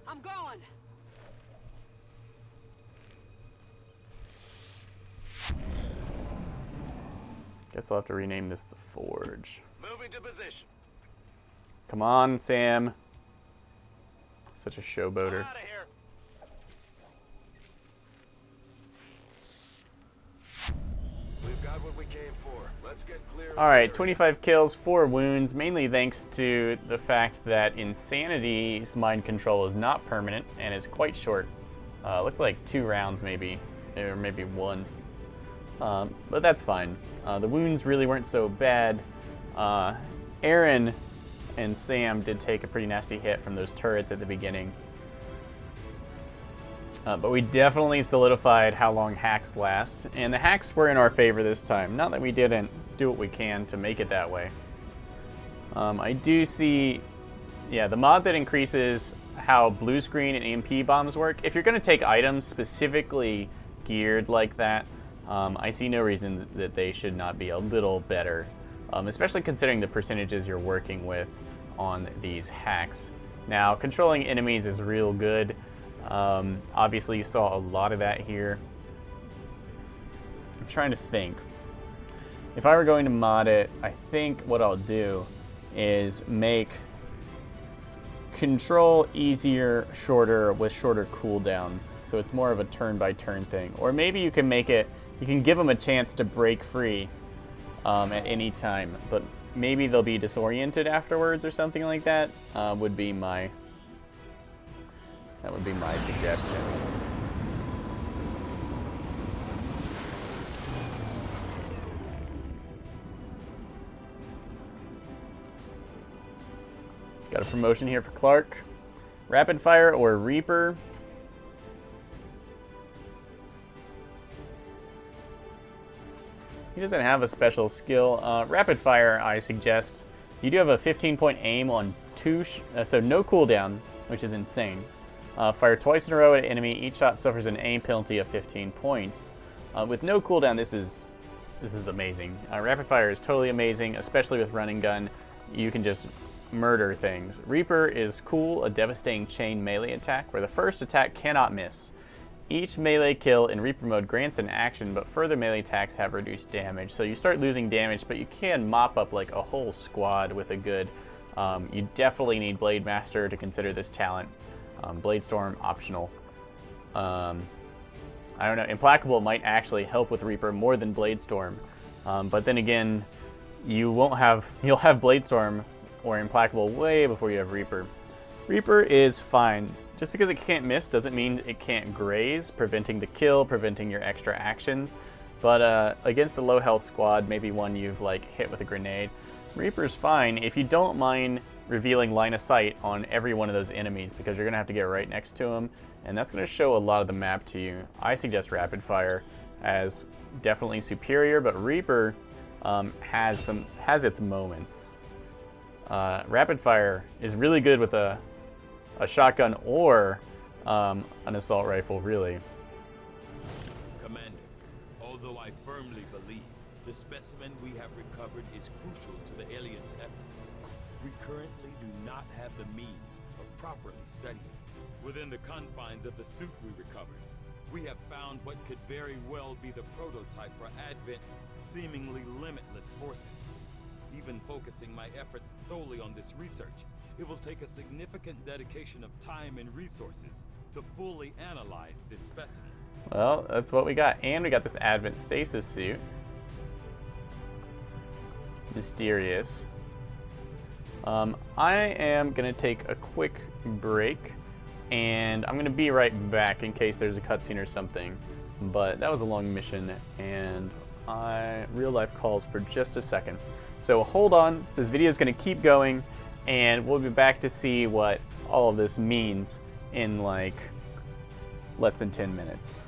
[SPEAKER 6] I'm going.
[SPEAKER 1] Guess I'll have to rename this the Forge.
[SPEAKER 5] Moving to position.
[SPEAKER 1] Come on, Sam. Such a showboater.
[SPEAKER 5] Out of here.
[SPEAKER 3] We've got what we came for. Let's get clear. of
[SPEAKER 1] Alright,
[SPEAKER 3] the
[SPEAKER 1] 25 kills, 4 wounds, mainly thanks to the fact that Insanity's mind control is not permanent and is quite short. Looks like 2 rounds maybe, or maybe 1. But that's fine. The wounds really weren't so bad. Aaron and Sam did take a pretty nasty hit from those turrets at the beginning. But we definitely solidified how long hacks last, and the hacks were in our favor this time. Not that we didn't do what we can to make it that way. I do see Yeah, the mod that increases how blue screen and EMP bombs work. If you're going to take items specifically geared like that, I see no reason that they should not be a little better, especially considering the percentages you're working with on these hacks. Now, controlling enemies is real good. Obviously, you saw a lot of that here. I'm trying to think. If I were going to mod it, I think what I'll do is make control easier, shorter, with shorter cooldowns. So it's more of a turn-by-turn thing. Or maybe you can make it, you can give them a chance to break free at any time. But maybe they'll be disoriented afterwards or something like that. That would be my suggestion. Got a promotion here for Clark. Rapid Fire or Reaper. He doesn't have a special skill. Rapid Fire, I suggest. You do have a 15-point aim on so no cooldown, which is insane. Fire twice in a row at an enemy. Each shot suffers an aim penalty of 15 points. With no cooldown, this is amazing. Rapid Fire is totally amazing, especially with running gun. You can just murder things. Reaper is cool, a devastating chain melee attack where the first attack cannot miss. Each melee kill in Reaper mode grants an action, but further melee attacks have reduced damage. So you start losing damage, but you can mop up like a whole squad with a good... you definitely need Blade Master to consider this talent. Blade Storm, optional. I don't know, Implacable might actually help with Reaper more than Blade Storm. But then again, you'll have Blade Storm or Implacable way before you have Reaper. Reaper is fine. Just because it can't miss doesn't mean it can't graze, preventing the kill, preventing your extra actions. But against a low health squad, maybe one you've like hit with a grenade, Reaper's fine if you don't mind revealing line of sight on every one of those enemies, because you're gonna have to get right next to them, and that's gonna show a lot of the map to you. I suggest Rapid Fire as definitely superior, but Reaper has its moments. Rapid Fire is really good with a shotgun or an assault rifle, really.
[SPEAKER 5] Commander, although I firmly believe the specimen we have recovered is crucial to the aliens' efforts, we currently do not have the means of properly studying it. Within the confines of the suit we recovered, we have found what could very well be the prototype for Advent's seemingly limitless forces. Even focusing my efforts solely on this research, it will take a significant dedication of time and resources to fully analyze this specimen.
[SPEAKER 1] Well, that's what we got. And we got this Advent stasis suit. Mysterious. I am going to take a quick break, and I'm going to be right back in case there's a cutscene or something. But that was a long mission, and real life calls for just a second. So hold on, this video is going to keep going, and we'll be back to see what all of this means in like less than 10 minutes.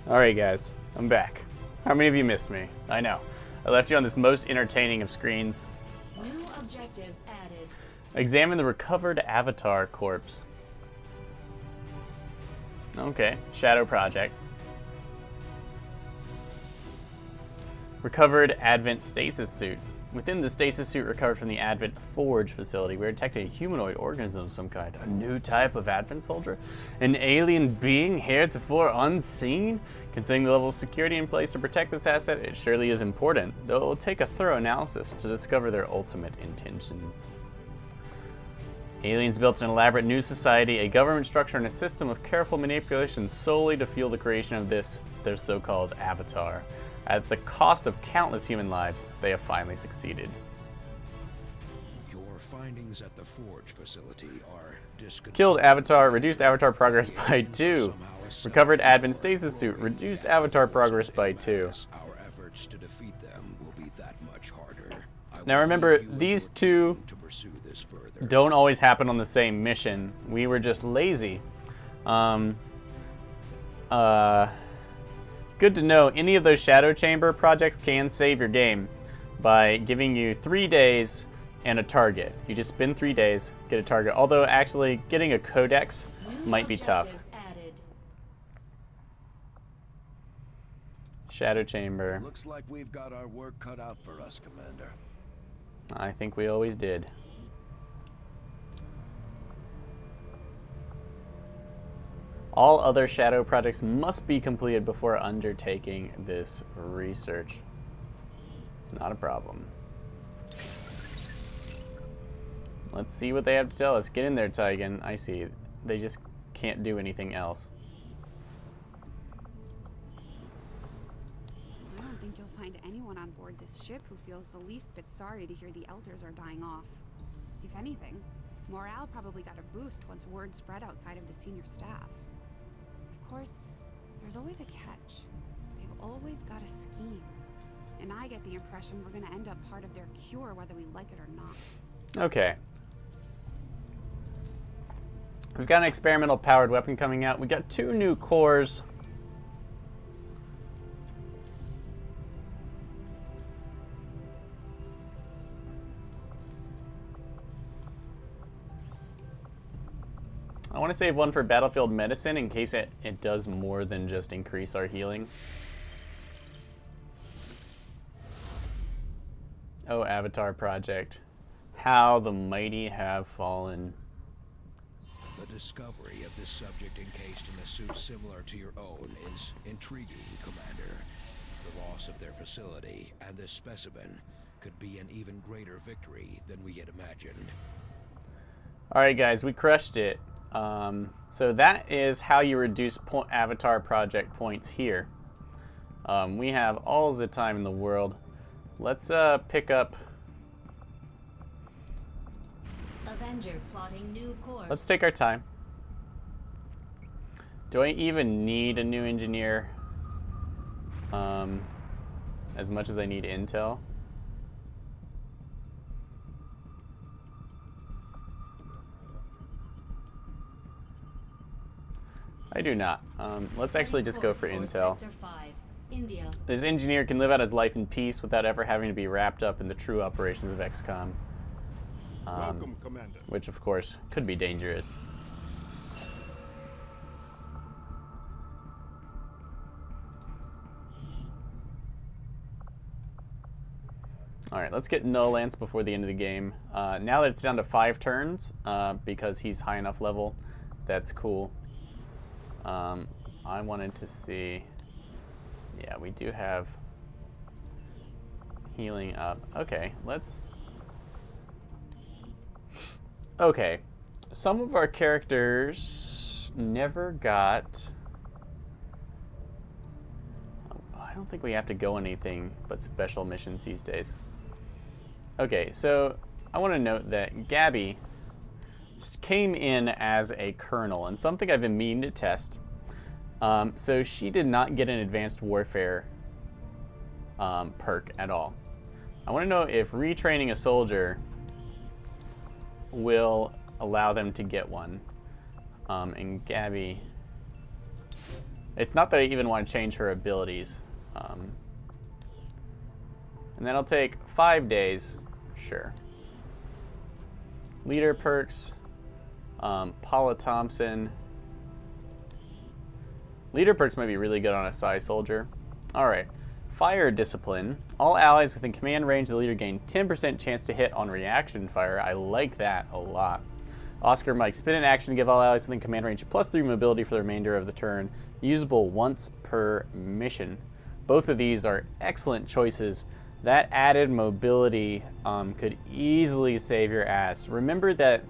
[SPEAKER 1] Alright guys, I'm back. How many of you missed me? I know. I left you on this most entertaining of screens.
[SPEAKER 2] New objective added.
[SPEAKER 1] Examine the recovered Avatar corpse. Okay, Shadow Project. Recovered Advent stasis suit. Within the stasis suit recovered from the Advent Forge facility, we detected a humanoid organism of some kind. A new type of Advent soldier? An alien being heretofore unseen? Considering the level of security in place to protect this asset, it surely is important, though it will take a thorough analysis to discover their ultimate intentions. Aliens built an elaborate new society, a government structure, and a system of careful manipulation solely to fuel the creation of this, their so-called avatar. At the cost of countless human lives, they have finally succeeded.
[SPEAKER 7] Your findings at the Forge facility are disconcerting.
[SPEAKER 1] Killed Avatar, reduced Avatar progress by 2. Recovered Advent stasis suit, reduced Avatar progress by 2.
[SPEAKER 7] Our efforts to defeat them will be that much harder.
[SPEAKER 1] Now remember, these two don't always happen on the same mission. We were just lazy. Good to know, any of those Shadow Chamber projects can save your game by giving you 3 days and a target. You just spend 3 days, get a target. Although actually getting a codex might be tough.
[SPEAKER 2] Added.
[SPEAKER 1] Shadow Chamber.
[SPEAKER 7] Looks like we've got our work cut out for us, Commander.
[SPEAKER 1] I think we always did. All other Shadow projects must be completed before undertaking this research. Not a problem. Let's see what they have to tell us. Get in there, Tigan. I see. They just can't do anything else.
[SPEAKER 4] I don't think you'll find anyone on board this ship who feels the least bit sorry to hear the elders are dying off. If anything, morale probably got a boost once word spread outside of the senior staff. Of course, there's always a catch. They've always got a scheme. And I get the impression we're going to end up part of their cure whether we like it or not.
[SPEAKER 1] Okay. We've got an experimental powered weapon coming out. We got 2 new cores. I want to save one for Battlefield Medicine in case it does more than just increase our healing. Oh, Avatar Project. How the mighty have fallen.
[SPEAKER 7] The discovery of this subject encased in a suit similar to your own is intriguing, Commander. The loss of their facility and this specimen could be an even greater victory than we had imagined.
[SPEAKER 1] Alright guys, we crushed it. So that is how you reduce Avatar Project points here. We have all the time in the world. Let's pick up...
[SPEAKER 2] Avenger plotting new course.
[SPEAKER 1] Let's take our time. Do I even need a new engineer? As much as I need intel? I do not. Let's actually just go for intel.
[SPEAKER 2] Sector 5, India.
[SPEAKER 1] This engineer can live out his life in peace without ever having to be wrapped up in the true operations of XCOM.
[SPEAKER 8] Welcome, Commander.
[SPEAKER 1] Which, of course, could be dangerous. Alright, let's get Null Lance before the end of the game. Now that it's down to 5 turns, because he's high enough level, that's cool. I wanted to see... Yeah, we do have healing up. Okay, let's... Okay, some of our characters never got... I don't think we have to go anything but special missions these days. Okay, so I want to note that Gabby came in as a colonel, and something I've been meaning to test. So she did not get an advanced warfare perk at all. I want to know if retraining a soldier will allow them to get one. And Gabby It's not that I even want to change her abilities. And that'll take 5 days. Sure. Leader perks. Paula Thompson. Leader perks might be really good on a Psy soldier. Alright. Fire discipline. All allies within command range of the leader gain 10% chance to hit on reaction fire. I like that a lot. Oscar Mike. Spin an action to give all allies within command range +3 mobility for the remainder of the turn. Usable once per mission. Both of these are excellent choices. That added mobility could easily save your ass. Remember that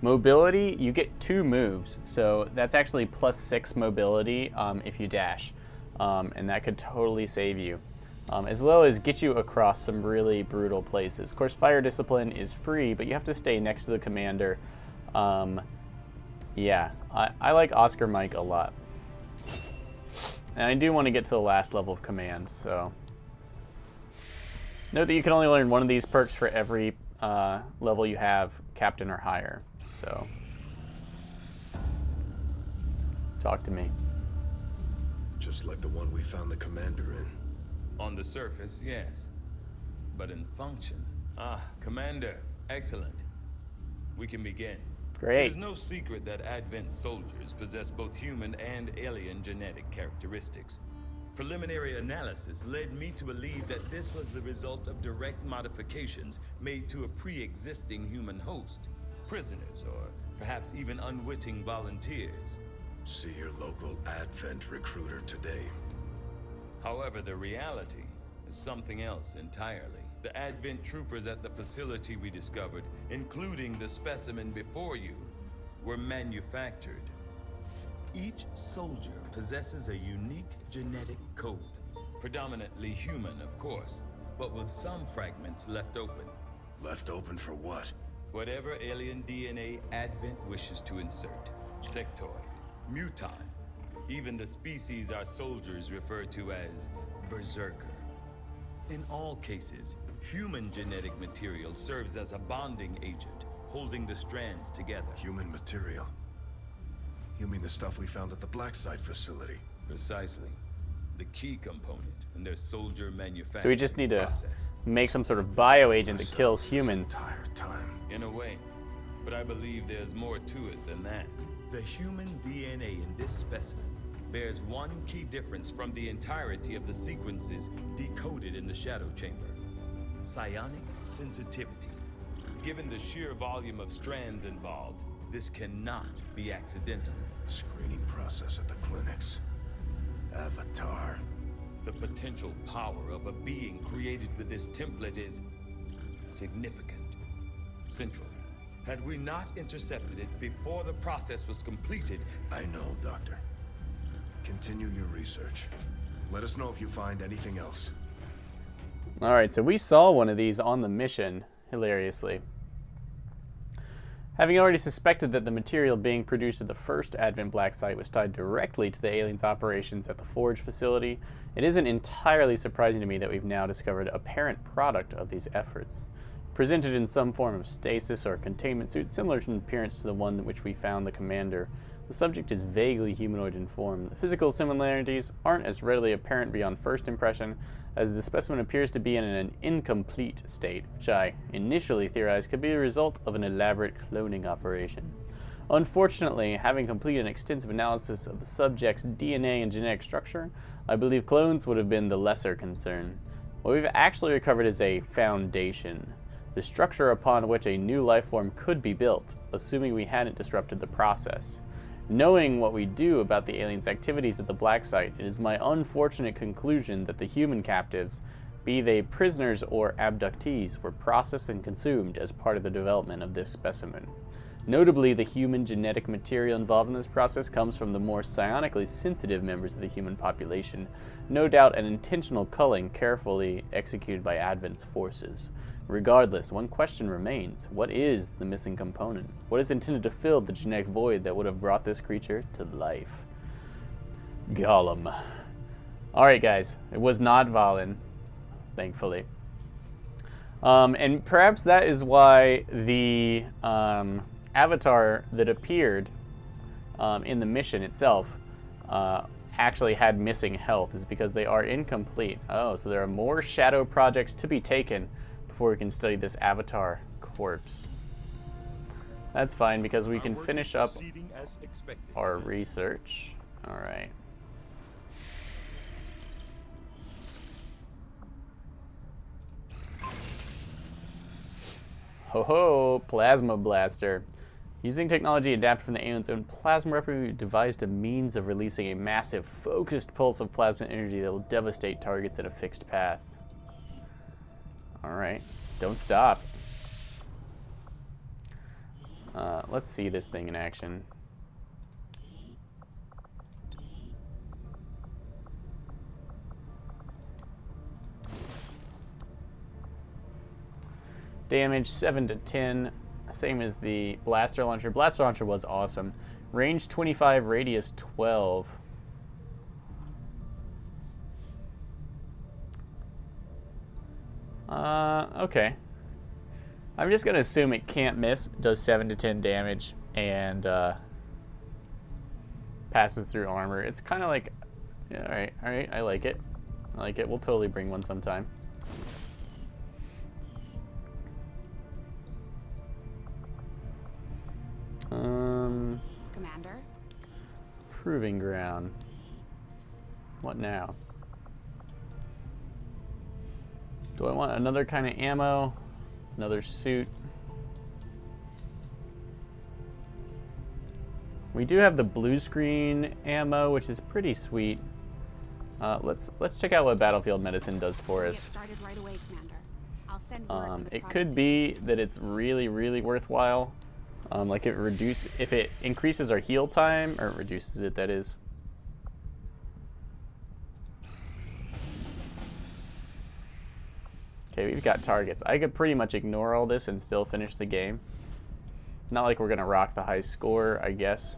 [SPEAKER 1] mobility, you get 2 moves, so that's actually +6 mobility if you dash, and that could totally save you, as well as get you across some really brutal places. Of course, fire discipline is free, but you have to stay next to the commander. Yeah, I like Oscar Mike a lot, and I do want to get to the last level of command, so. Note that you can only learn one of these perks for every level you have captain or higher. So, talk to me.
[SPEAKER 3] Just like the one we found the commander in.
[SPEAKER 5] On the surface, yes. But in function... Commander, excellent. We can begin.
[SPEAKER 1] Great.
[SPEAKER 5] It is no secret that Advent soldiers possess both human and alien genetic characteristics. Preliminary analysis led me to believe that this was the result of direct modifications made to a pre-existing human host. Prisoners, or perhaps even unwitting volunteers.
[SPEAKER 3] See your local Advent recruiter today.
[SPEAKER 5] However, the reality is something else entirely. The Advent troopers at the facility we discovered, including the specimen before you, were manufactured. Each soldier possesses a unique genetic code. Predominantly human, of course, but with some fragments left open.
[SPEAKER 3] Left open for what?
[SPEAKER 5] Whatever alien DNA Advent wishes to insert. Sectoid, Muton, even the species our soldiers refer to as Berserker. In all cases, human genetic material serves as a bonding agent, holding the strands together.
[SPEAKER 3] Human material? You mean the stuff we found at the Black Site facility?
[SPEAKER 5] Precisely. The key component in their soldier manufacturing
[SPEAKER 1] So we just need to
[SPEAKER 5] process.
[SPEAKER 1] make some sort of bioagent that kills humans.
[SPEAKER 3] Entire time.
[SPEAKER 5] In a way. But I believe there's more to it than that. The human DNA in this specimen bears one key difference from the entirety of the sequences decoded in the Shadow Chamber. Psionic sensitivity. Given the sheer volume of strands involved, this cannot be accidental.
[SPEAKER 3] Screening process at the clinics. Avatar.
[SPEAKER 5] The potential power of a being created with this template is significant. Central. Had we not intercepted it before the process was completed...
[SPEAKER 3] I know, Doctor. Continue your research. Let us know if you find anything else.
[SPEAKER 1] Alright, so we saw one of these on the mission, hilariously. Having already suspected that the material being produced at the first Advent Black Site was tied directly to the aliens' operations at the Forge facility, it isn't entirely surprising to me that we've now discovered a parent product of these efforts. Presented in some form of stasis or containment suit similar in appearance to the one in which we found the commander, the subject is vaguely humanoid in form. The physical similarities aren't as readily apparent beyond first impression, as the specimen appears to be in an incomplete state, which I initially theorized could be the result of an elaborate cloning operation. Unfortunately, having completed an extensive analysis of the subject's DNA and genetic structure, I believe clones would have been the lesser concern. What we've actually recovered is a foundation, the structure upon which a new life form could be built, assuming we hadn't disrupted the process. Knowing what we do about the aliens' activities at the Black Site, it is my unfortunate conclusion that the human captives, be they prisoners or abductees, were processed and consumed as part of the development of this specimen. Notably, the human genetic material involved in this process comes from the more psionically sensitive members of the human population, no doubt an intentional culling carefully executed by Advent's forces. Regardless, one question remains. What is the missing component? What is intended to fill the genetic void that would have brought this creature to life? Gollum. Alright guys, it was not Valen, thankfully. And perhaps that is why the avatar that appeared in the mission itself actually had missing health is because they are incomplete. Oh, so there are more shadow projects to be taken before we can study this avatar corpse. That's fine because we can finish up our research. All right. Ho ho, plasma blaster. Using technology adapted from the alien's own plasma weapon, we devised a means of releasing a massive, focused pulse of plasma energy that will devastate targets in a fixed path. Alright, don't stop. Let's see this thing in action. Damage 7 to 10. Same as the blaster launcher. Blaster launcher was awesome. Range 25, radius 12. Okay. I'm just gonna assume it can't miss. Does 7 to 10 damage and passes through armor. It's kind of like, yeah, all right. I like it. I like it. We'll totally bring one sometime.
[SPEAKER 4] Commander?
[SPEAKER 1] Proving ground. What now? Do I want another kind of ammo? Another suit? We do have the blue screen ammo, which is pretty sweet. Let's check out what Battlefield Medicine does for us.
[SPEAKER 4] Started right away, Commander. I'll send word to the
[SPEAKER 1] It
[SPEAKER 4] project.
[SPEAKER 1] could be that it's really, really worthwhile. Like if it increases our heal time, or reduces it, that is. Okay, we've got targets. I could pretty much ignore all this and still finish the game. Not like we're gonna rock the high score, I guess.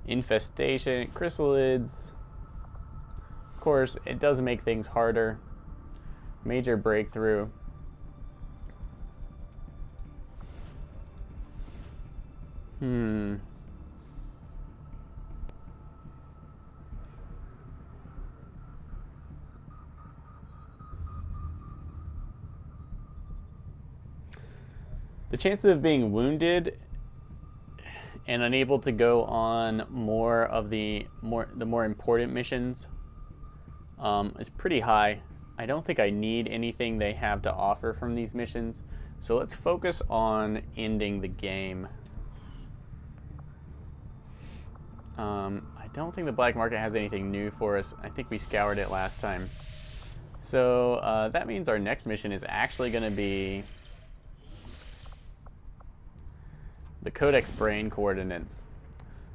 [SPEAKER 1] Infestation, chrysalids. Of course, it does make things harder. Major breakthrough. The chances of being wounded and unable to go on more of the more important missions is pretty high. I don't think I need anything they have to offer from these missions, so let's focus on ending the game. I don't think the black market has anything new for us. I think we scoured it last time. So that means our next mission is actually going to be the Codex Brain Coordinates.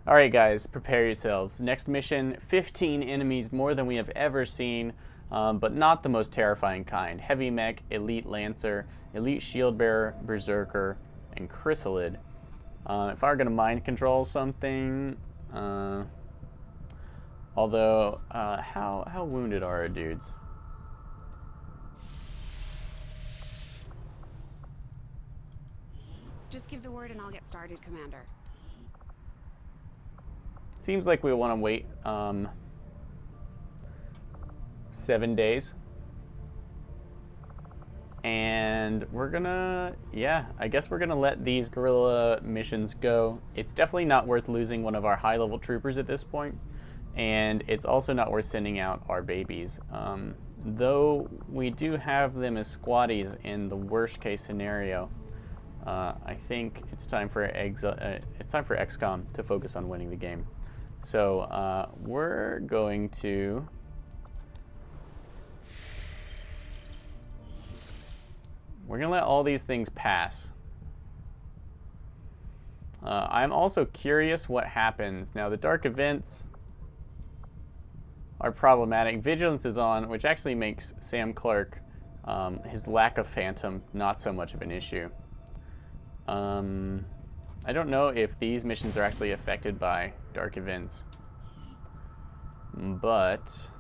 [SPEAKER 1] Alright guys, prepare yourselves. Next mission, 15 enemies, more than we have ever seen, but not the most terrifying kind. Heavy Mech, Elite Lancer, Elite Shield Bearer, Berserker, and Chrysalid. If I were going to mind control something, although, how wounded are our dudes?
[SPEAKER 4] Just give the word and I'll get started, Commander.
[SPEAKER 1] Seems like we want to wait 7 days. And we're gonna, yeah, I guess we're gonna let these guerrilla missions go. It's definitely not worth losing one of our high-level troopers at this point. And it's also not worth sending out our babies. Though we do have them as squaddies in the worst-case scenario. I think it's time for XCOM to focus on winning the game. So we're going to let all these things pass. I'm also curious what happens. Now the dark events are problematic. Vigilance is on, which actually makes Sam Clark, his lack of phantom, not so much of an issue. I don't know if these missions are actually affected by dark events, but,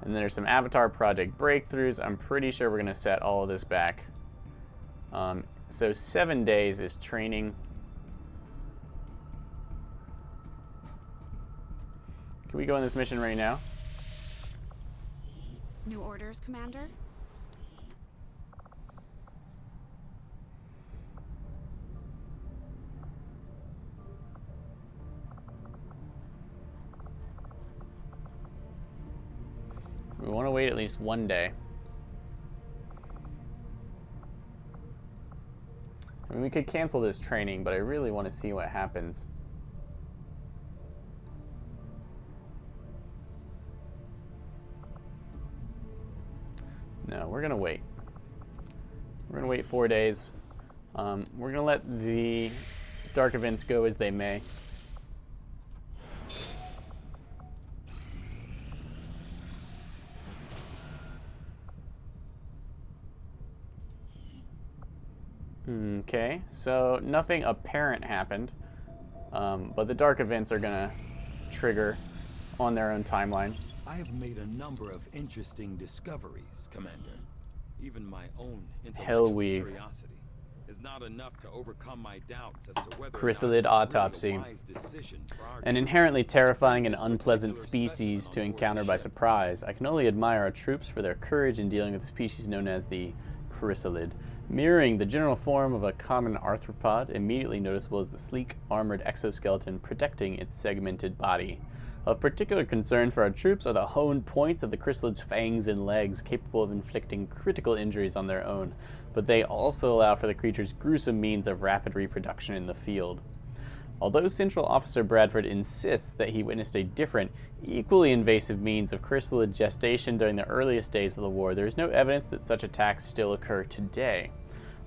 [SPEAKER 1] and then there's some Avatar Project breakthroughs. I'm pretty sure we're going to set all of this back So 7 days is training. Can we go on this mission right now?
[SPEAKER 4] New orders, Commander?
[SPEAKER 1] We want to wait at least 1 day. I mean, we could cancel this training, but I really want to see what happens. No, we're going to wait. We're going to wait 4 days. We're going to let the dark events go as they may. Okay, so nothing apparent happened, but the dark events are gonna trigger on their own timeline.
[SPEAKER 5] I have made a number of interesting discoveries, Commander. Even my own intellectual
[SPEAKER 1] Hellweave.
[SPEAKER 5] curiosity is not enough to overcome my doubts as to whether
[SPEAKER 1] Chrysalid
[SPEAKER 5] or not
[SPEAKER 1] autopsy.
[SPEAKER 5] a wise decision for our
[SPEAKER 1] An
[SPEAKER 5] troops.
[SPEAKER 1] inherently terrifying and
[SPEAKER 5] This
[SPEAKER 1] unpleasant
[SPEAKER 5] particular
[SPEAKER 1] species to
[SPEAKER 5] specimen on
[SPEAKER 1] encounter
[SPEAKER 5] board
[SPEAKER 1] by
[SPEAKER 5] ship.
[SPEAKER 1] surprise. I can only admire our troops for their courage in dealing with a species known as the chrysalid. Mirroring the general form of a common arthropod, immediately noticeable is the sleek, armored exoskeleton protecting its segmented body. Of particular concern for our troops are the honed points of the chrysalid's fangs and legs, capable of inflicting critical injuries on their own, but they also allow for the creature's gruesome means of rapid reproduction in the field. Although Central Officer Bradford insists that he witnessed a different, equally invasive means of chrysalid gestation during the earliest days of the war, there is no evidence that such attacks still occur today.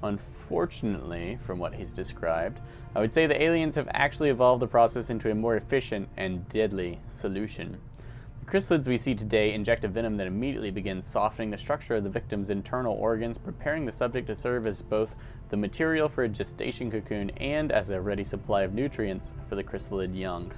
[SPEAKER 1] Unfortunately, from what he's described, I would say the aliens have actually evolved the process into a more efficient and deadly solution. The chrysalids we see today inject a venom that immediately begins softening the structure of the victim's internal organs, preparing the subject to serve as both the material for a gestation cocoon and as a ready supply of nutrients for the chrysalid young.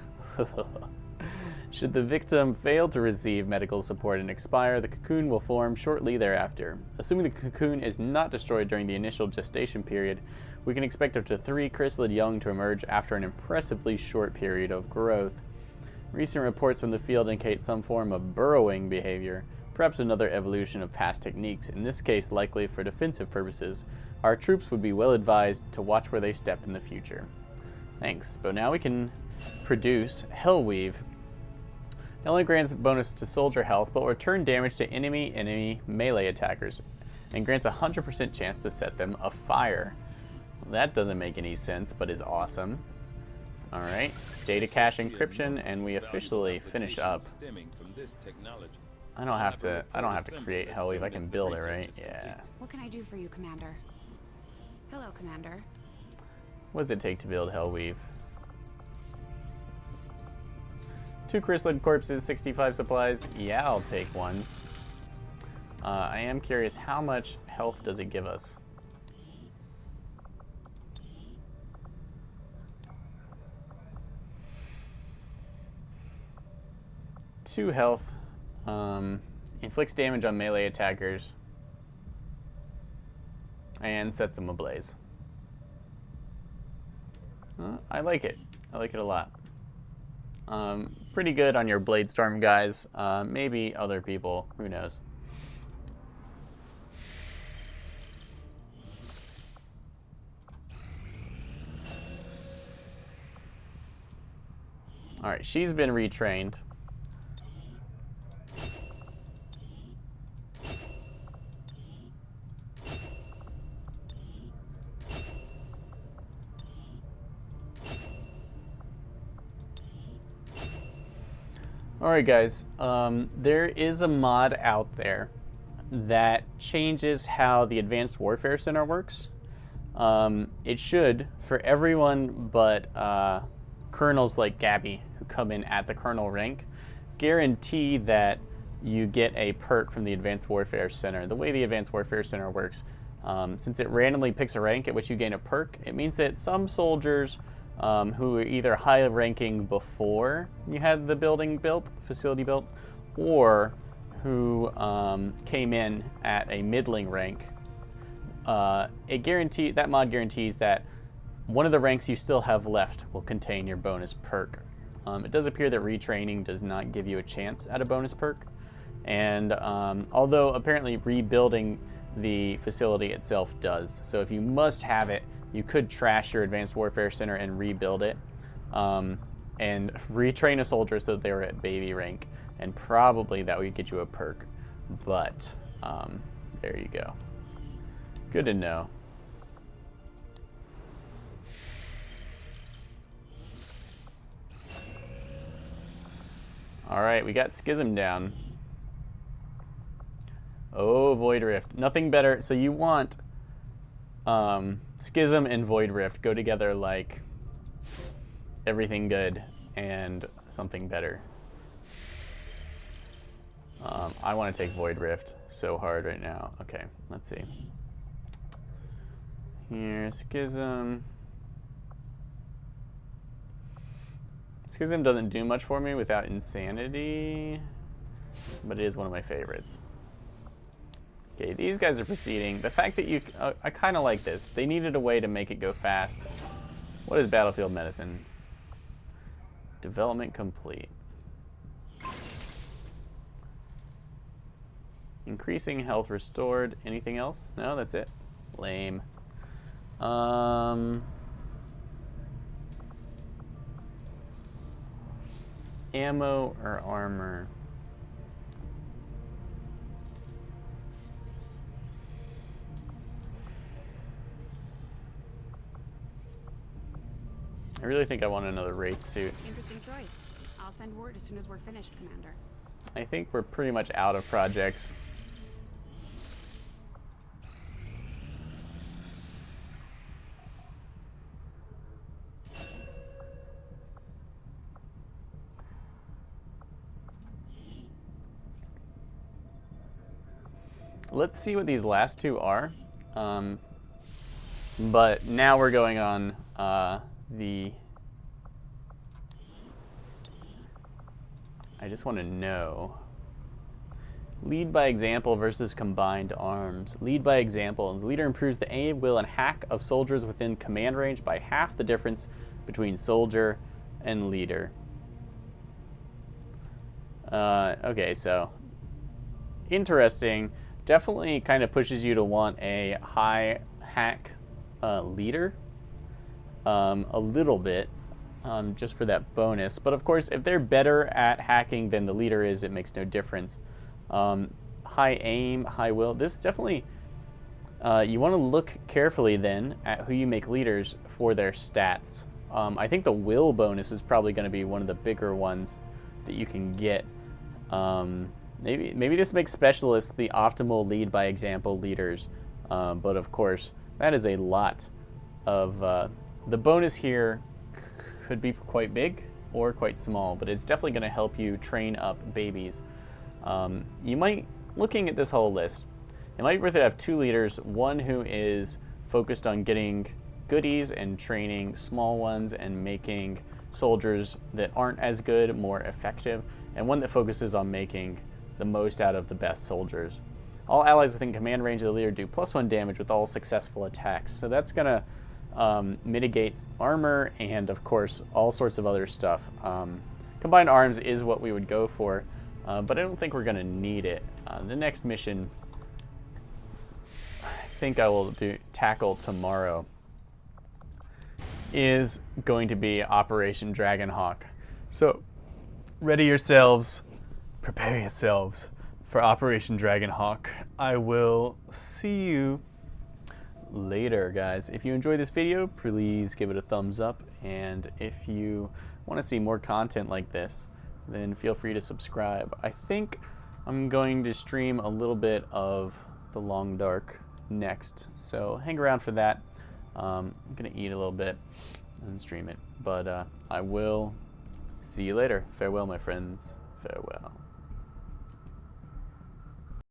[SPEAKER 1] Should the victim fail to receive medical support and expire, the cocoon will form shortly thereafter. Assuming the cocoon is not destroyed during the initial gestation period, we can expect up to 3 chrysalid young to emerge after an impressively short period of growth. Recent reports from the field indicate some form of burrowing behavior, perhaps another evolution of past techniques, in this case likely for defensive purposes. Our troops would be well advised to watch where they step in the future. Thanks, but now we can produce Hellweave. It only grants a bonus to soldier health, but will return damage to enemy melee attackers, and grants a 100% chance to set them afire. Well, that doesn't make any sense, but is awesome. Alright, data cache encryption, and we officially finish up. I don't have to create Hellweave, I can build it, right? Yeah.
[SPEAKER 4] What can I do for you, Commander? Hello, Commander.
[SPEAKER 1] What does it take to build Hellweave? 2 chrysalid corpses, 65 supplies. Yeah, I'll take one. I am curious, how much health does it give us? Two health. Inflicts damage on melee attackers. And sets them ablaze. I like it. I like it a lot. Pretty good on your Bladestorm guys. Maybe other people. Who knows? Alright, she's been retrained. Alright guys, there is a mod out there that changes how the Advanced Warfare Center works. It should, for everyone but colonels like Gabby, who come in at the colonel rank, guarantee that you get a perk from the Advanced Warfare Center. The way the Advanced Warfare Center works, since it randomly picks a rank at which you gain a perk, it means that some soldiers who were either high ranking before you had the building built, the facility built, or who came in at a middling rank, that mod guarantees that one of the ranks you still have left will contain your bonus perk. It does appear that retraining does not give you a chance at a bonus perk, and although apparently rebuilding the facility itself does. So if you must have it, you could trash your Advanced Warfare Center and rebuild it, and retrain a soldier so that they were at baby rank, and probably that would get you a perk. But there you go. Good to know. All right, we got Schism down. Oh, Void Rift. Nothing better. So you want Schism and Void Rift go together like everything good and something better. I want to take Void Rift so hard right now. Okay, let's see. Here, Schism. Schism doesn't do much for me without Insanity, but it is one of my favorites. Okay, these guys are proceeding. The fact that you... I kind of like this. They needed a way to make it go fast. What is Battlefield Medicine? Development complete. Increasing health restored. Anything else? No, that's it. Lame. Ammo or armor? I really think I want another Wraith suit.
[SPEAKER 4] Interesting choice. I'll send word as soon as we're finished, Commander.
[SPEAKER 1] I think we're pretty much out of projects. Let's see what these last two are. But now we're going on I just want to know. Lead by example versus combined arms. Lead by example. The leader improves the aim, will, and hack of soldiers within command range by half the difference between soldier and leader. Okay, so interesting. Definitely kind of pushes you to want a high hack leader. A little bit. Just for that bonus. But of course, if they're better at hacking than the leader is, it makes no difference. High aim, high will. This definitely, you want to look carefully then at who you make leaders for their stats. I think the will bonus is probably going to be one of the bigger ones that you can get. Maybe this makes specialists the optimal lead by example leaders. But of course, that is a lot of, the bonus here could be quite big or quite small, but it's definitely going to help you train up babies. You might, looking at this whole list, it might be worth it to have two leaders, one who is focused on getting goodies and training small ones and making soldiers that aren't as good more effective, and one that focuses on making the most out of the best soldiers. All allies within command range of the leader do +1 damage with all successful attacks, so that's going to mitigates armor and of course all sorts of other stuff. Combined arms is what we would go for, but I don't think we're gonna need it. The next mission I think I will tackle tomorrow is going to be Operation Dragonhawk. So ready yourselves, prepare yourselves for Operation Dragonhawk. I will see you later, guys. If you enjoyed this video, please give it a thumbs up, and if you want to see more content like this, then feel free to subscribe. I think I'm going to stream a little bit of The Long Dark next, so hang around for that. I'm gonna eat a little bit and stream it, but I will see you later. Farewell, my friends. Farewell.